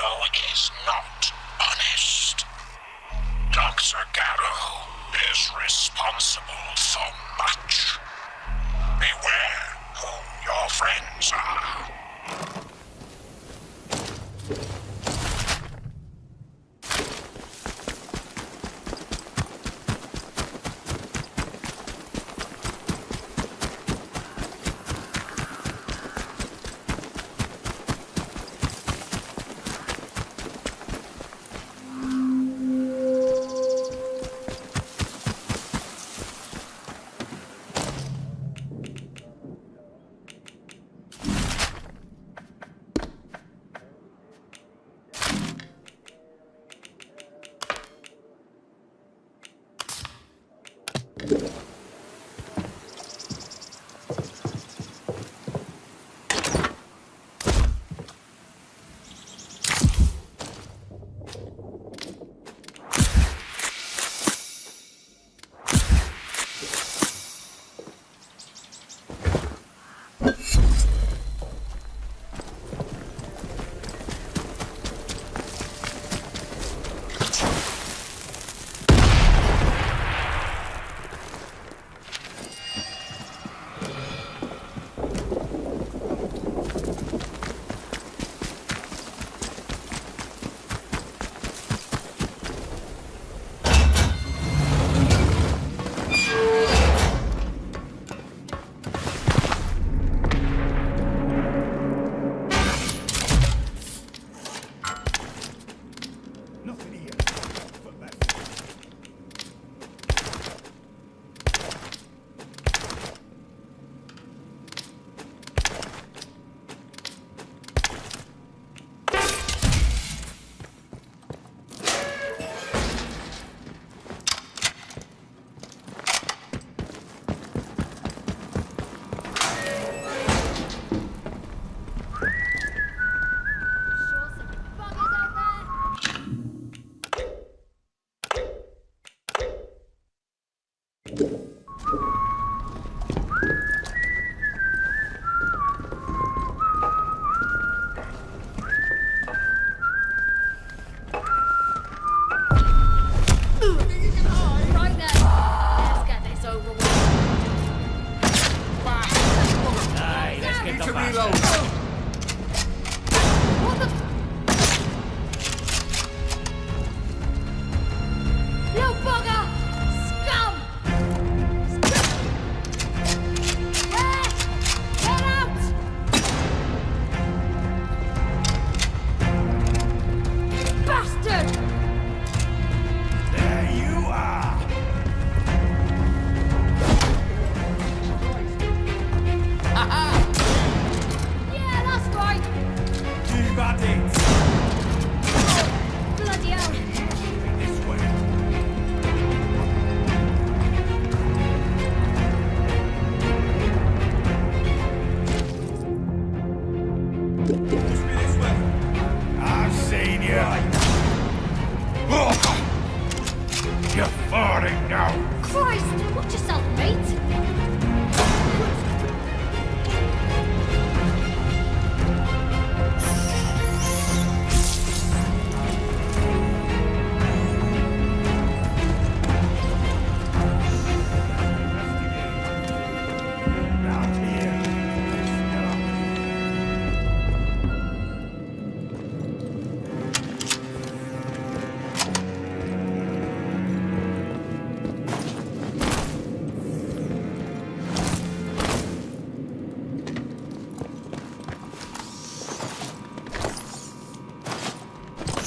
Garrow is not honest. Dr. Garrow is responsible for much. Beware who your friends are. You're farting now. Christ, watch yourself, mate.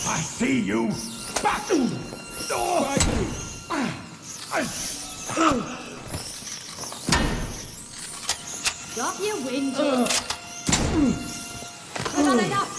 I see you. Back. Stop your whinging. I've had enough.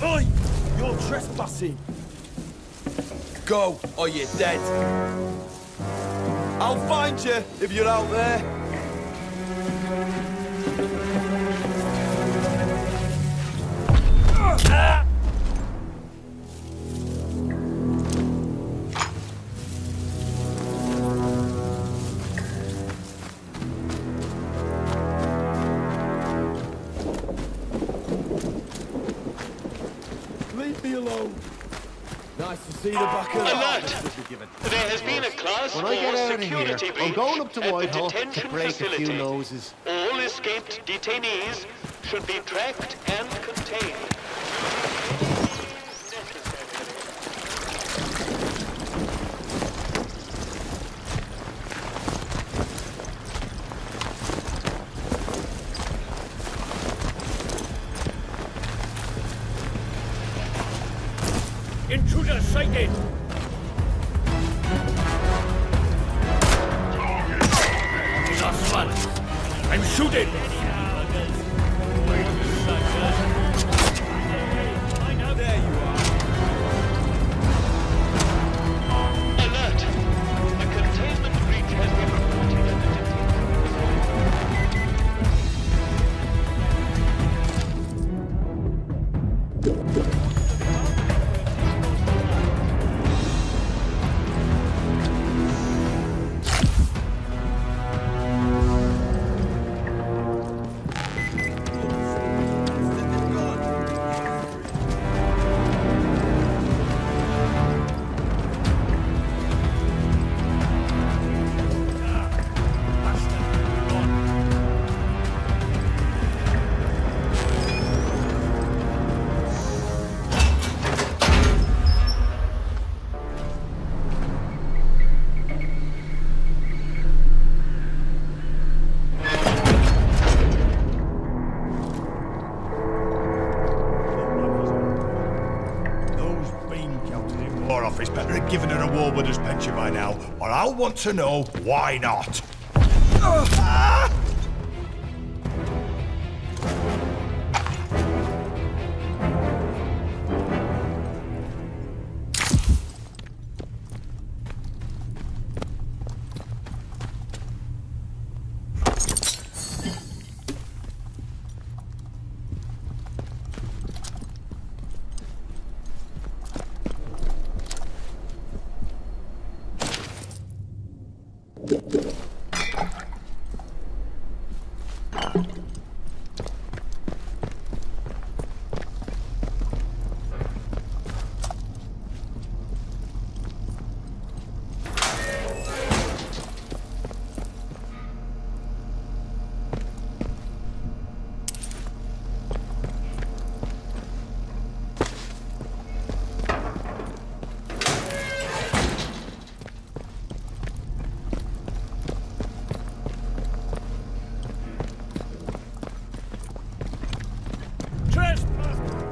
Oi! You're trespassing. Go, or you're dead. I'll find you if you're out there. Leave me alone. Nice to see the back of the Alert! There has been a class 4 security breach I'm going up to at the Whitehall detention to break facility. a few noses. All escaped detainees should be tracked and contained. Intruder sighted! Lost one! I'm shooting! There you are. Alert! A containment breach has been reported at the Office better have given her a warwooders pension by now, or I'll want to know why not.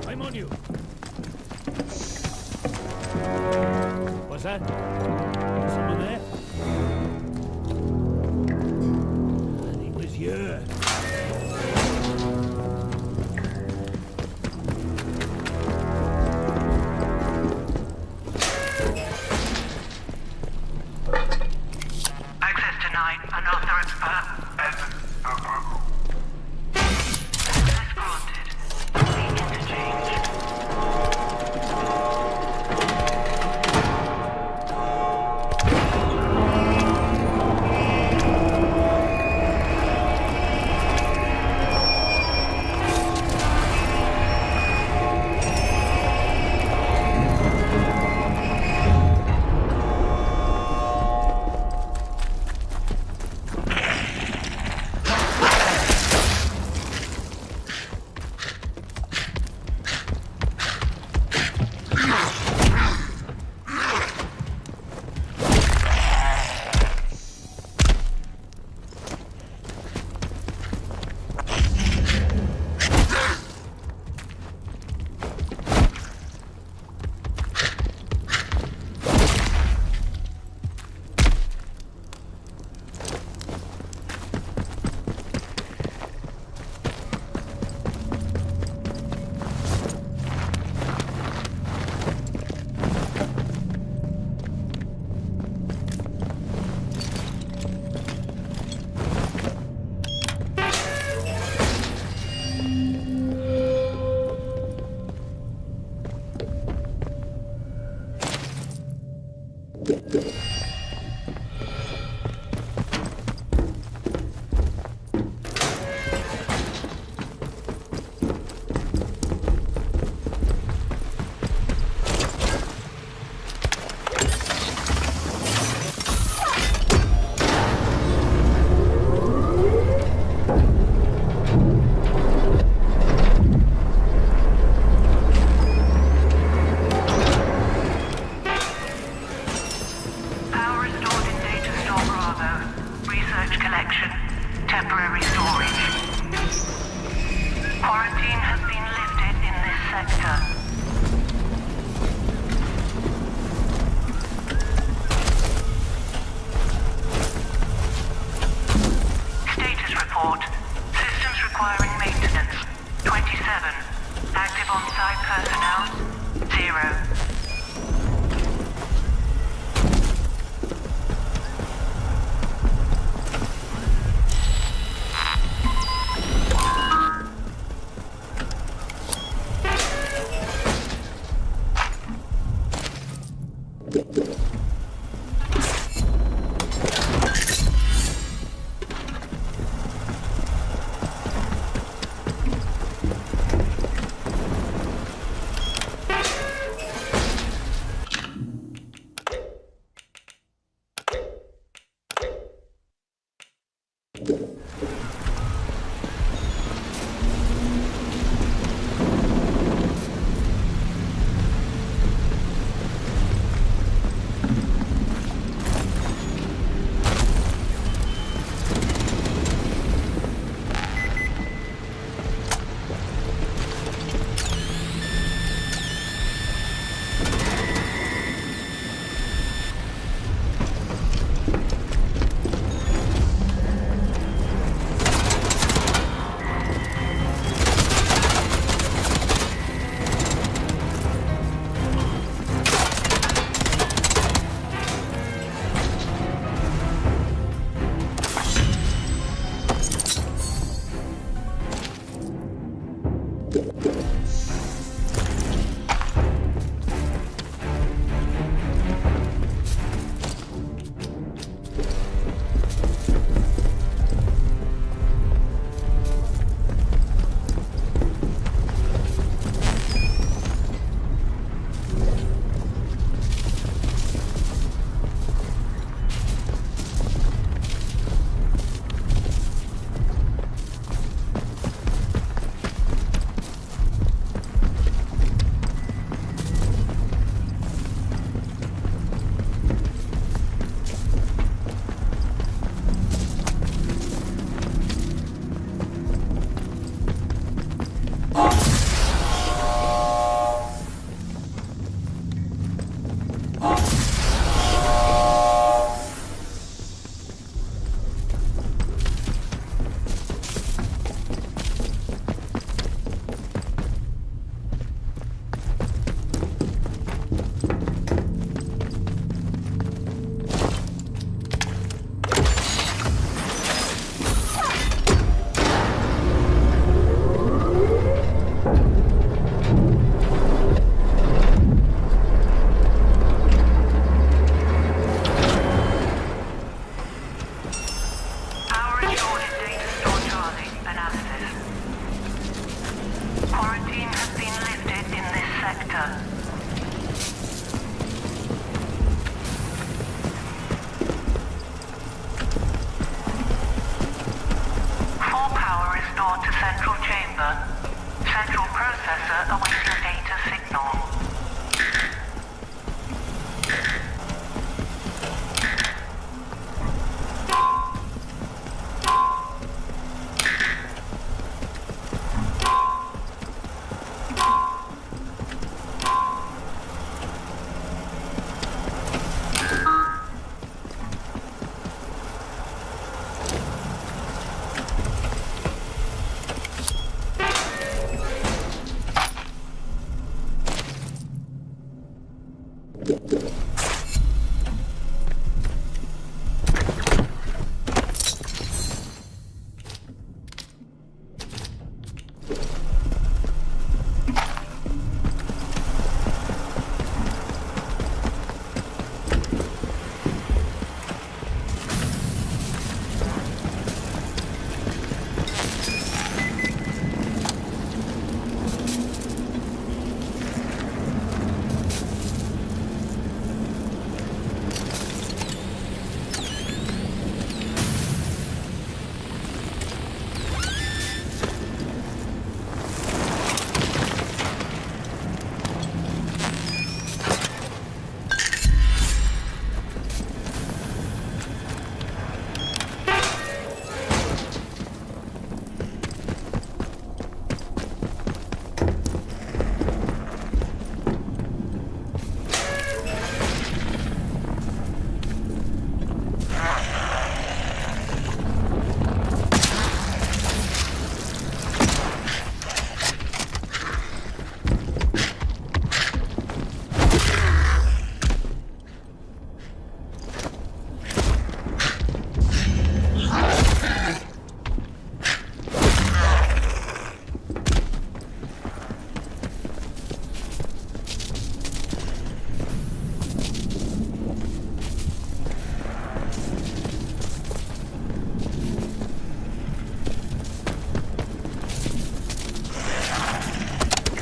I'm on you. What's that? Someone there? He was here. Access denied. Unauthorized. Access granted. Interchange. sector. Status report. Systems requiring maintenance. 27. Active on-site personnel. 0.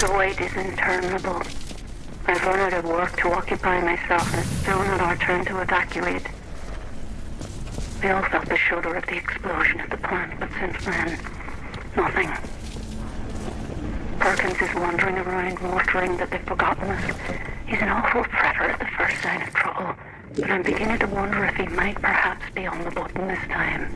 The wait is interminable. I've run out of work to occupy myself, and it's still not our turn to evacuate. We all felt the shudder of the explosion at the plant, but since then, nothing. Perkins is wandering around, muttering that they've forgotten us. He's an awful fretter at the first sign of trouble, but I'm beginning to wonder if he might perhaps be on the button this time.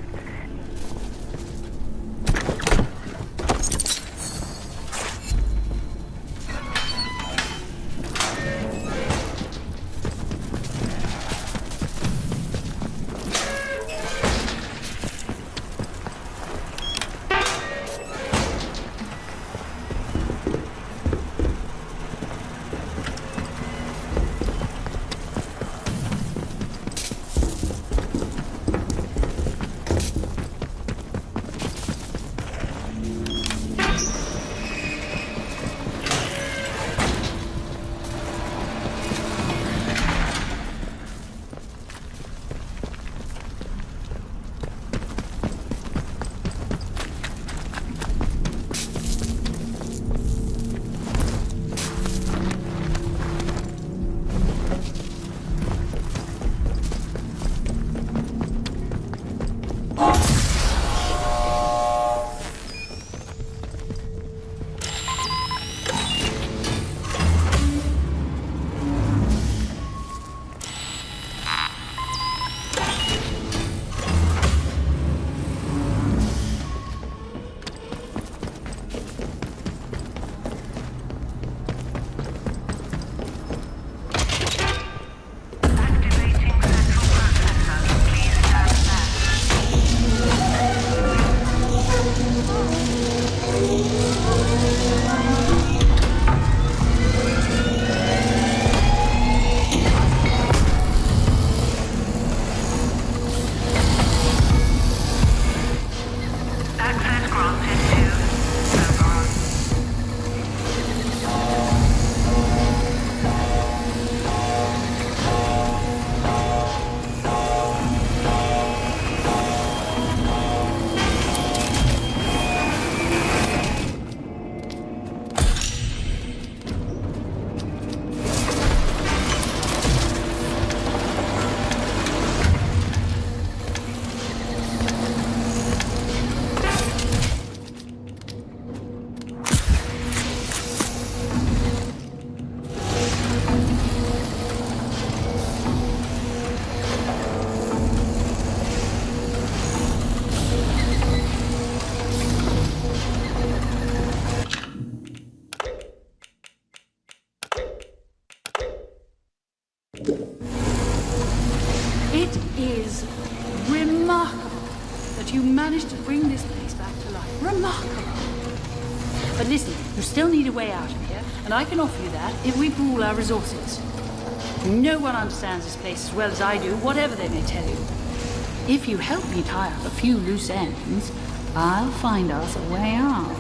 It is remarkable that you managed to bring this place back to life. Remarkable. But listen, you still need a way out of here, and I can offer you that if we pool our resources. No one understands this place as well as I do, whatever they may tell you. If you help me tie up a few loose ends, I'll find us a way out.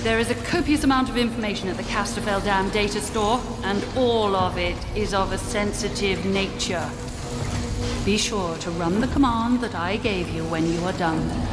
There is a copious amount of information at the Casterfell Dam data store, and all of it is of a sensitive nature. Be sure to run the command that I gave you when you are done there.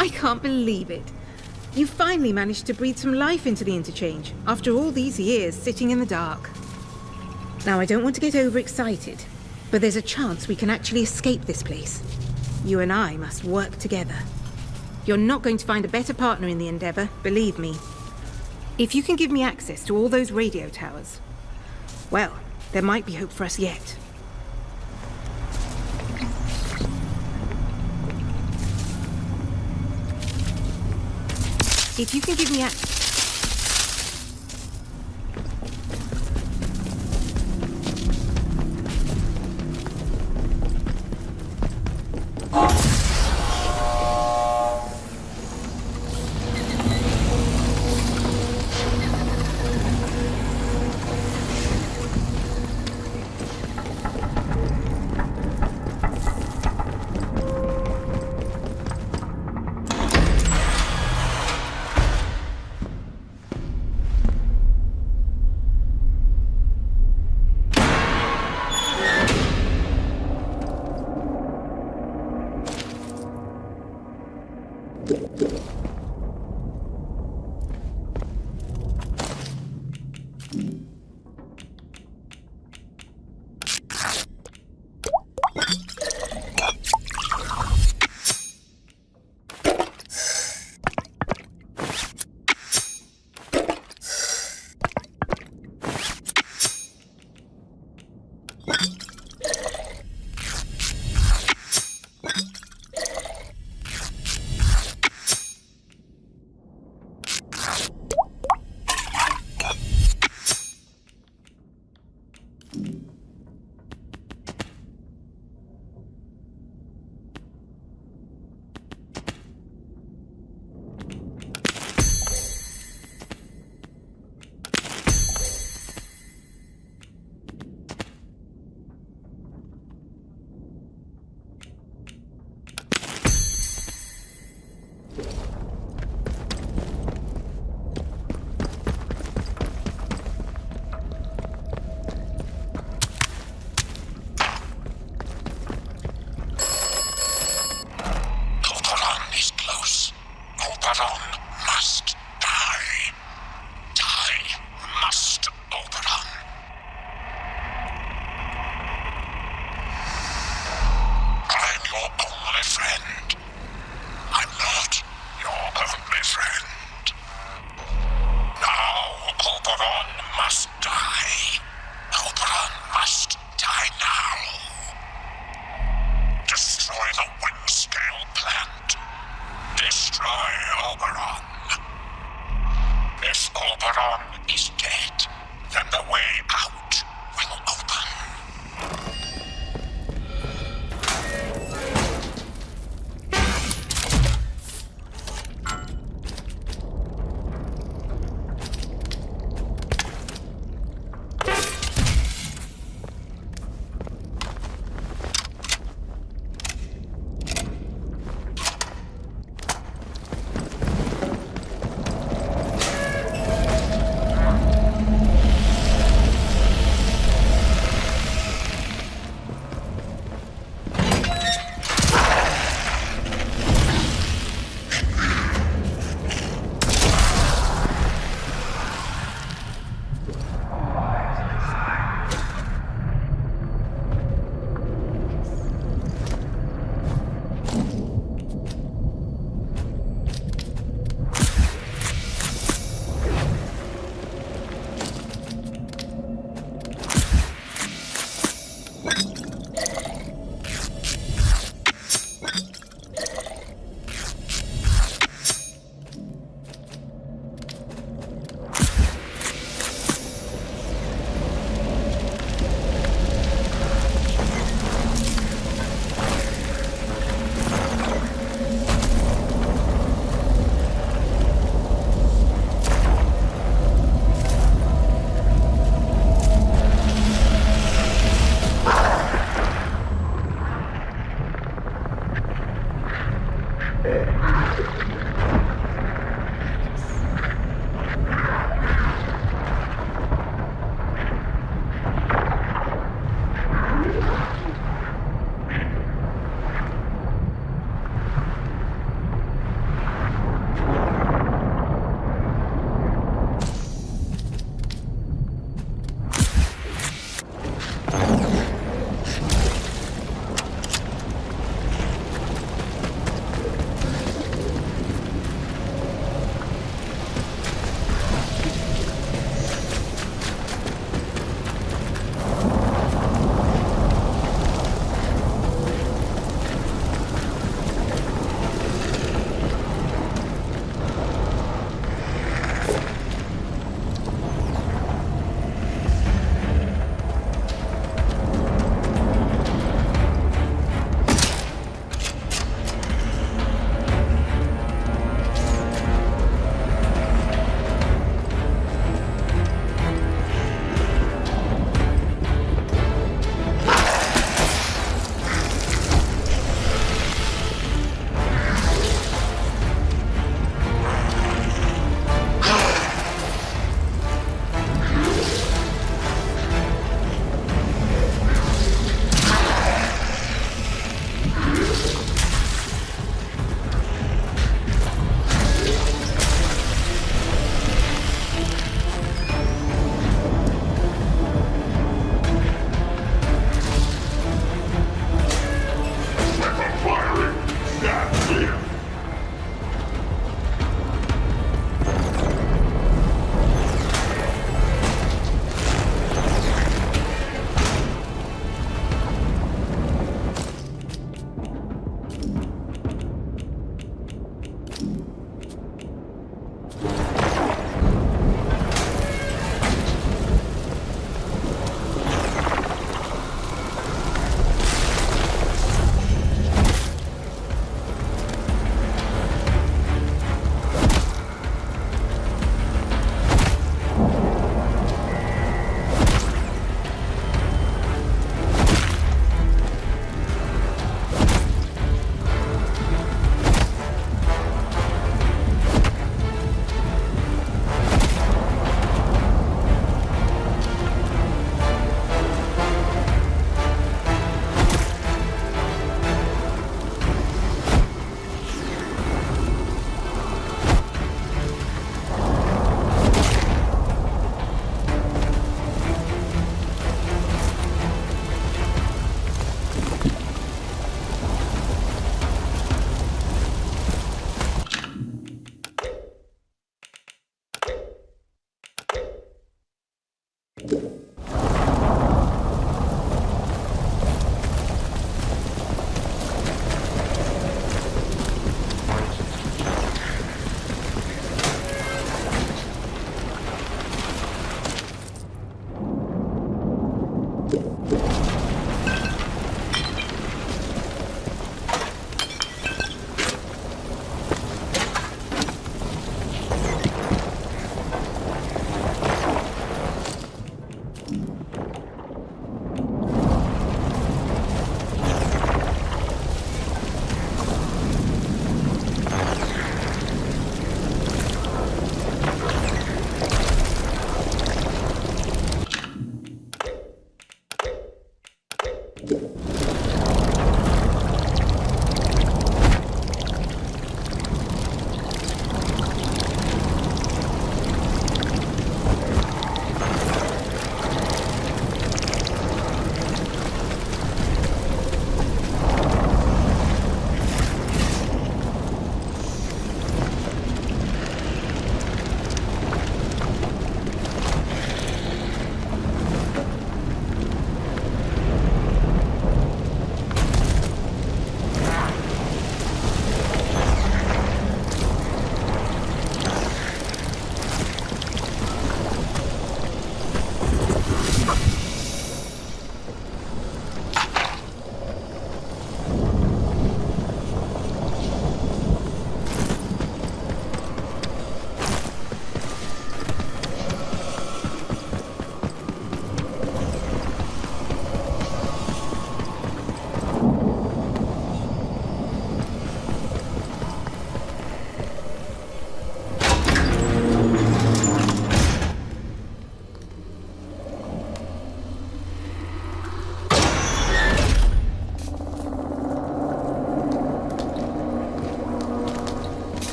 I can't believe it. You finally managed to breathe some life into the interchange after all these years sitting in the dark. Now, I don't want to get overexcited, but there's a chance we can actually escape this place. You and I must work together. You're not going to find a better partner in the endeavor, believe me. If you can give me access to all those radio towers, well, There might be hope for us yet. If you can give me a...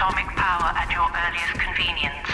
atomic power at your earliest convenience.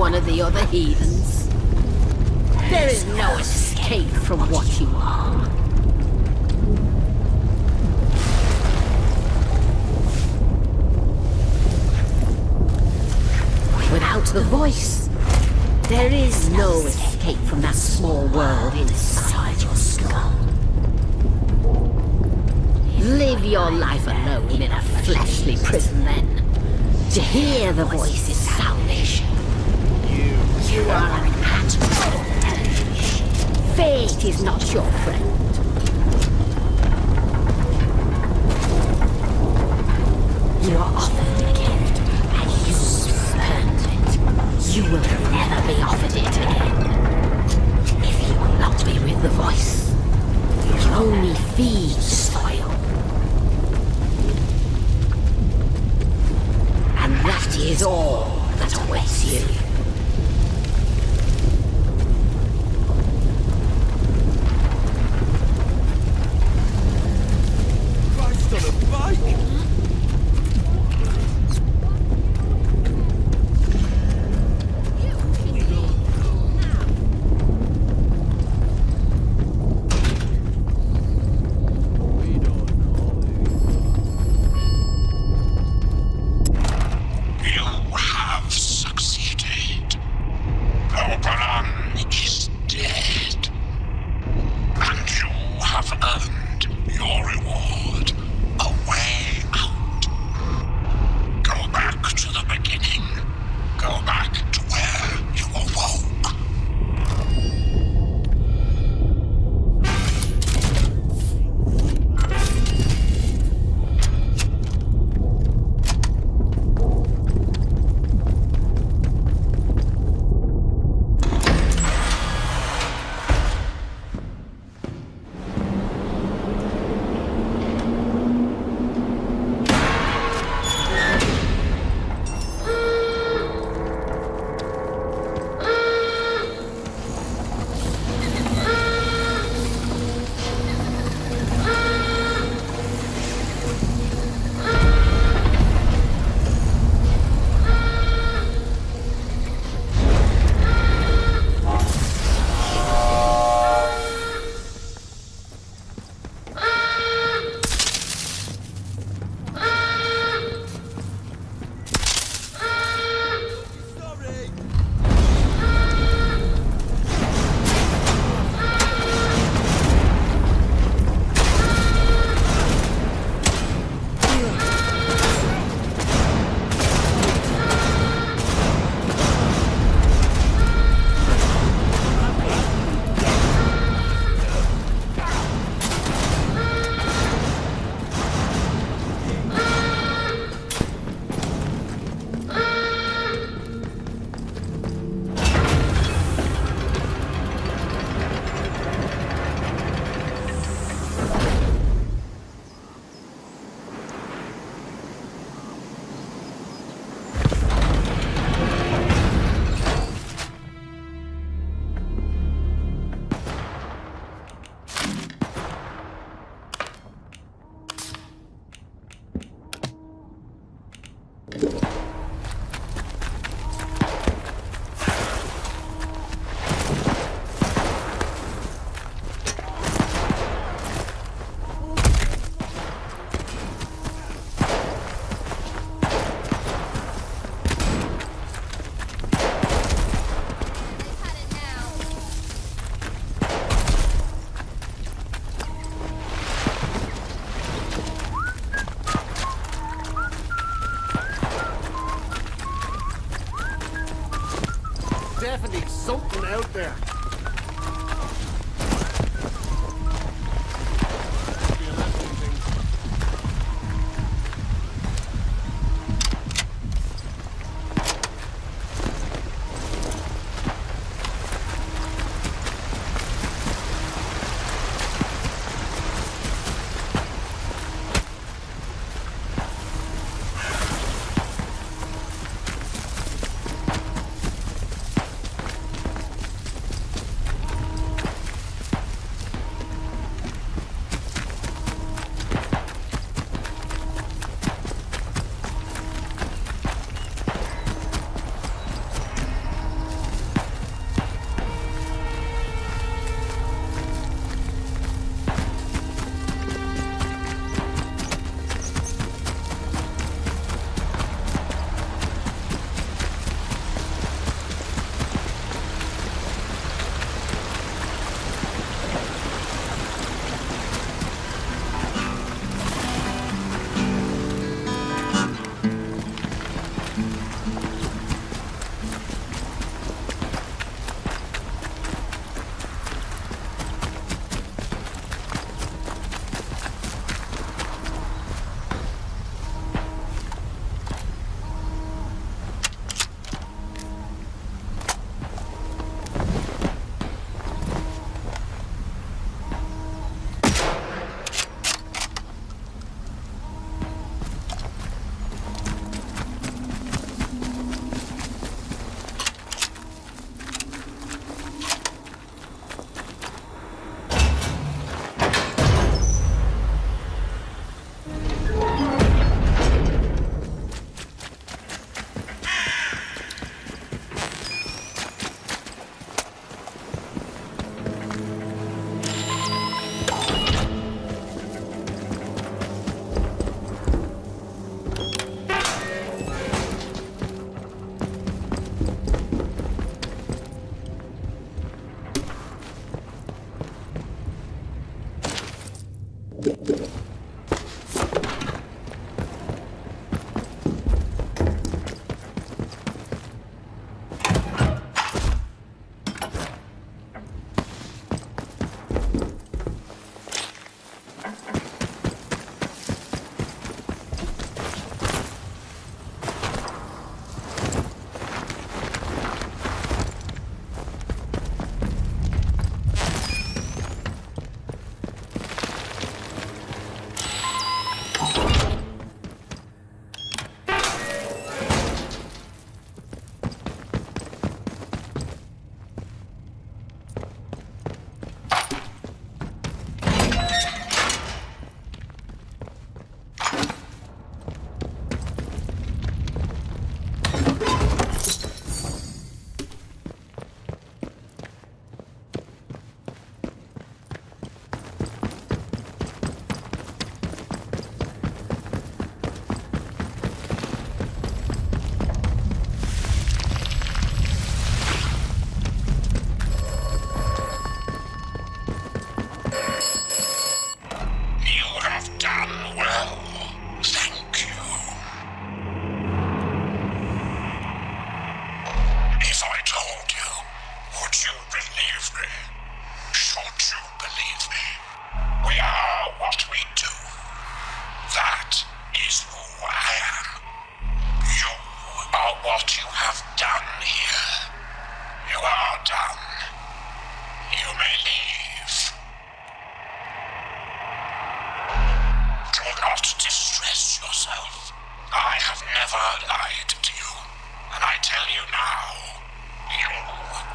one of the other heathens. There is no escape from what you are. Without the voice, there is no escape from that small world inside your skull. Live your life alone in a fleshly prison then. To hear the voice is salvation. You are an ATOMFALL. Fate is not your friend. You are offered a gift, and you've earned it. You will never be offered it again. If you will not be with the voice, you only feed soil. And that is all that awaits you. Christ on a bike! Definitely something out there. what you have done here. You are done. You may leave. Do not distress yourself. I have never lied to you, and I tell you now, you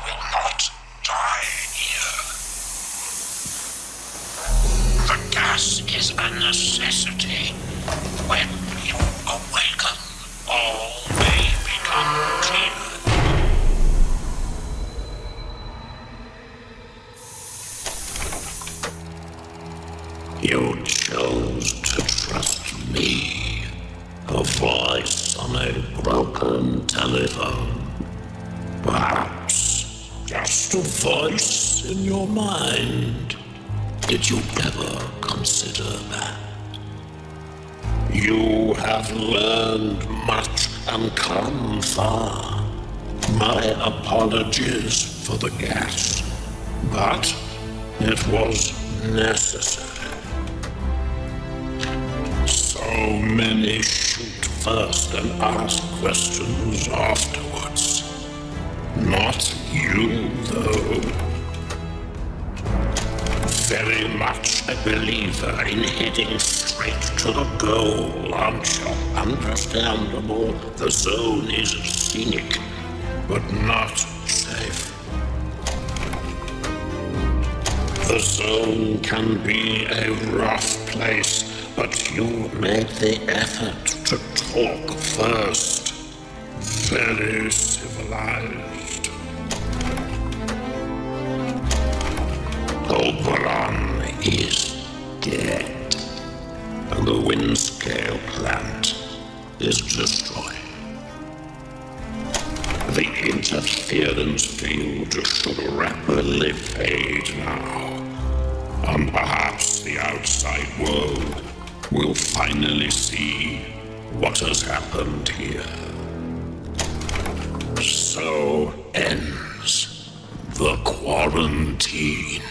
will not die here. The gas is a necessity. When you awaken, all may become clear. You chose to trust me, a voice on a broken telephone. Perhaps just a voice in your mind. Did you ever consider that? You have learned much and come far. My apologies for the gas, but it was necessary. So many shoot first and ask questions afterwards. Not you, though. Very much a believer in heading straight to the goal, aren't you? Understandable. The zone is scenic, but not safe. The zone can be a rough place, but you made the effort to talk first. Very civilized. Oberon is dead, and the Windscale plant is destroyed. The interference field should rapidly fade now, and perhaps the outside world will finally see what has happened here. So ends the quarantine.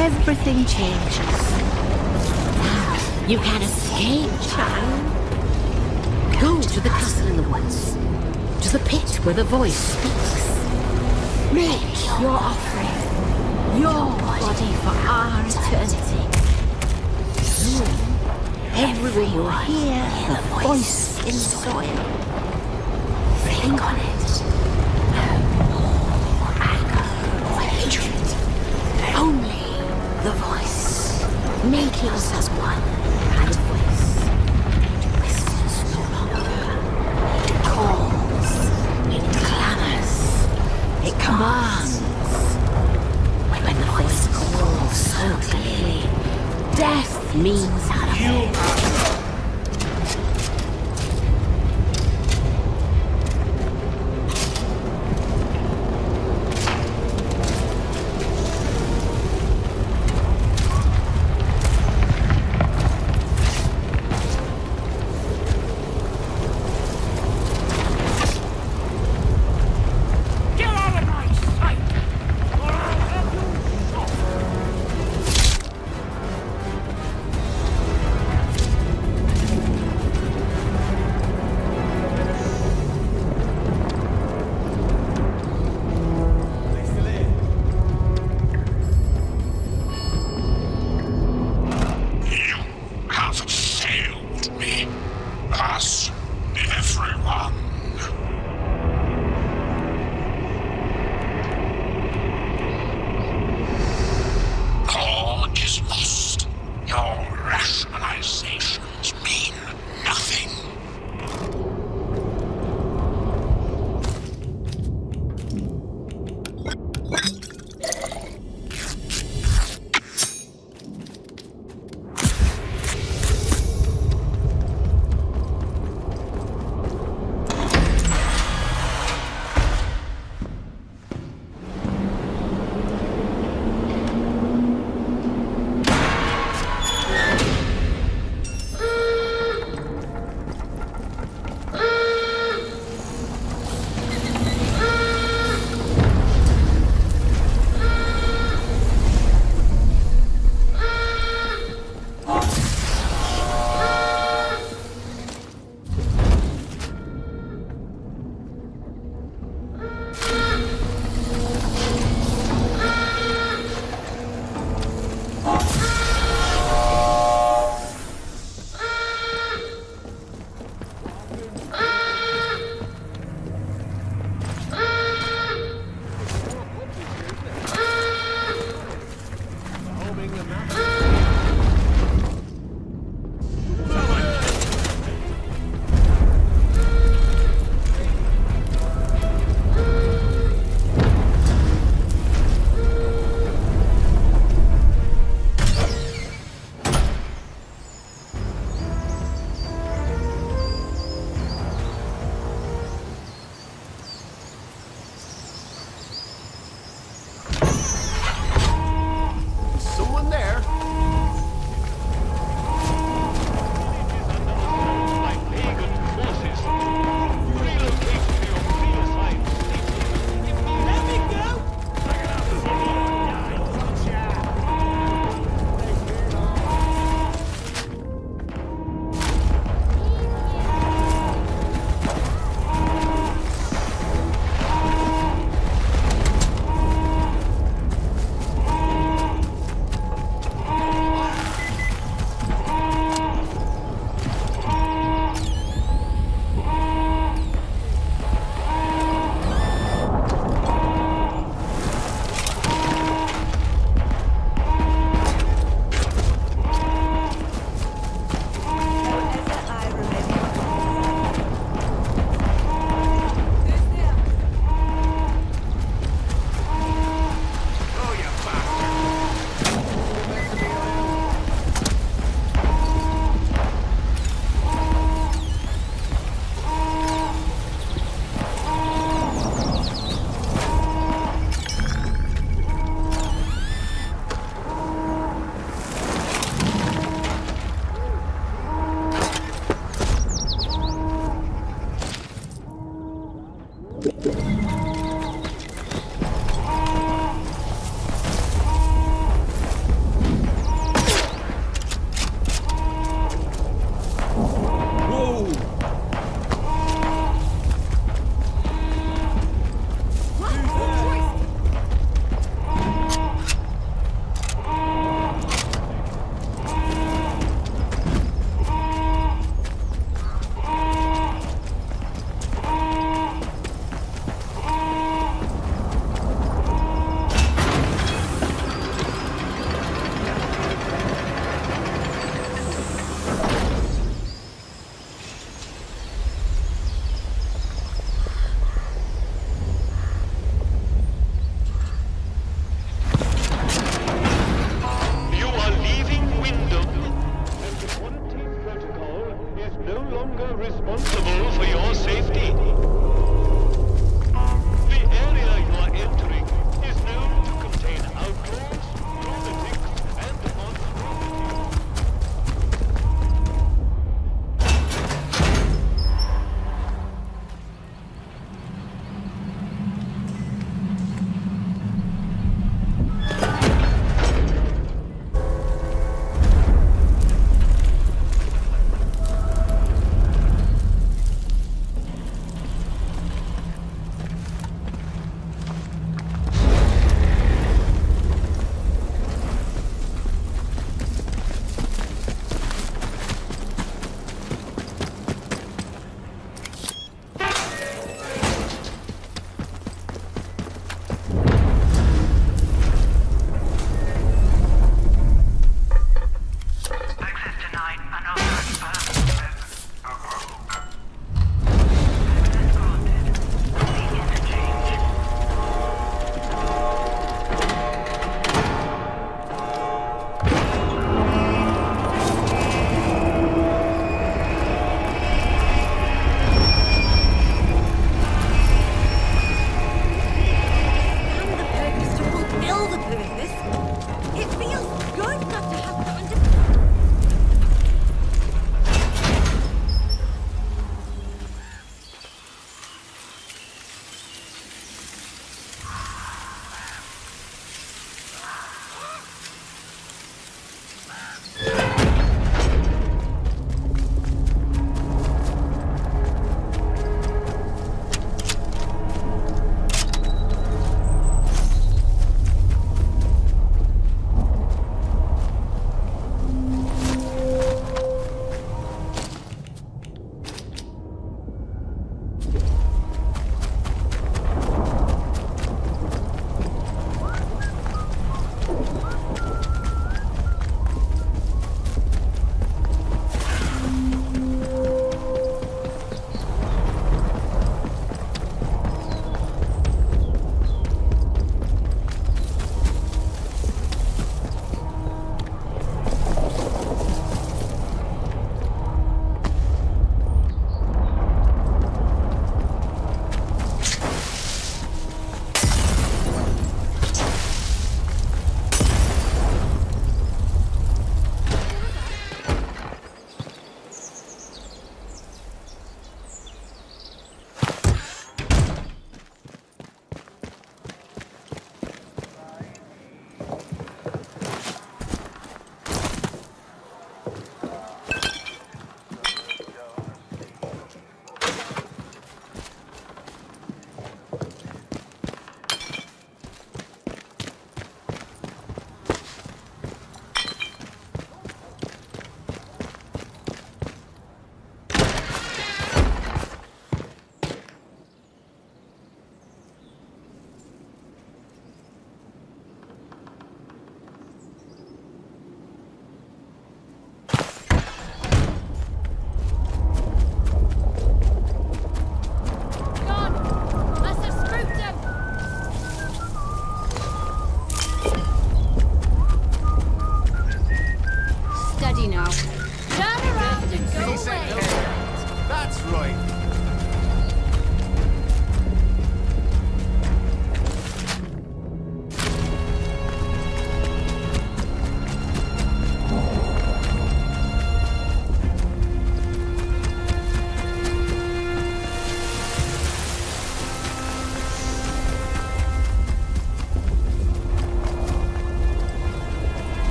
everything changes. Now you can escape, child. Go to the castle in the woods, to the pit where the voice speaks. Make your offering, your body for our eternity. Soon, everyone will hear the voice in the soil. Think on it. No more anger or hatred. Only the voice. Make yourselves one, and the voice. It whispers no longer. It calls. It clamors. It commands. When the voice calls so clearly, death means nothing.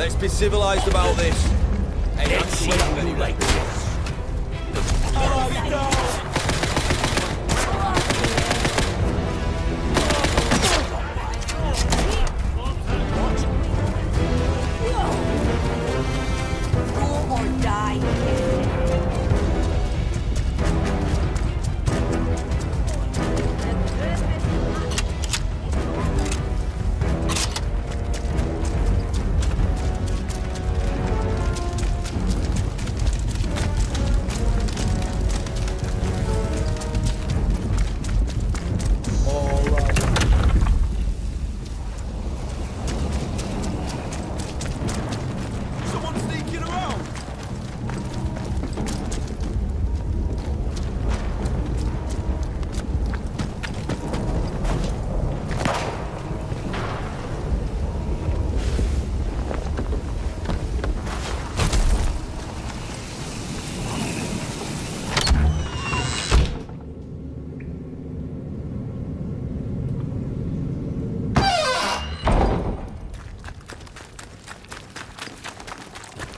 Let's be civilized about this. Hey, Let's see how you like this. Alright, go! Go or die. Someone sneaking around!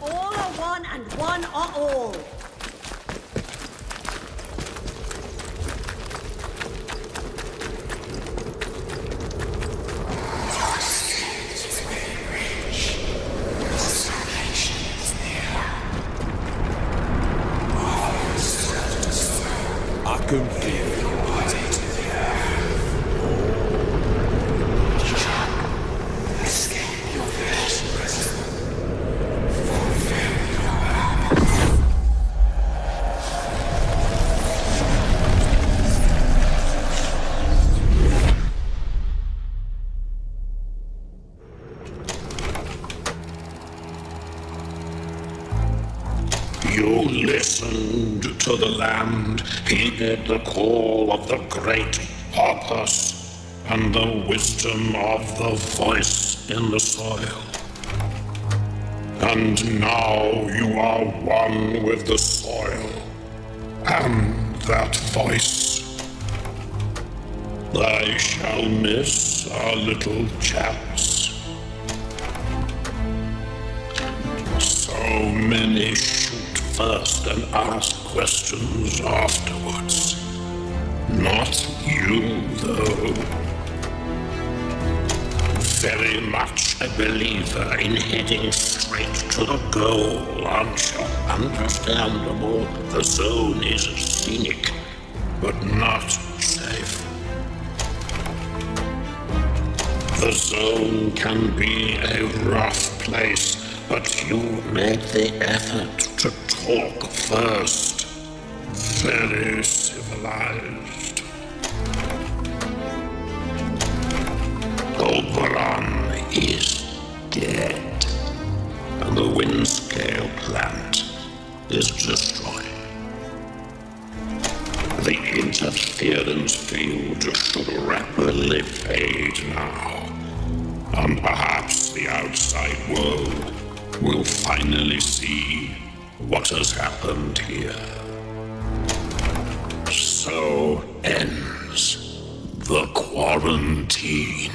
All are one and one are all. I can feel your body. Escape your flesh. You listened to the land, heeded the call of the great purpose, and the wisdom of the voice in the soil. And now you are one with the soil, and that voice. I shall miss our little chats. So many shoot first and ask questions afterwards. Not you, though. Very much a believer in heading straight to the goal, aren't you? Understandable. The zone is scenic, but not safe. The zone can be a rough place, but you made the effort to talk first. Very civilized. Oberon is dead, and the Windscale plant is destroyed. The interference field should rapidly fade now, and perhaps the outside world will finally see what has happened here. So ends the quarantine.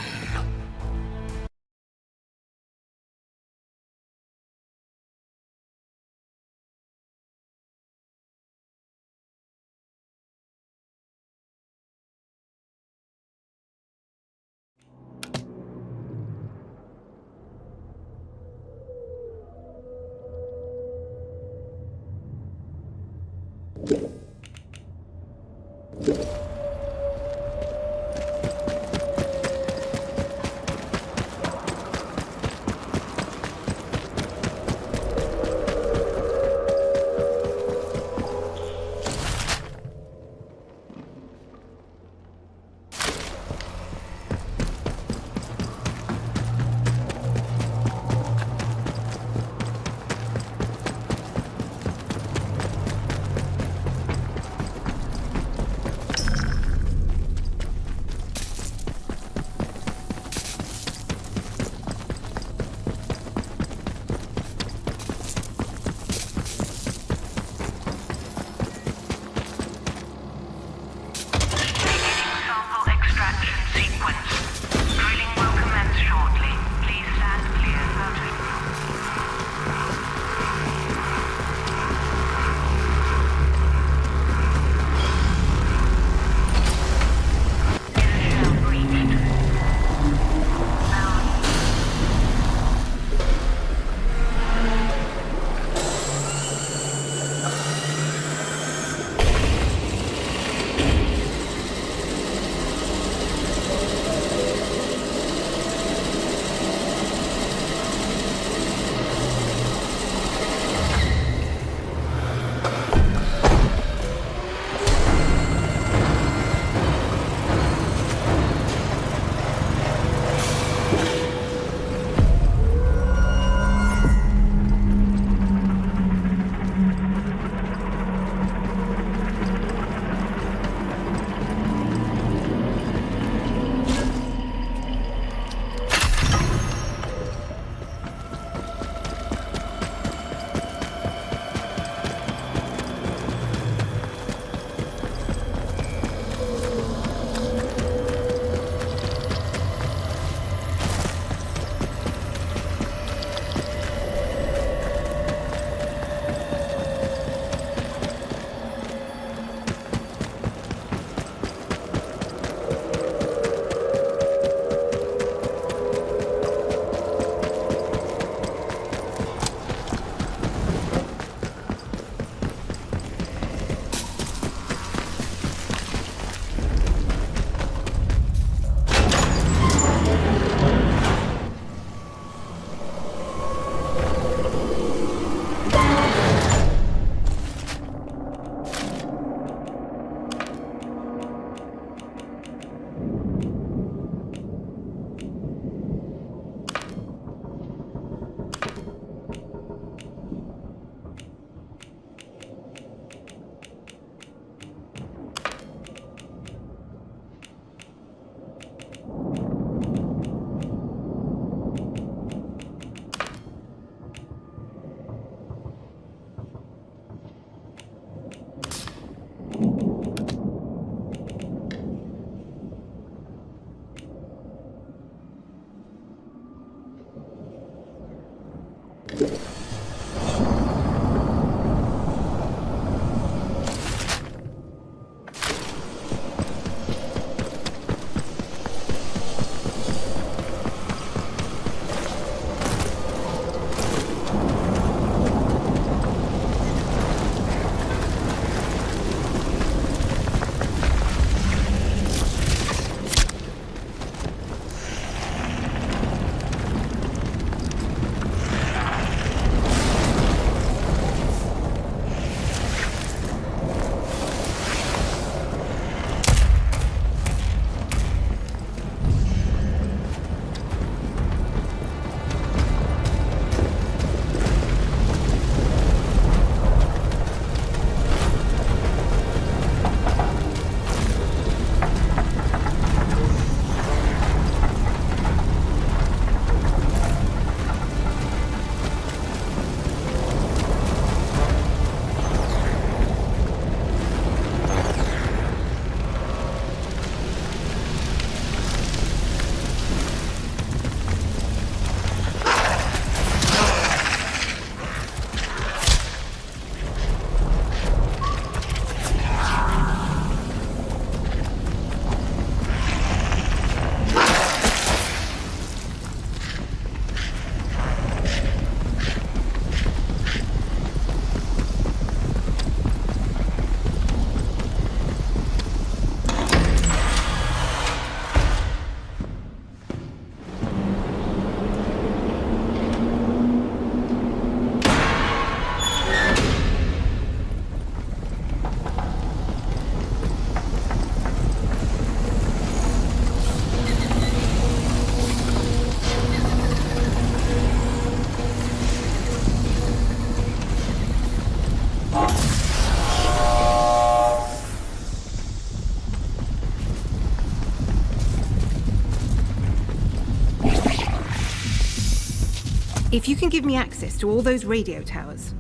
If you can give me access to all those radio towers,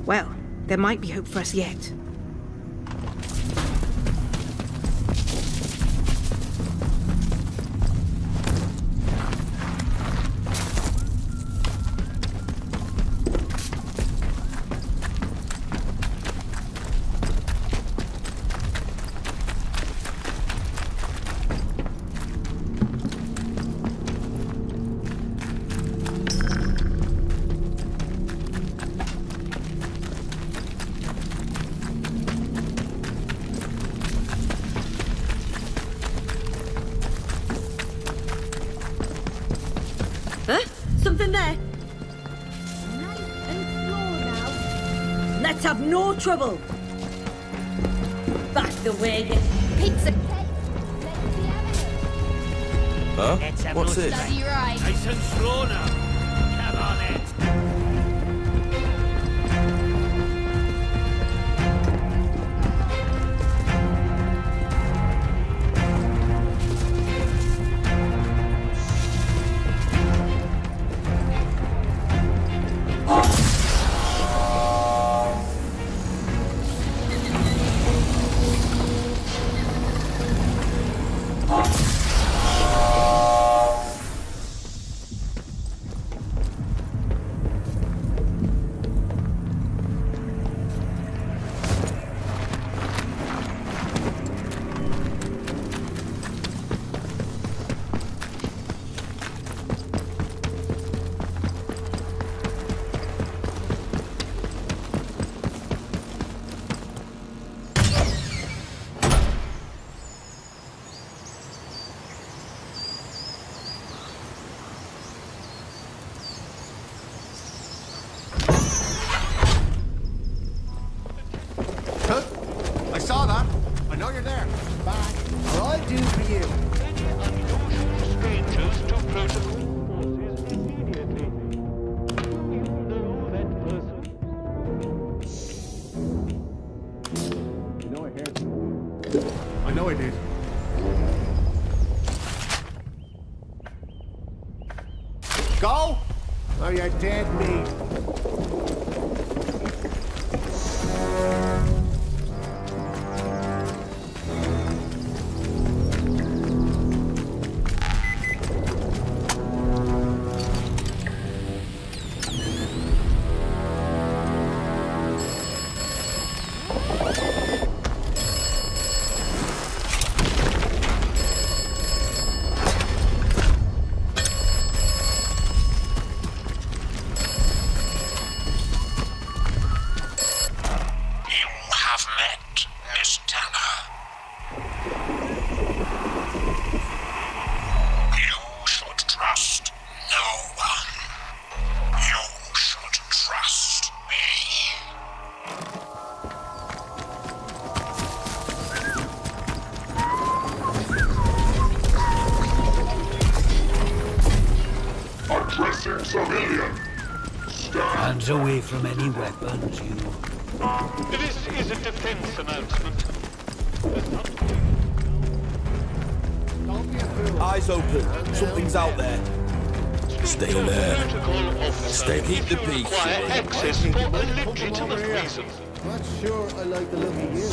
well, there might be hope for us yet. Something there? Nice and slow now. Let's have no trouble. Back the way, you pizza cake. Huh? Let's have What's no this? bloody right. Nice and slow now. Come on, it. I saw that. I know you're there. Bye. I'll do for you. Strangers to protocol forces immediately. You know that person? I know I did. Go! Or you're dead meat. Hands away from any weapons, you. This is a defense announcement. Eyes open. Something's out there. Stay alert. Stay, keep the peace. Require access for a legitimate reason. Not sure I like the look of you.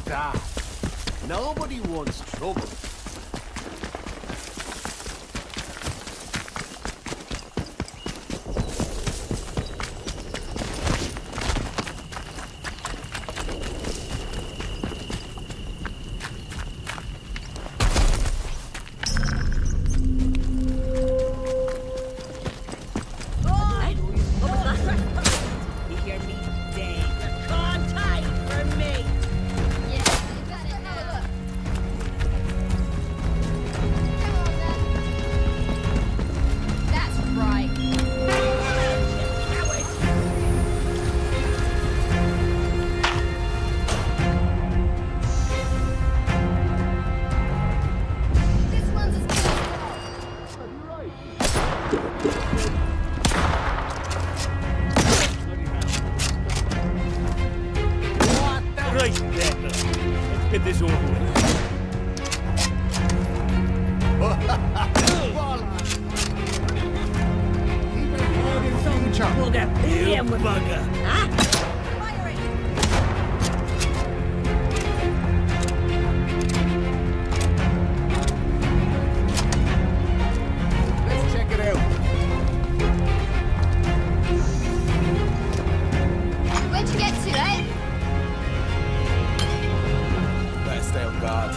That. Nobody wants trouble. You hear me? Dang. Right, there. Let's get this over with. We'll get PM with bugger. Huh? Let's check it out. Where'd you get to, eh? Better stay on guard.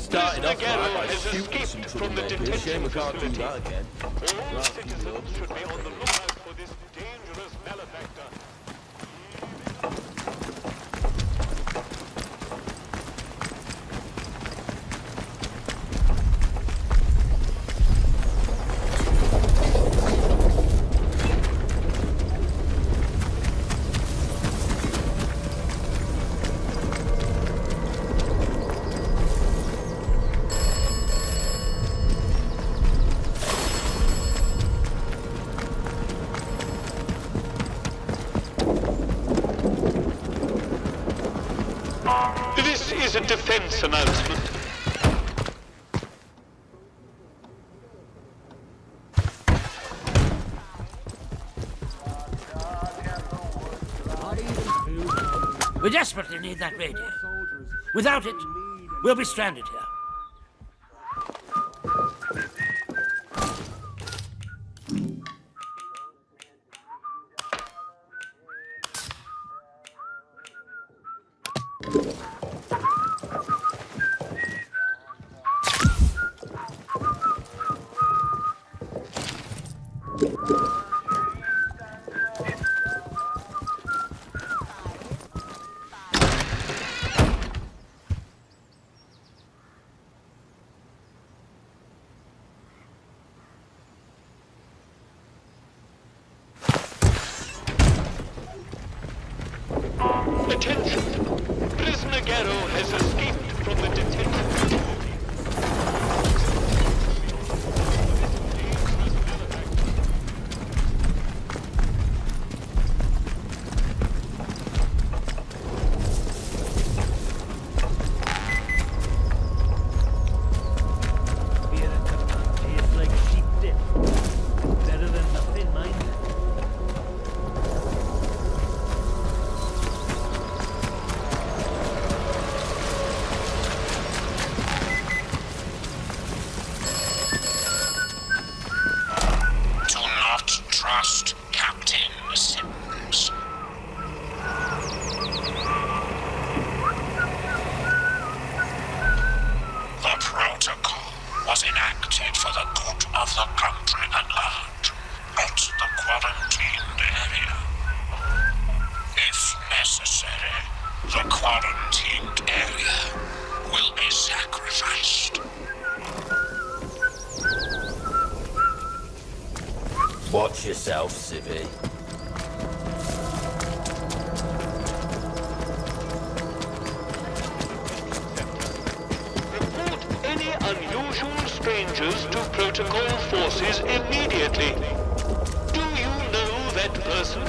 started off Prisoner right by has shooting some escaped from the troublemakers. Shame we detention can't do facility. that again. All Right, citizens should be on the lookout for this dangerous malefactor. This is a defense announcement. We desperately need that radio. Without it, we'll be stranded here. Attention! Prisoner Garrow has escaped from the detention facility. Tastes like sheep dip. Better than nothing, mind. Do not trust Captain Sims. The protocol was enacted for the good of the country at large, not the quarantined area. If necessary, the quarantined area will be sacrificed. Watch yourself, Civvy. Report any unusual strangers to protocol forces immediately. Do you know that person?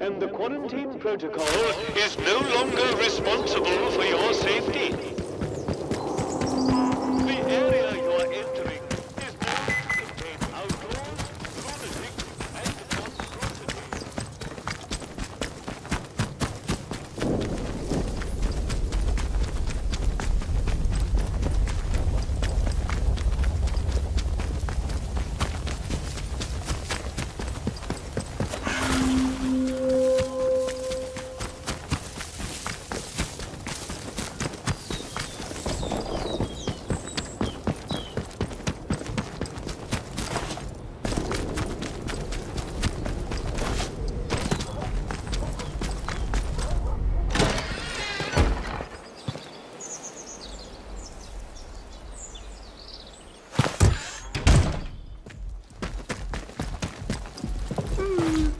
And the quarantine protocol is no longer responsible for your safety. The area you are entering is known to contain outlaws, lunatics, and monstrosities.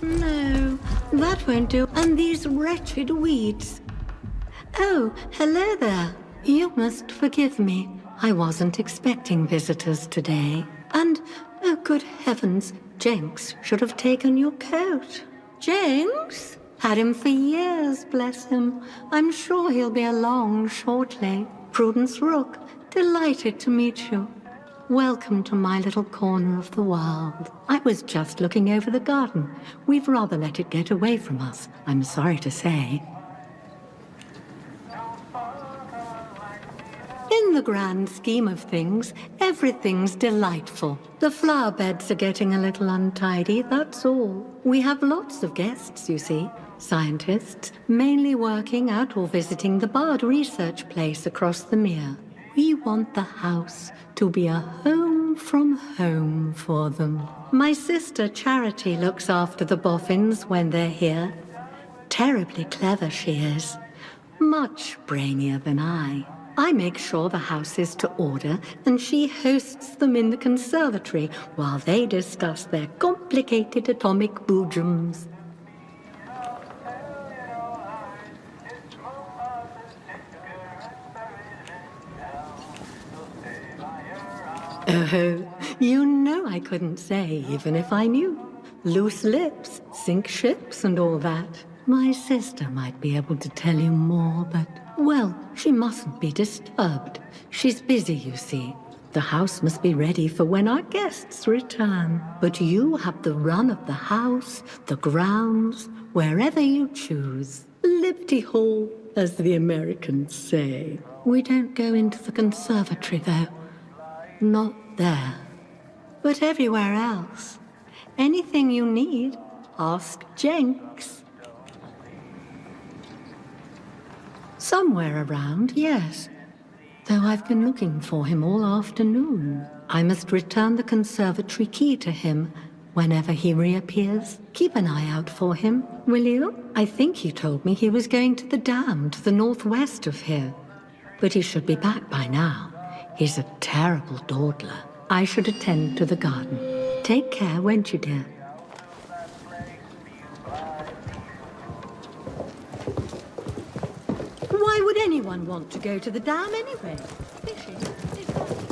No, that won't do. And these wretched weeds. Oh, hello there. You must forgive me. I wasn't expecting visitors today. And, oh good heavens, Jenks should have taken your coat. Jenks? Had him for years, bless him. I'm sure he'll be along shortly. Prudence Rook, delighted to meet you. Welcome to my little corner of the world. I was just looking over the garden. We've rather let it get away from us, I'm sorry to say. grand scheme of things, everything's delightful. The flower beds are getting a little untidy, that's all. We have lots of guests, you see. Scientists, mainly working at or visiting the Bard research place across the mere. We want the house to be a home from home for them. My sister Charity looks after the boffins when they're here. Terribly clever she is. Much brainier than I. I make sure the house is to order, and she hosts them in the conservatory while they discuss their complicated atomic boojums. Oh, you know I couldn't say, even if I knew. Loose lips, sink ships, and all that. My sister might be able to tell you more, but, well, she mustn't be disturbed. She's busy, you see. The house must be ready for when our guests return. But you have the run of the house, the grounds, wherever you choose. Liberty Hall, as the Americans say. We don't go into the conservatory, though. Not there. But everywhere else. Anything you need, ask Jenks. Somewhere around, yes. Though I've been looking for him all afternoon. I must return the conservatory key to him whenever he reappears. Keep an eye out for him, will you? I think he told me he was going to the dam to the northwest of here. But he should be back by now. He's a terrible dawdler. I should attend to the garden. Take care, won't you, dear? Why would anyone want to go to the dam anyway? Fishing is fun.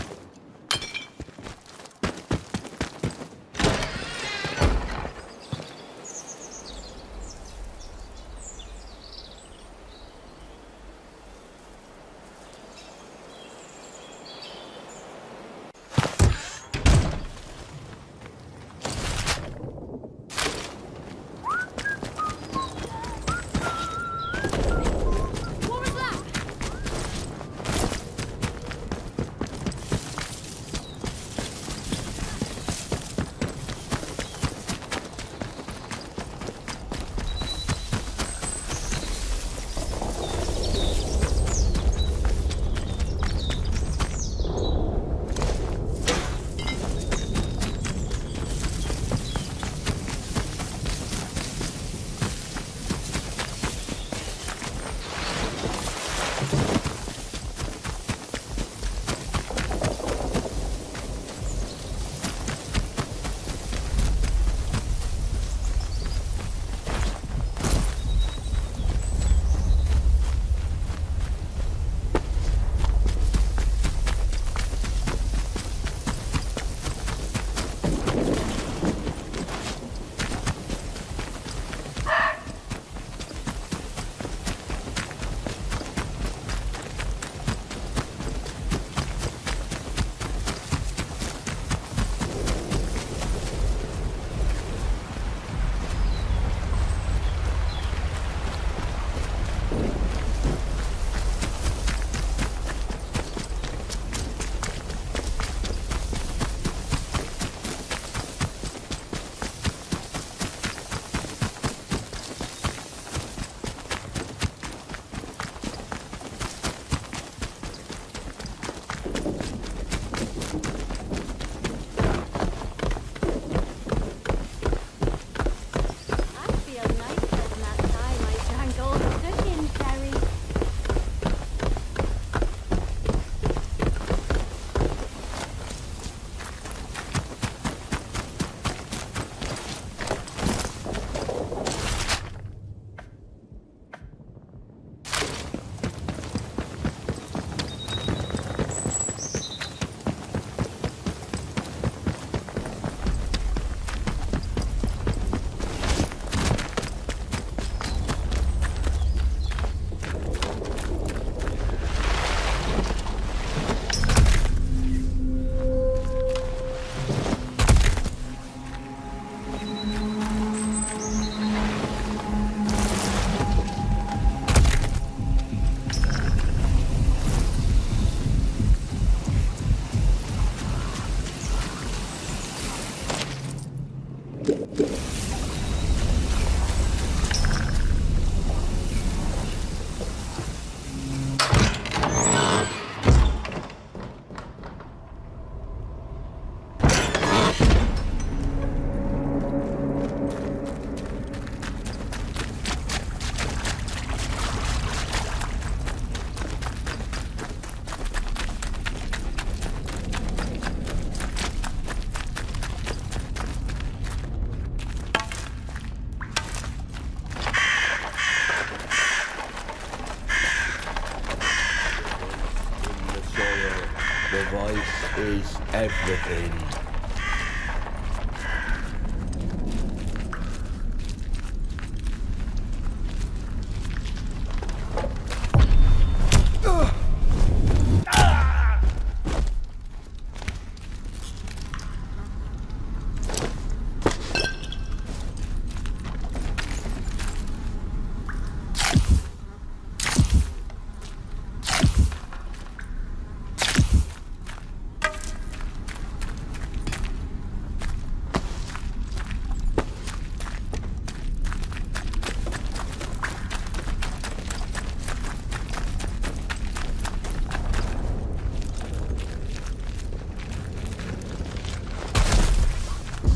The voice is everything.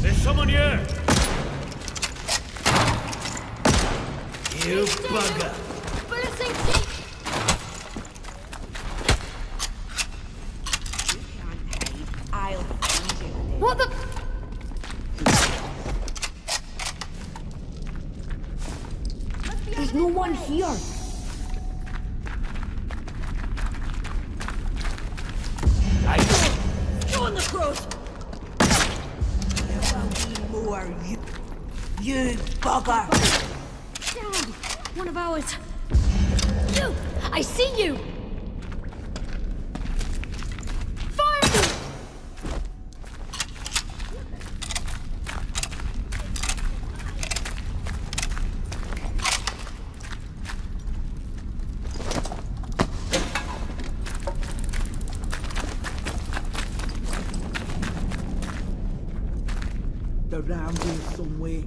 There's someone here! You bugger! I'll find you. What the? There's no one here. Go on the cross. There will be more. You bugger. Down. One of ours. You! I see you! Fire me! Around here somewhere.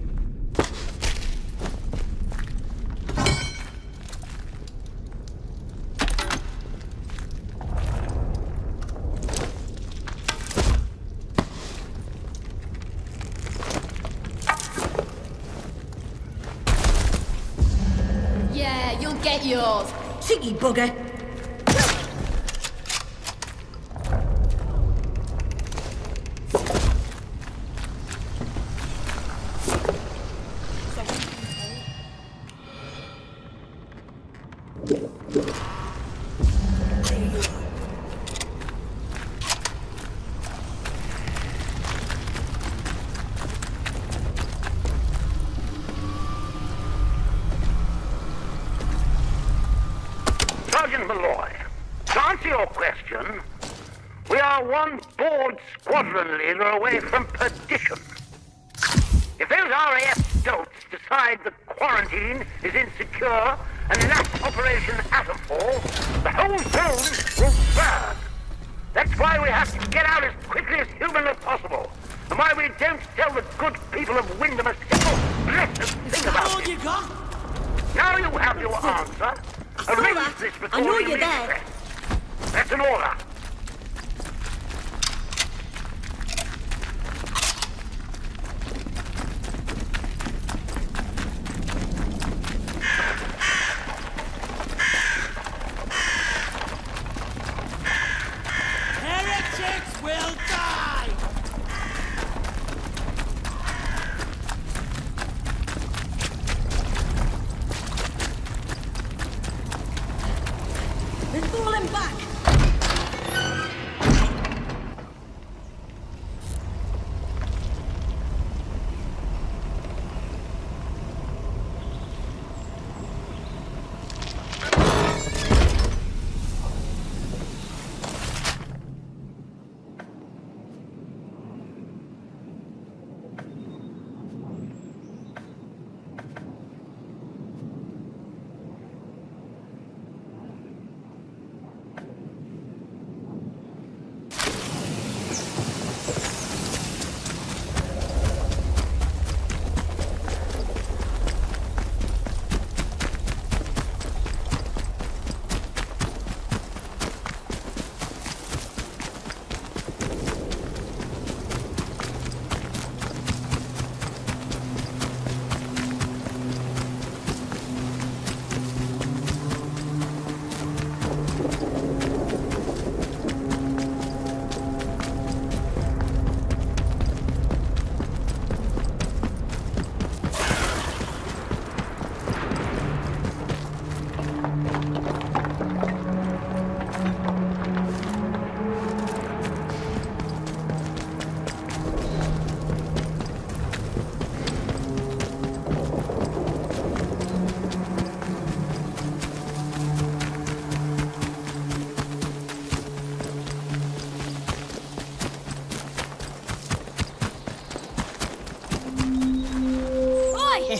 Yeah, you'll get yours. Cheeky bugger. Sergeant Malloy, to answer your question, we are one bored squadron leader away from perdition. If those RAF dolts decide the quarantine is insecure and enact Operation ATOMFALL, the whole zone will burn. That's why we have to get out as quickly as humanly possible, and why we don't tell the good people of Wyndham a single blessed thing about it. You got? Now you have your answer. Arrange this before I know you you're leave there. it. That's an order. Heretics will die! They're falling back!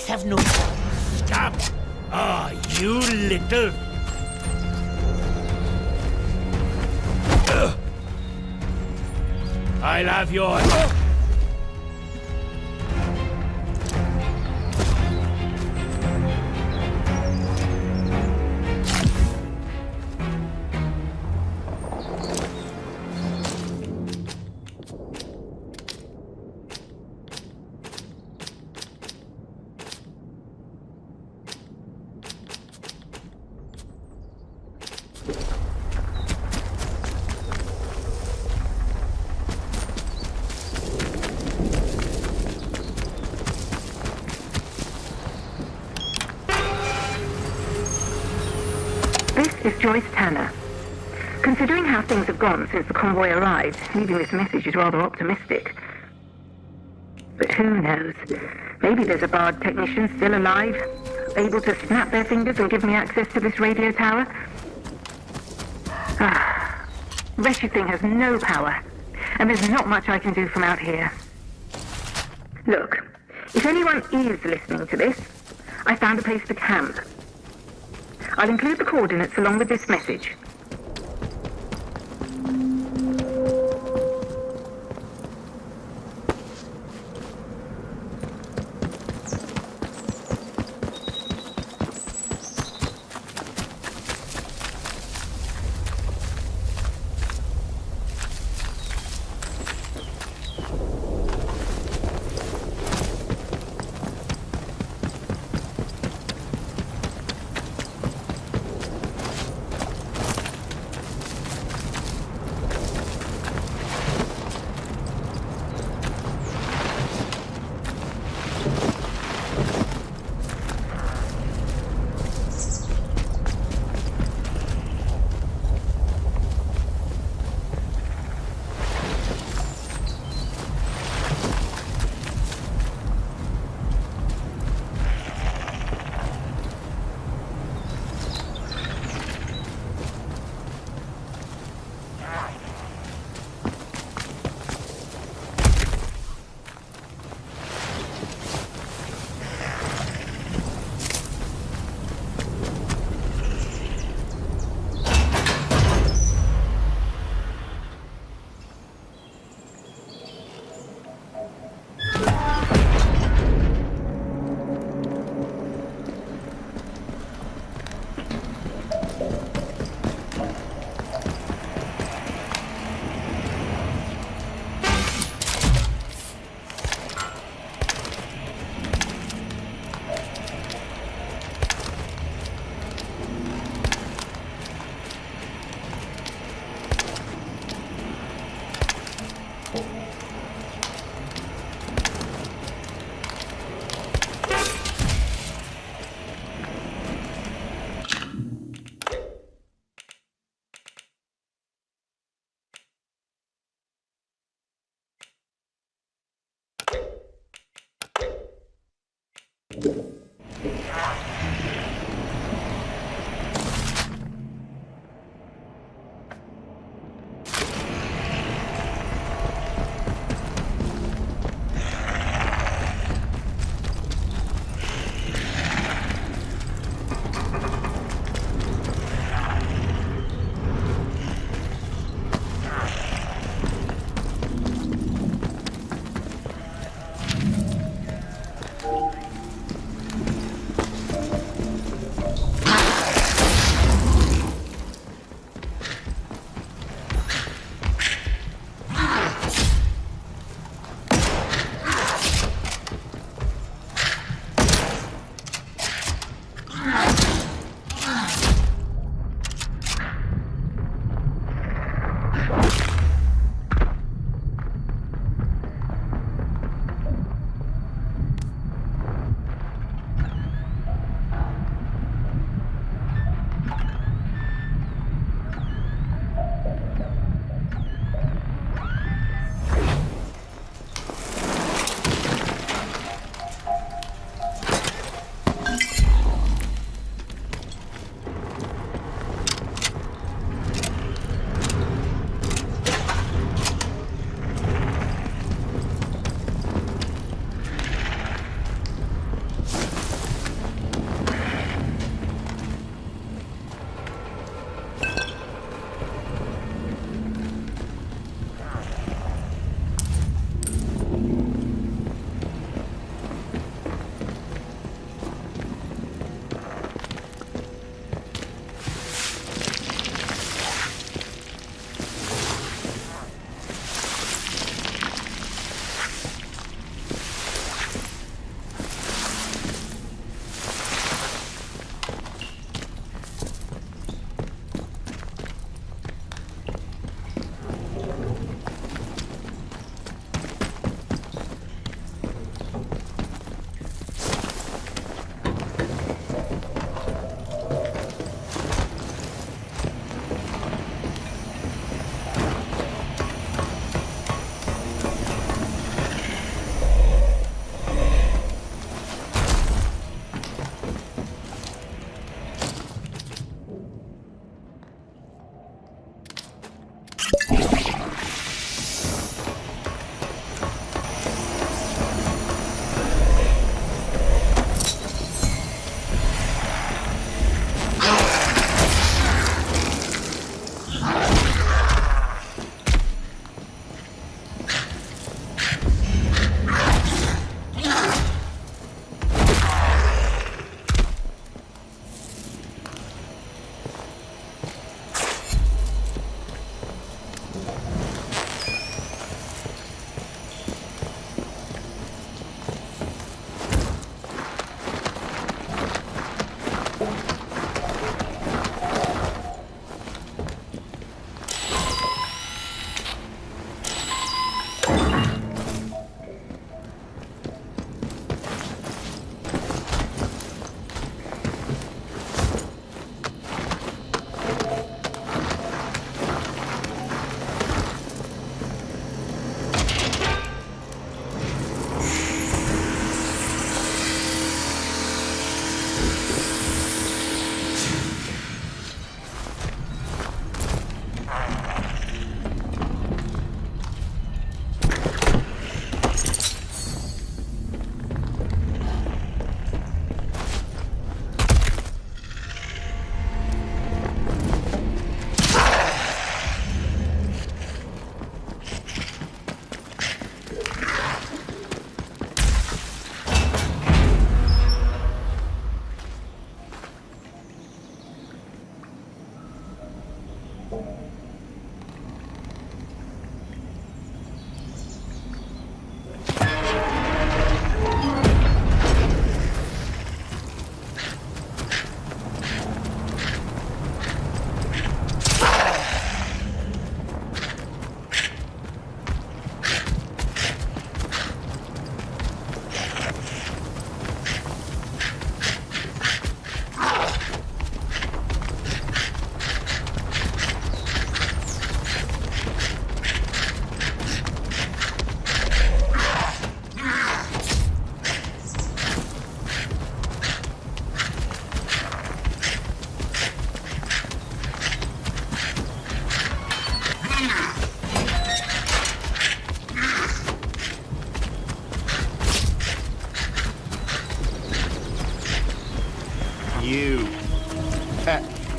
Let's have no fun. Stop! Ah, you little... I'll have yours. This is Joyce Tanner. Considering how things have gone since the convoy arrived, leaving this message is rather optimistic. But who knows? Maybe there's a Bard technician still alive, able to snap their fingers and give me access to this radio tower. Wretched thing has no power, and there's not much I can do from out here. Look, if anyone is listening to this, I found a place to camp. I'll include the coordinates along with this message.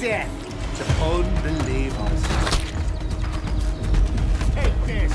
death to unbelievers. Take this.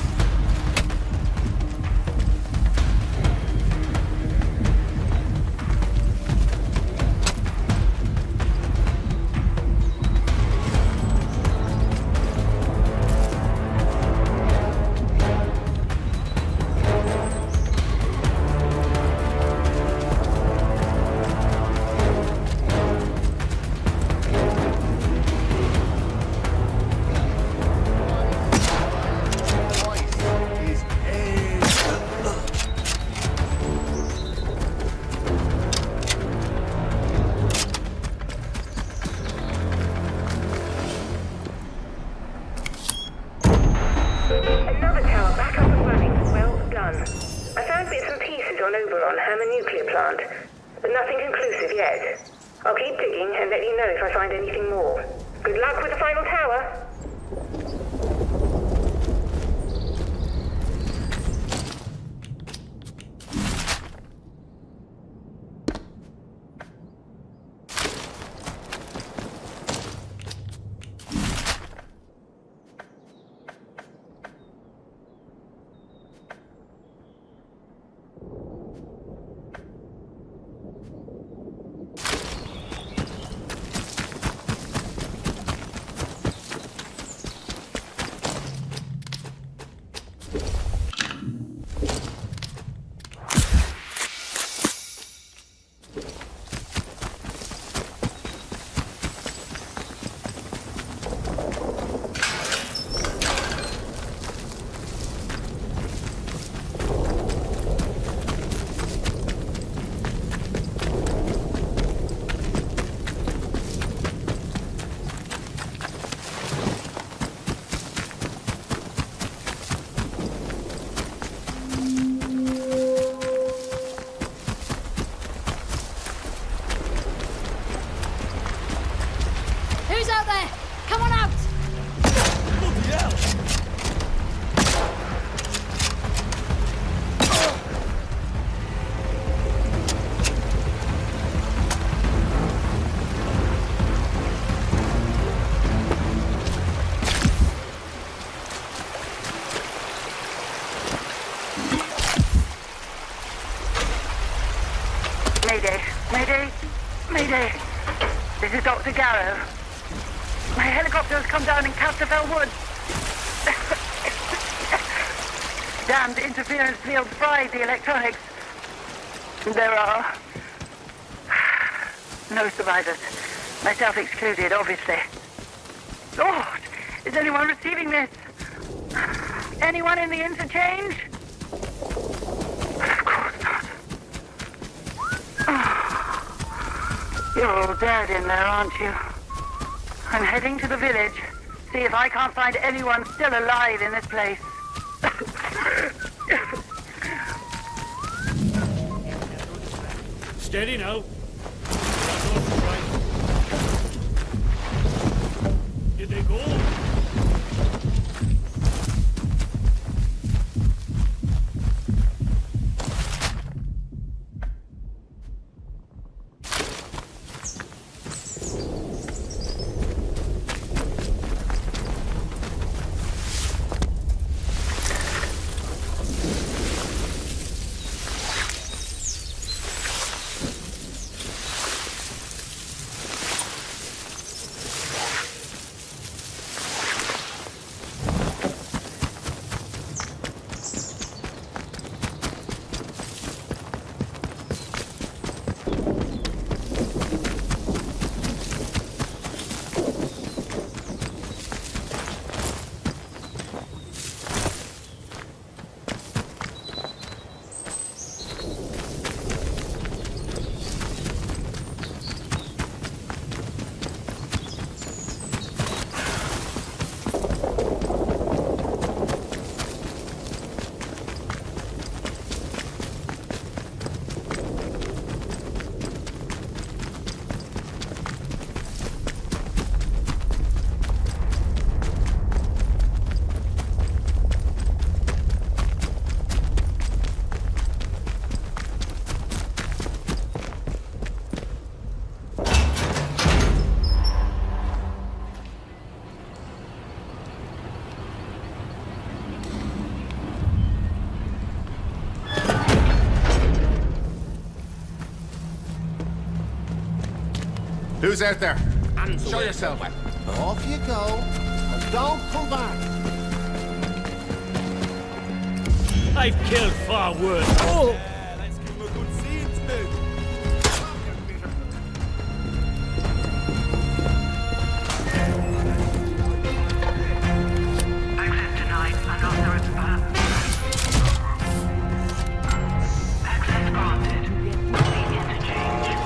Another tower back up and running. Well done. I found bits and pieces on Oberon and the nuclear plant, but nothing conclusive yet. I'll keep digging and let you know if I find anything more. Good luck with the final tower. Who's out there? Come on out! Bloody hell! Mayday, Mayday, Mayday. This is Dr. Garrow. My helicopter has come down in ATOMFALL Woods. Damned interference field fried the electronics. There are no survivors. Myself excluded, obviously. Lord, is anyone receiving this? Anyone in the interchange? Of course not. You're all dead in there, aren't you? I'm heading to the village. See if I can't find anyone still alive in this place. Steady now. Did they go? Who's out there? Hands Show away. yourself. Off you go, and don't come back. I've killed far worse. Oh! Let's give him a good scenes, mate. Access denied. Unauthorized access granted. The interchange.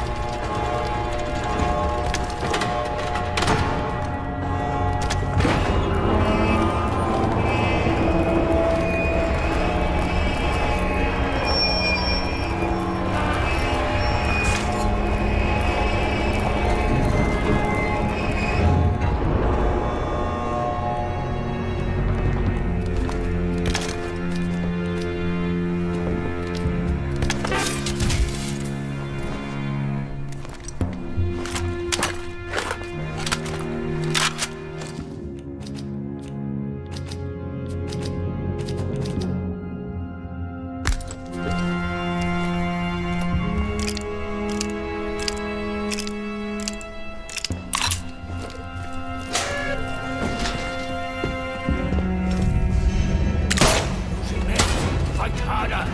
Fight harder.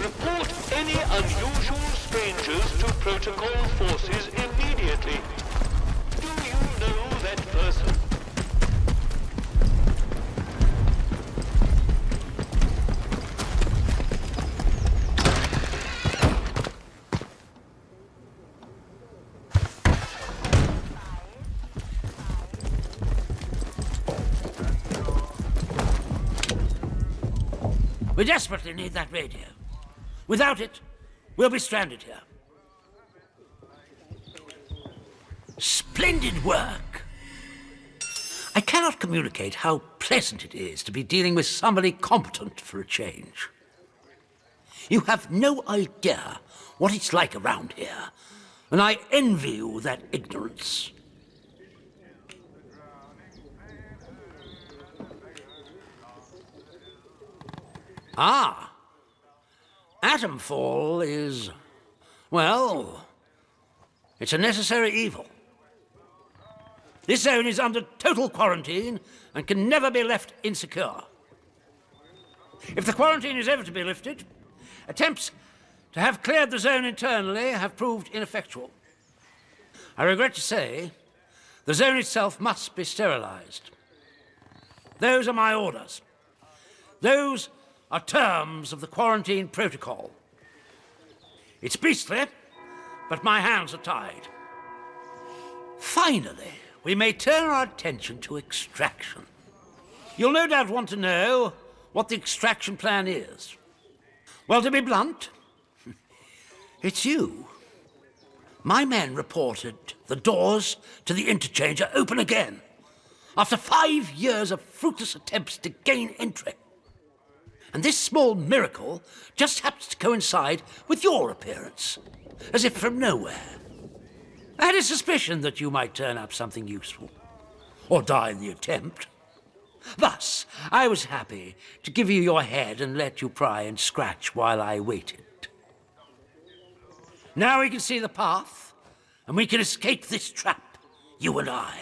Report any unusual strangers to protocol forces immediately. Do you know that person? We desperately need that radio. Without it, we'll be stranded here. Splendid work! I cannot communicate how pleasant it is to be dealing with somebody competent for a change. You have no idea what it's like around here, and I envy you that ignorance. Ah, ATOMFALL is, well, it's a necessary evil. This zone is under total quarantine and can never be left insecure. If the quarantine is ever to be lifted, attempts to have cleared the zone internally have proved ineffectual. I regret to say, the zone itself must be sterilized. Those are my orders. Those are terms of the quarantine protocol. It's beastly, but my hands are tied. Finally, we may turn our attention to extraction. You'll no doubt want to know what the extraction plan is. Well, to be blunt, it's you. My men reported the doors to the interchange are open again, after 5 years of fruitless attempts to gain entry. And this small miracle just happens to coincide with your appearance, as if from nowhere. I had a suspicion that you might turn up something useful, or die in the attempt. Thus, I was happy to give you your head and let you pry and scratch while I waited. Now we can see the path, and we can escape this trap, you and I.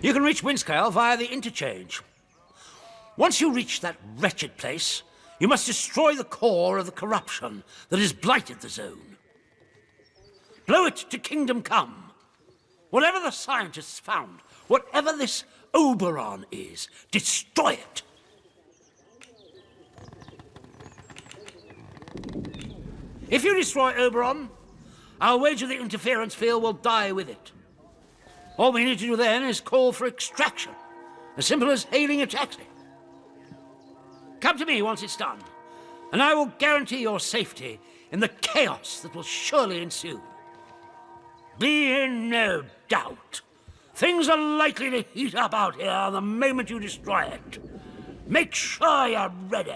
You can reach Windscale via the interchange. Once you reach that wretched place, You must destroy the core of the corruption that has blighted the zone. Blow it to kingdom come. Whatever the scientists found, whatever this Oberon is, destroy it. If you destroy Oberon, I'll wager the interference field will die with it. All we need to do then is call for extraction. As simple as hailing a taxi. Come to me once it's done, and I will guarantee your safety in the chaos that will surely ensue. Be in no doubt. Things are likely to heat up out here the moment you destroy it. Make sure you're ready.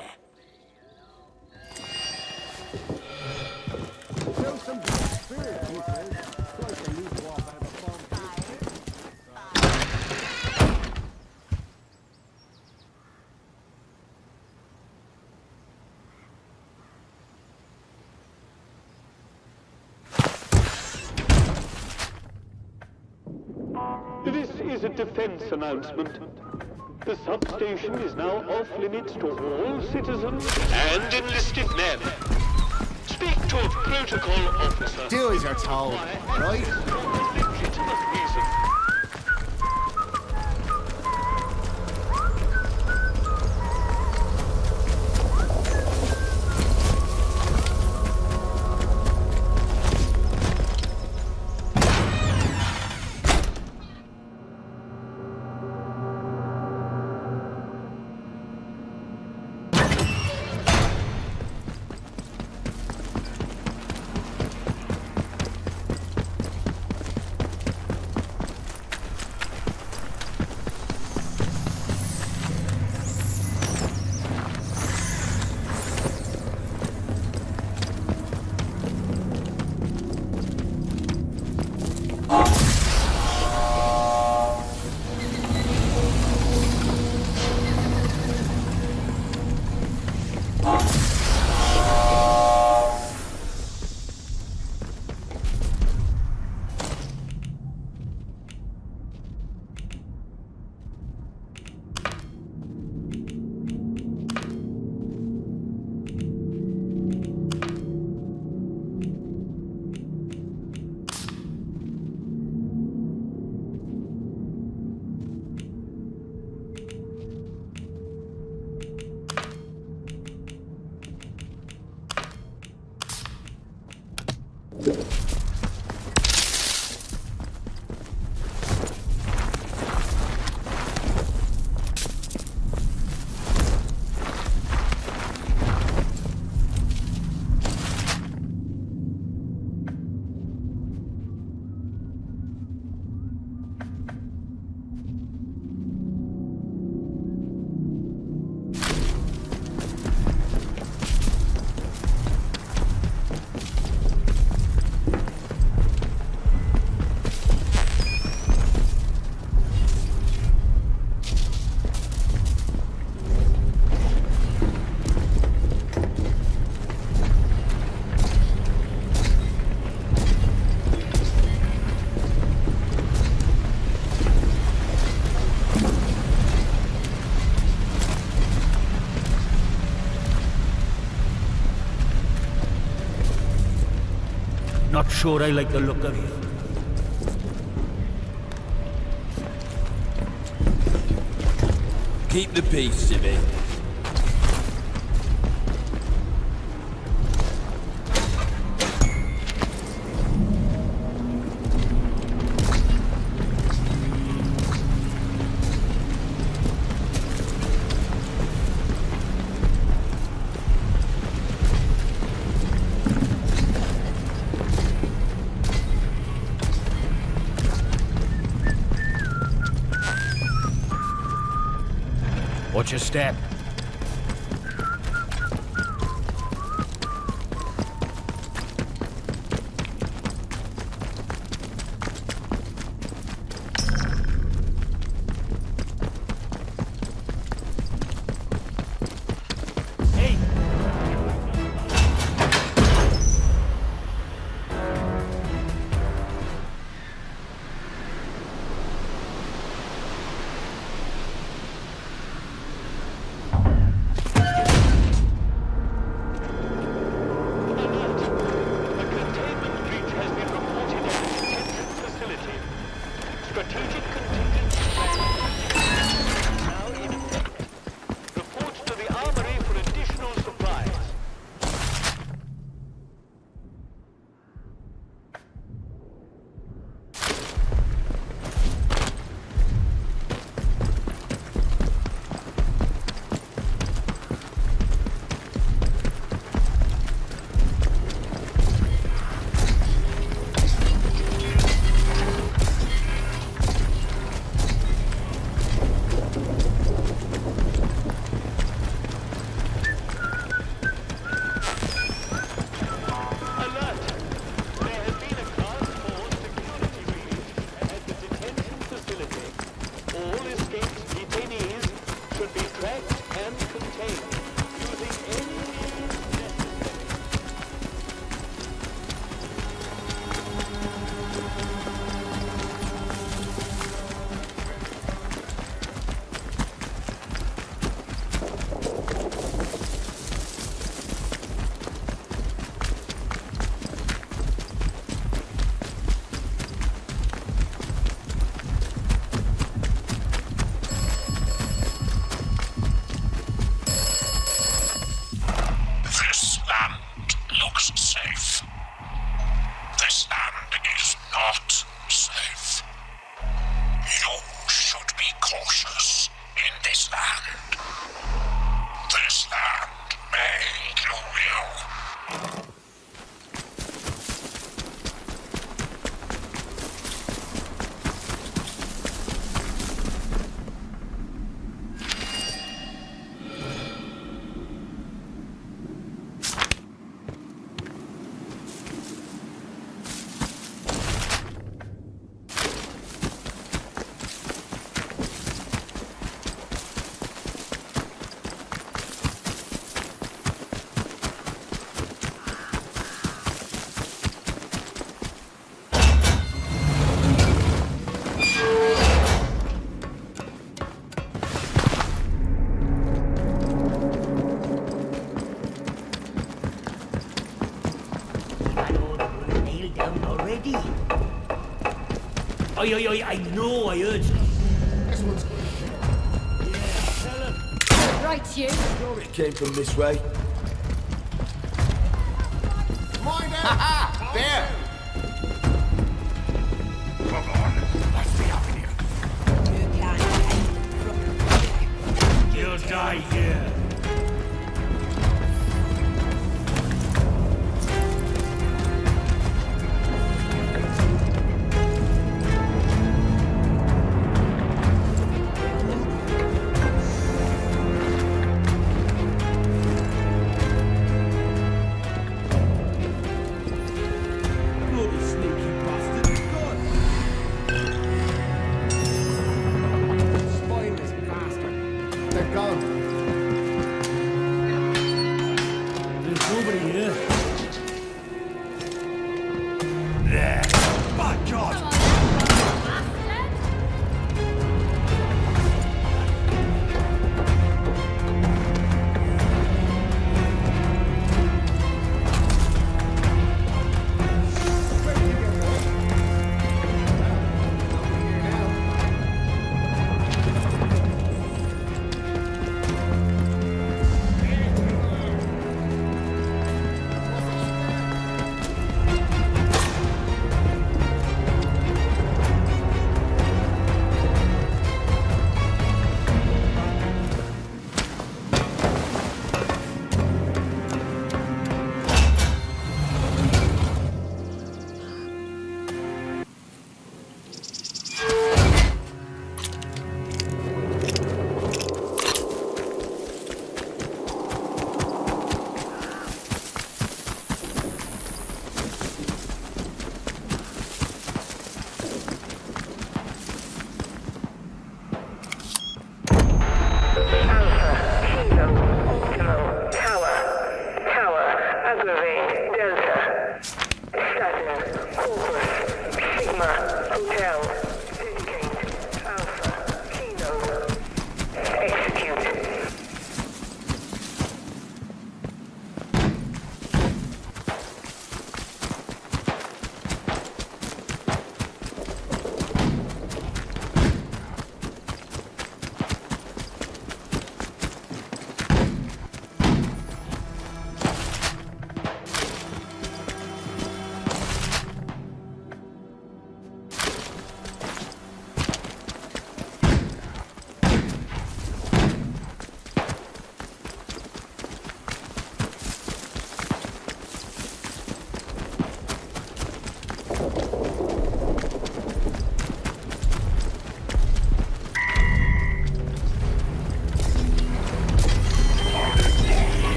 This is a defense announcement. The substation is now off limits to all citizens and enlisted men. Speak to a protocol officer. Do as you're told, right? Legitimate reason. Not sure I like the look of you. Keep the peace, Civvy. Watch your step. oi, I know, I heard. This one's Right, you. sure it came from this way. Mind out! There! Come on, what's the avenue? You'll die here. Bloody sneaky bastard. Good. Spineless bastard. They're gone. There's nobody here. There. By God!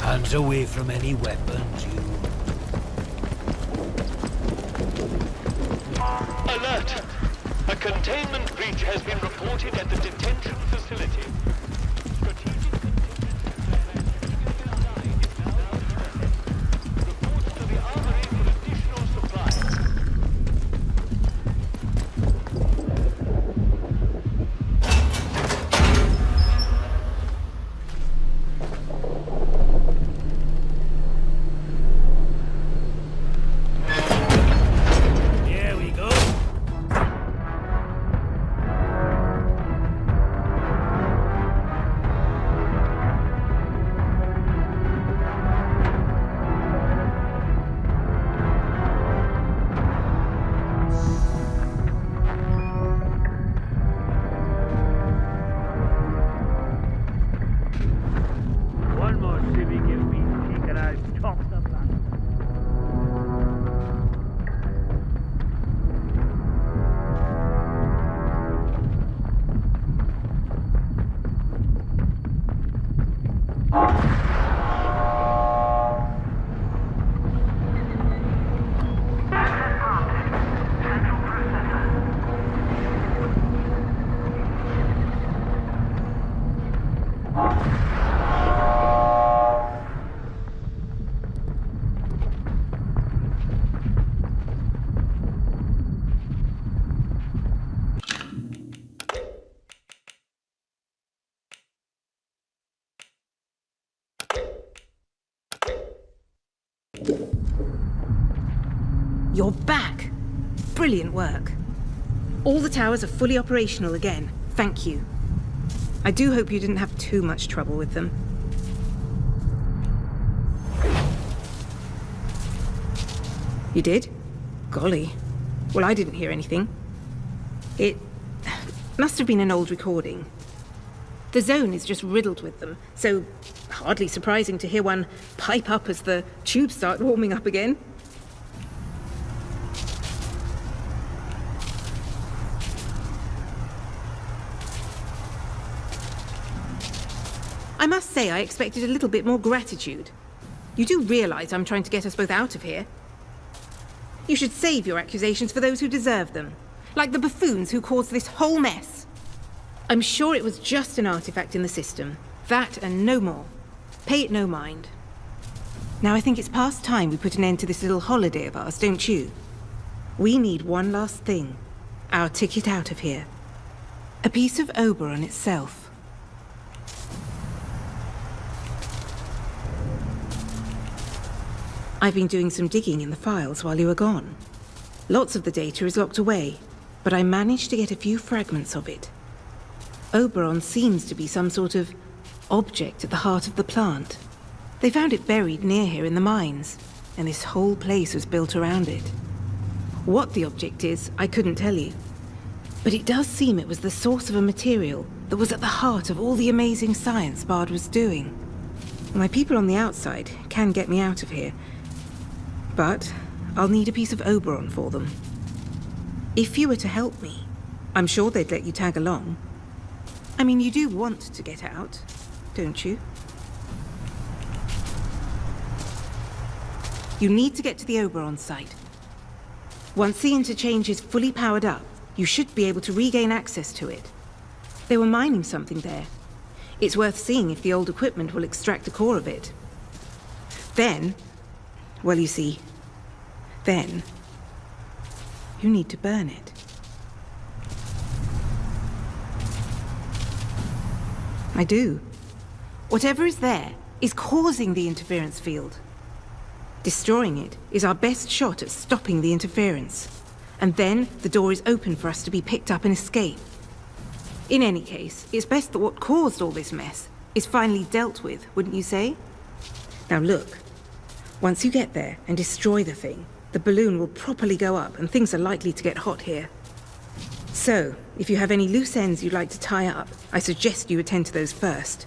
Hands away from any weapons, you. Alert! A containment breach has been reported at the detention facility. Reports to the armory for additional supplies. Here we go. You're back. Brilliant work. All the towers are fully operational again. Thank you. I do hope you didn't have too much trouble with them. You did? Golly. Well, I didn't hear anything. It must have been an old recording. The zone is just riddled with them, so hardly surprising to hear one pipe up as the tubes start warming up again. I must say I expected a little bit more gratitude. You do realize I'm trying to get us both out of here? You should save your accusations for those who deserve them, like the buffoons who caused this whole mess. I'm sure it was just an artifact in the system. That and no more. Pay it no mind. Now I think it's past time we put an end to this little holiday of ours, don't you? We need one last thing. Our ticket out of here. A piece of Oberon itself. I've been doing some digging in the files while you were gone. Lots of the data is locked away, but I managed to get a few fragments of it. Oberon seems to be some sort of object at the heart of the plant. They found it buried near here in the mines, and this whole place was built around it. What the object is, I couldn't tell you. But it does seem it was the source of a material that was at the heart of all the amazing science Bard was doing. My people on the outside can get me out of here, but I'll need a piece of Oberon for them. If you were to help me, I'm sure they'd let you tag along. I mean, you do want to get out, don't you? You need to get to the Oberon site. Once the interchange is fully powered up, you should be able to regain access to it. They were mining something there. It's worth seeing if the old equipment will extract a core of it. Then, well, you see, then you need to burn it. I do. Whatever is there is causing the interference field. Destroying it is our best shot at stopping the interference. And then the door is open for us to be picked up and escape. In any case, it's best that what caused all this mess is finally dealt with, wouldn't you say? Now look, once you get there and destroy the thing, the balloon will properly go up and things are likely to get hot here. So, if you have any loose ends you'd like to tie up, I suggest you attend to those first.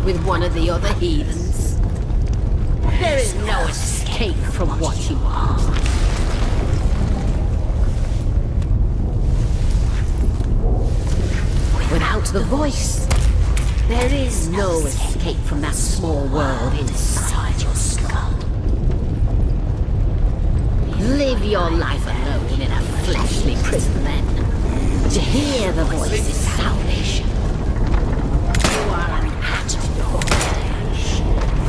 With one of the other heathens. There is no escape from what you are. Without the voice, there is no escape from that small world inside your skull. Live your life alone in a fleshly prison then. To hear the voice is salvation. You are an atom.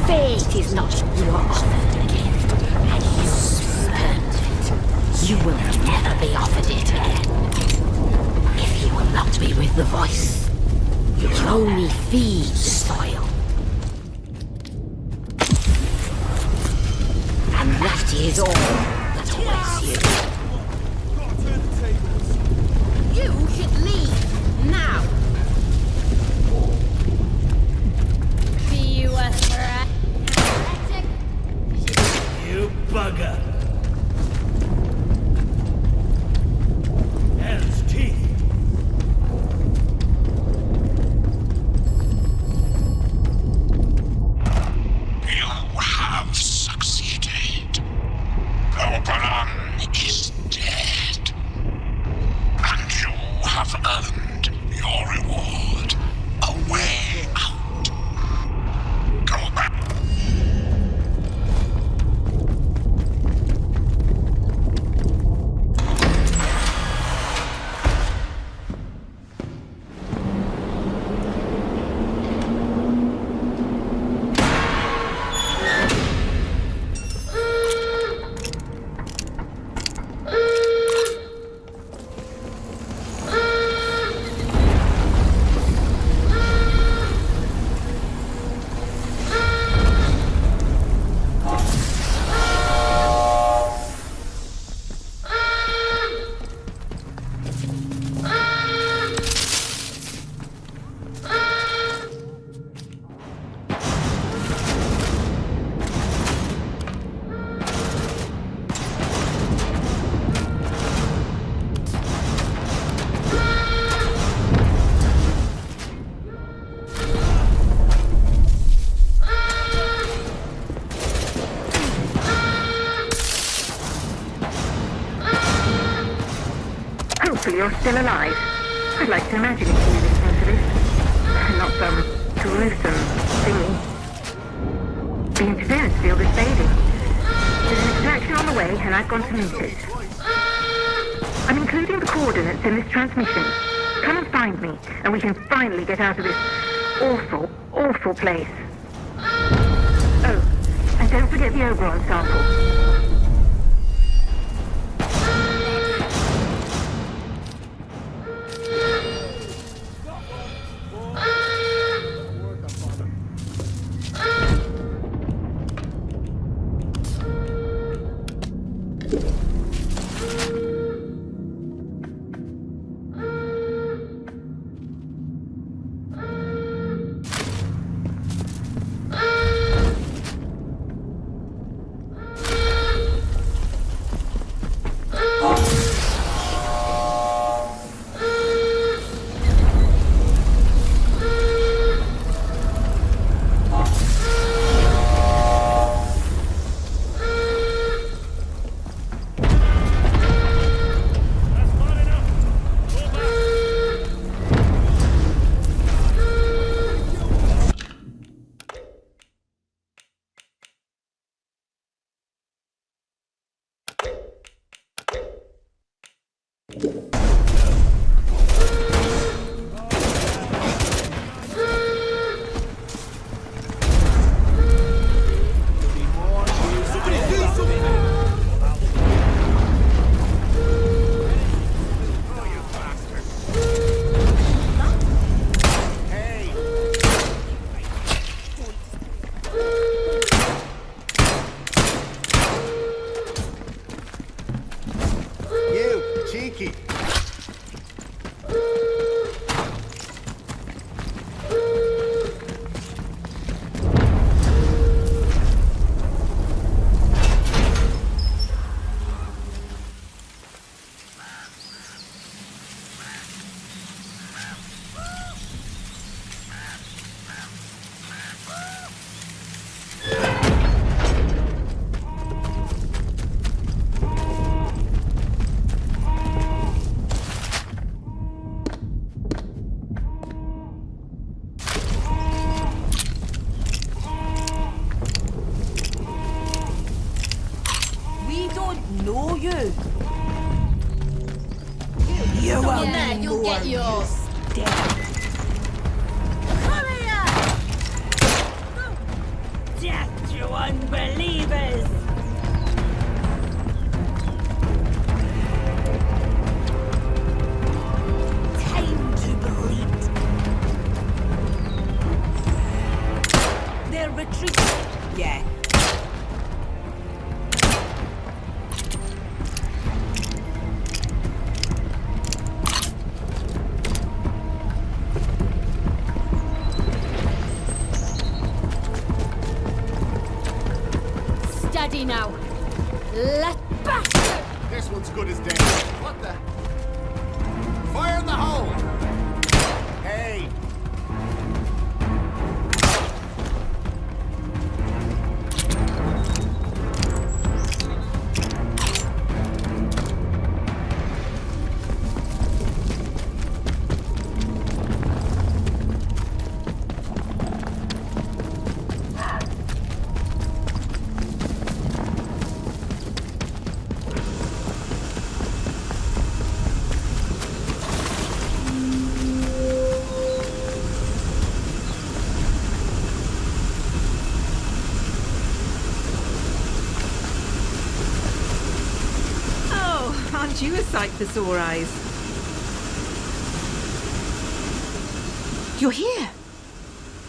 Fate is not your offered a gift, and you earned it. You will never be offered it again. If you will not be with the voice, you will only feed the spoil. And that is all that awaits you. You should leave now. You a threat? You bugger! Hell's teeth! You have succeeded. Oberon is dead. And you have earned your reward. A way out. Go back. Hopefully you're still alive. I'd like to imagine it's you, this specialist. Not some gruesome thingy. The interference field is fading. There's an extraction on the way, and I've gone to meet it. I'm including the coordinates in this transmission. Come and find me, and we can finally get out of this awful, awful place. Oh, and don't forget the Oberon sample. You'll get yours. Come here! Death to unbelievers! Time to bleed. They're retreating. Yeah. Steady now. Let bastard! This one's good as dead. What the? Fire in the hole! Hey! Aren't you a sight for sore eyes? You're here.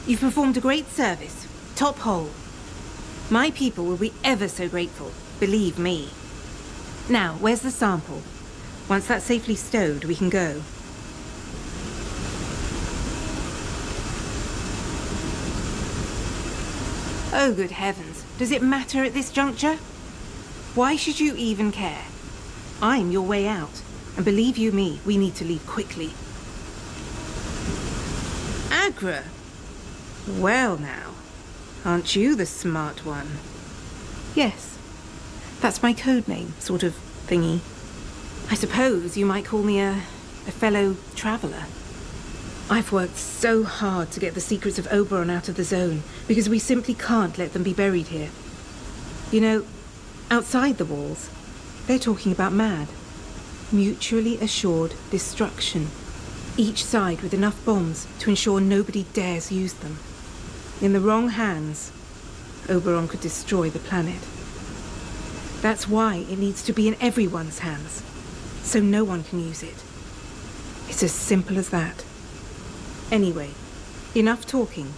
You've performed a great service. Top hole. My people will be ever so grateful, believe me. Now, where's the sample? Once that's safely stowed, we can go. Oh, good heavens. Does it matter at this juncture? Why should you even care? I'm your way out. And believe you me, we need to leave quickly. Agra? Well now, aren't you the smart one? Yes, that's my code name, sort of thingy. I suppose you might call me a fellow traveler. I've worked so hard to get the secrets of Oberon out of the zone because we simply can't let them be buried here. You know, outside the walls, they're talking about MAD. Mutually assured destruction. Each side with enough bombs to ensure nobody dares use them. In the wrong hands, Oberon could destroy the planet. That's why it needs to be in everyone's hands, so no one can use it. It's as simple as that. Anyway, enough talking.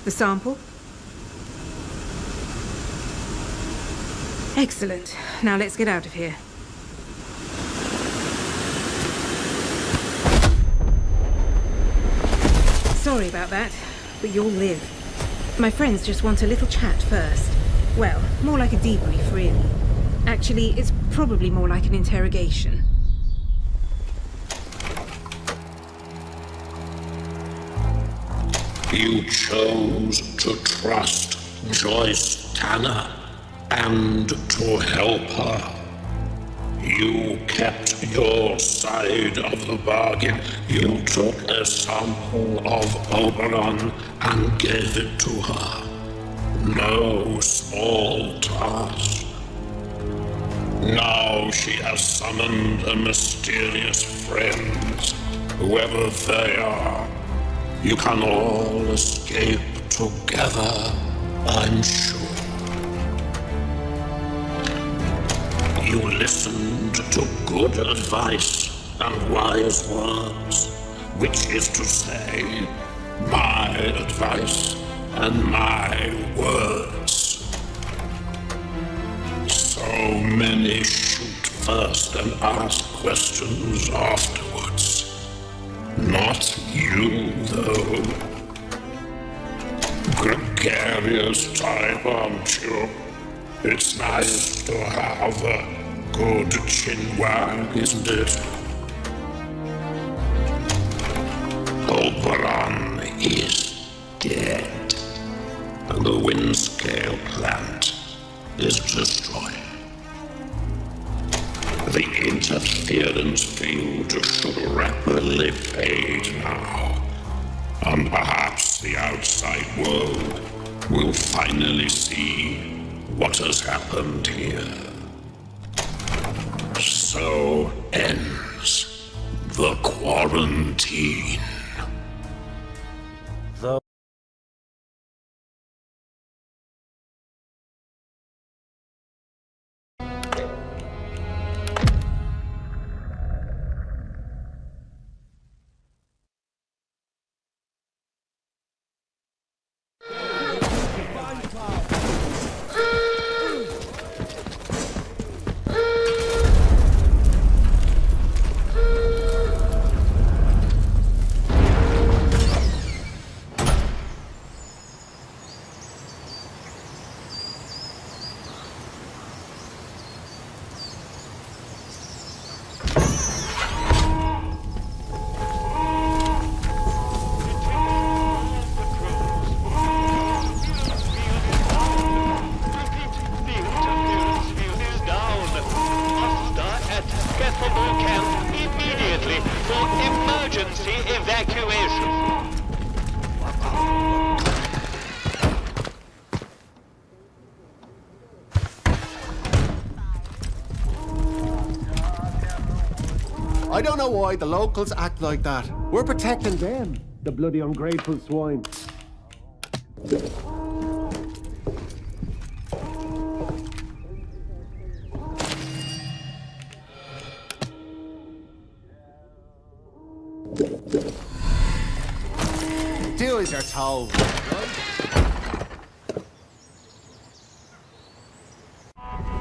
The sample? Excellent. Now let's get out of here. Sorry about that, but you'll live. My friends just want a little chat first. Well, more like a debrief, really. Actually, it's probably more like an interrogation. You chose to trust Joyce Tanner and to help her. You kept your side of the bargain. You took a sample of Oberon and gave it to her. No small task. Now she has summoned a mysterious friend, whoever they are. You can all escape together, I'm sure. You listened to good advice and wise words, which is to say, my advice and my words. So many shoot first and ask questions afterwards. Not you, though. Gregarious type, aren't you? It's nice to have a good chinwag, isn't it? Oberon is dead, and the Windscale plant is destroyed. The interference field should rapidly fade now, and perhaps the outside world will finally see what has happened here. So ends the quarantine. I don't know why the locals act like that. We're protecting them, the bloody ungrateful swine. Do as you're told.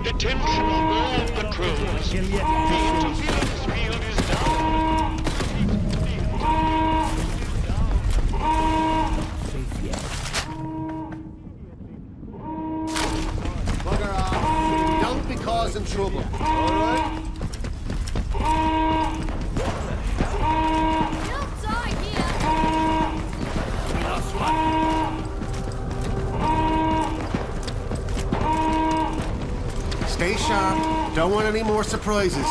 Attention all patrols. The interference field is down. Bugger off. Don't be causing trouble, alright? Stay sharp. Don't want any more surprises.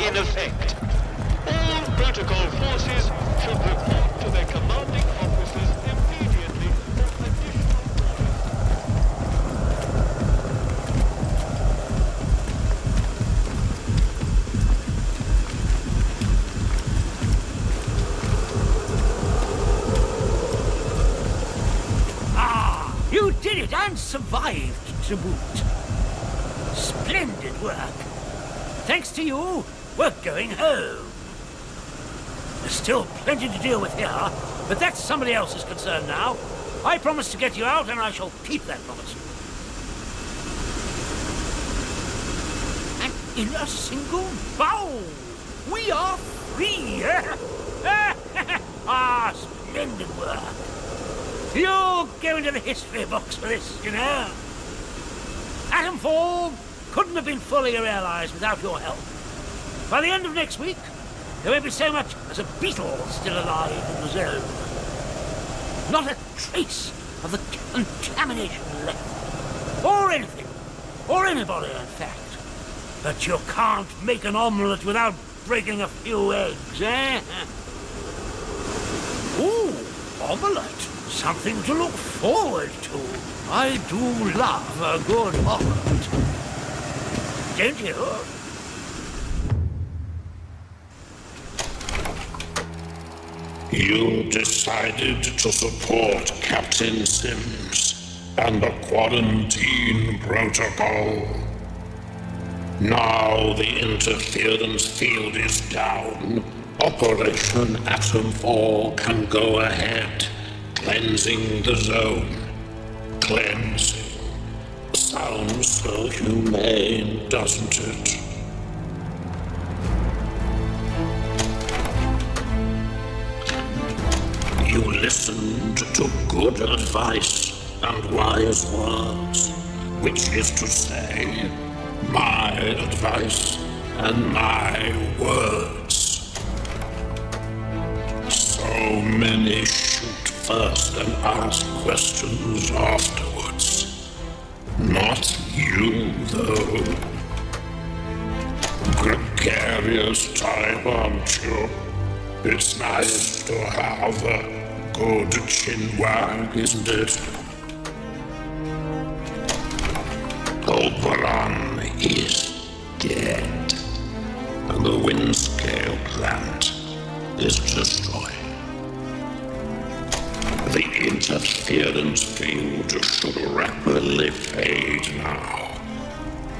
in effect. All protocol forces should report to their commanding officers immediately for additional... You did it and survived to boot. Splendid work. Thanks to you, we're going home. There's still plenty to deal with here, but that's somebody else's concern now. I promised to get you out, and I shall keep that promise. And in a single bow, we are free. Ah, splendid work. You'll go into the history books for this, you know. ATOMFALL couldn't have been fully realized without your help. By the end of next week, there won't be so much as a beetle still alive in the zone. Not a trace of the contamination left. Or anything. Or anybody, in fact. But you can't make an omelette without breaking a few eggs, eh? Ooh, omelette. Something to look forward to. I do love a good omelette. Don't you? You decided to support Captain Sims and the quarantine protocol. Now the interference field is down. Operation ATOMFALL can go ahead. Cleansing the zone. Cleansing. Sounds so humane, doesn't it? You listened to good advice and wise words, which is to say, my advice and my words. So many first and ask questions afterwards. Not you, though. Gregarious type, aren't you? It's nice to have a good chinwag, isn't it? Oberon is dead, and the Windscale plant is destroyed. The interference field should rapidly fade now,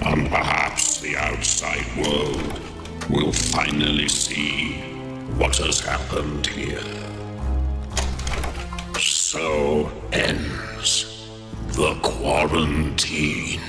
and perhaps the outside world will finally see what has happened here. So ends the quarantine.